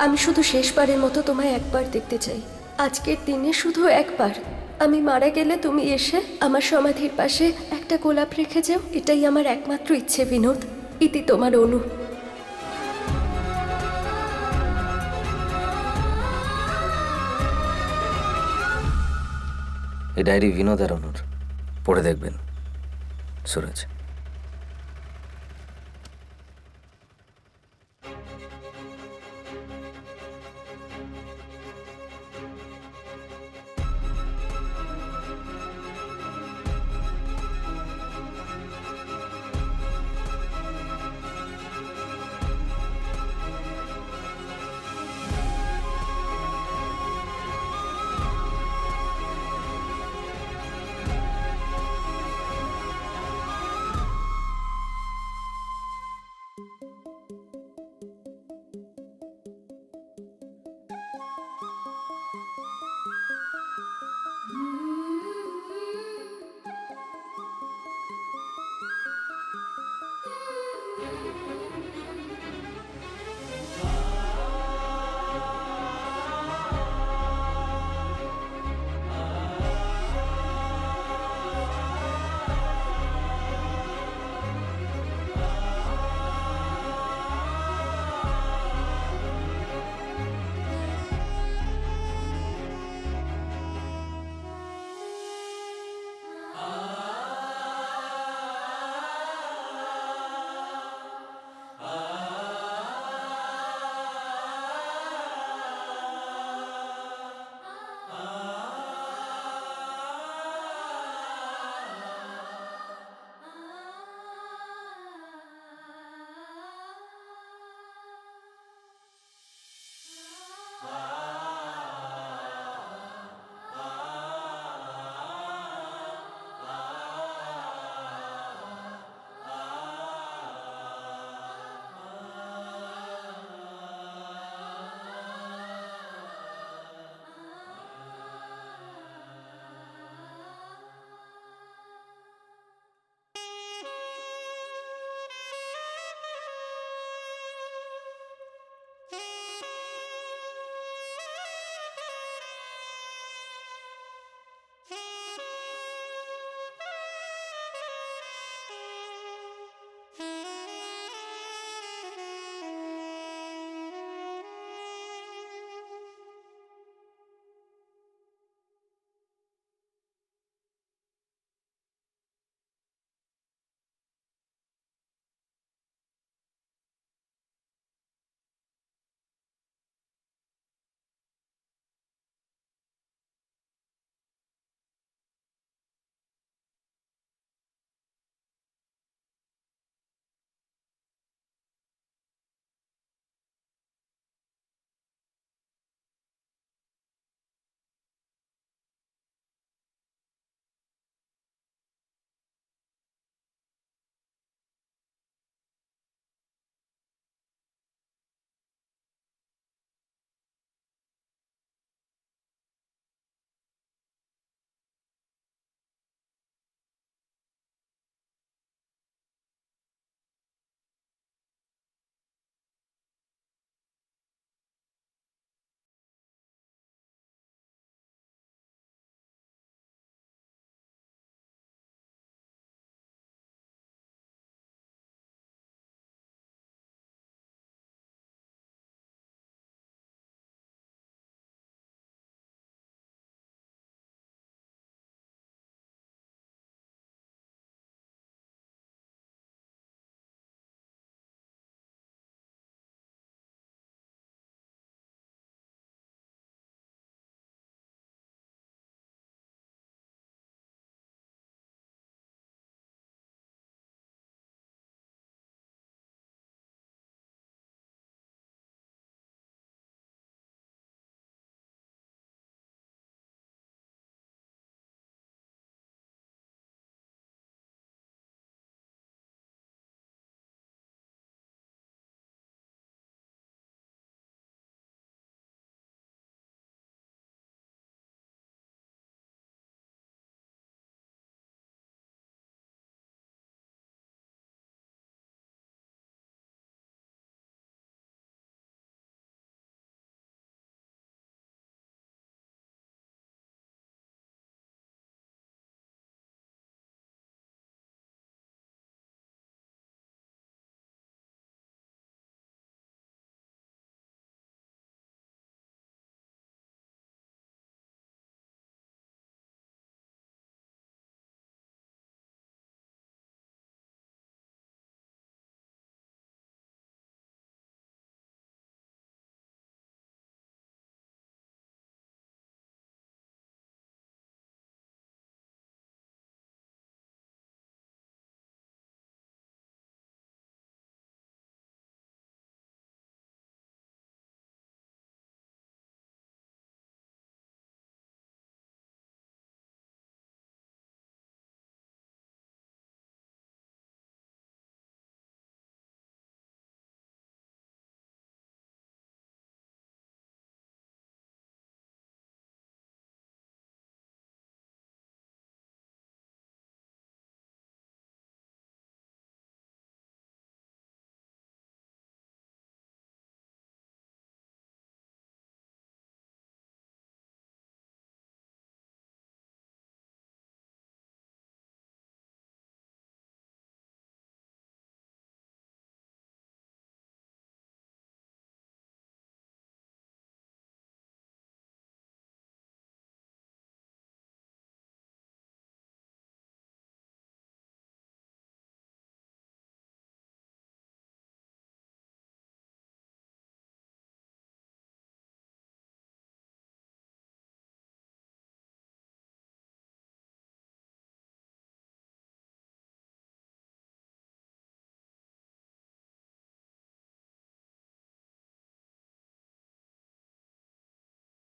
আমি শুধু শেষবারের মতো তোমায় একবার দেখতে চাই, আজকের দিনে শুধু একবার। আমি মারা গেলে তুমি এসে আমার সমাধির পাশে একটা গোলাপ রেখে যাও, এটাই আমার একমাত্র ইচ্ছে বিনোদ। ইতি তোমার অনু। এই ডায়েরি বিনোদ আর অনুর, পড়ে দেখবেন সুরজ।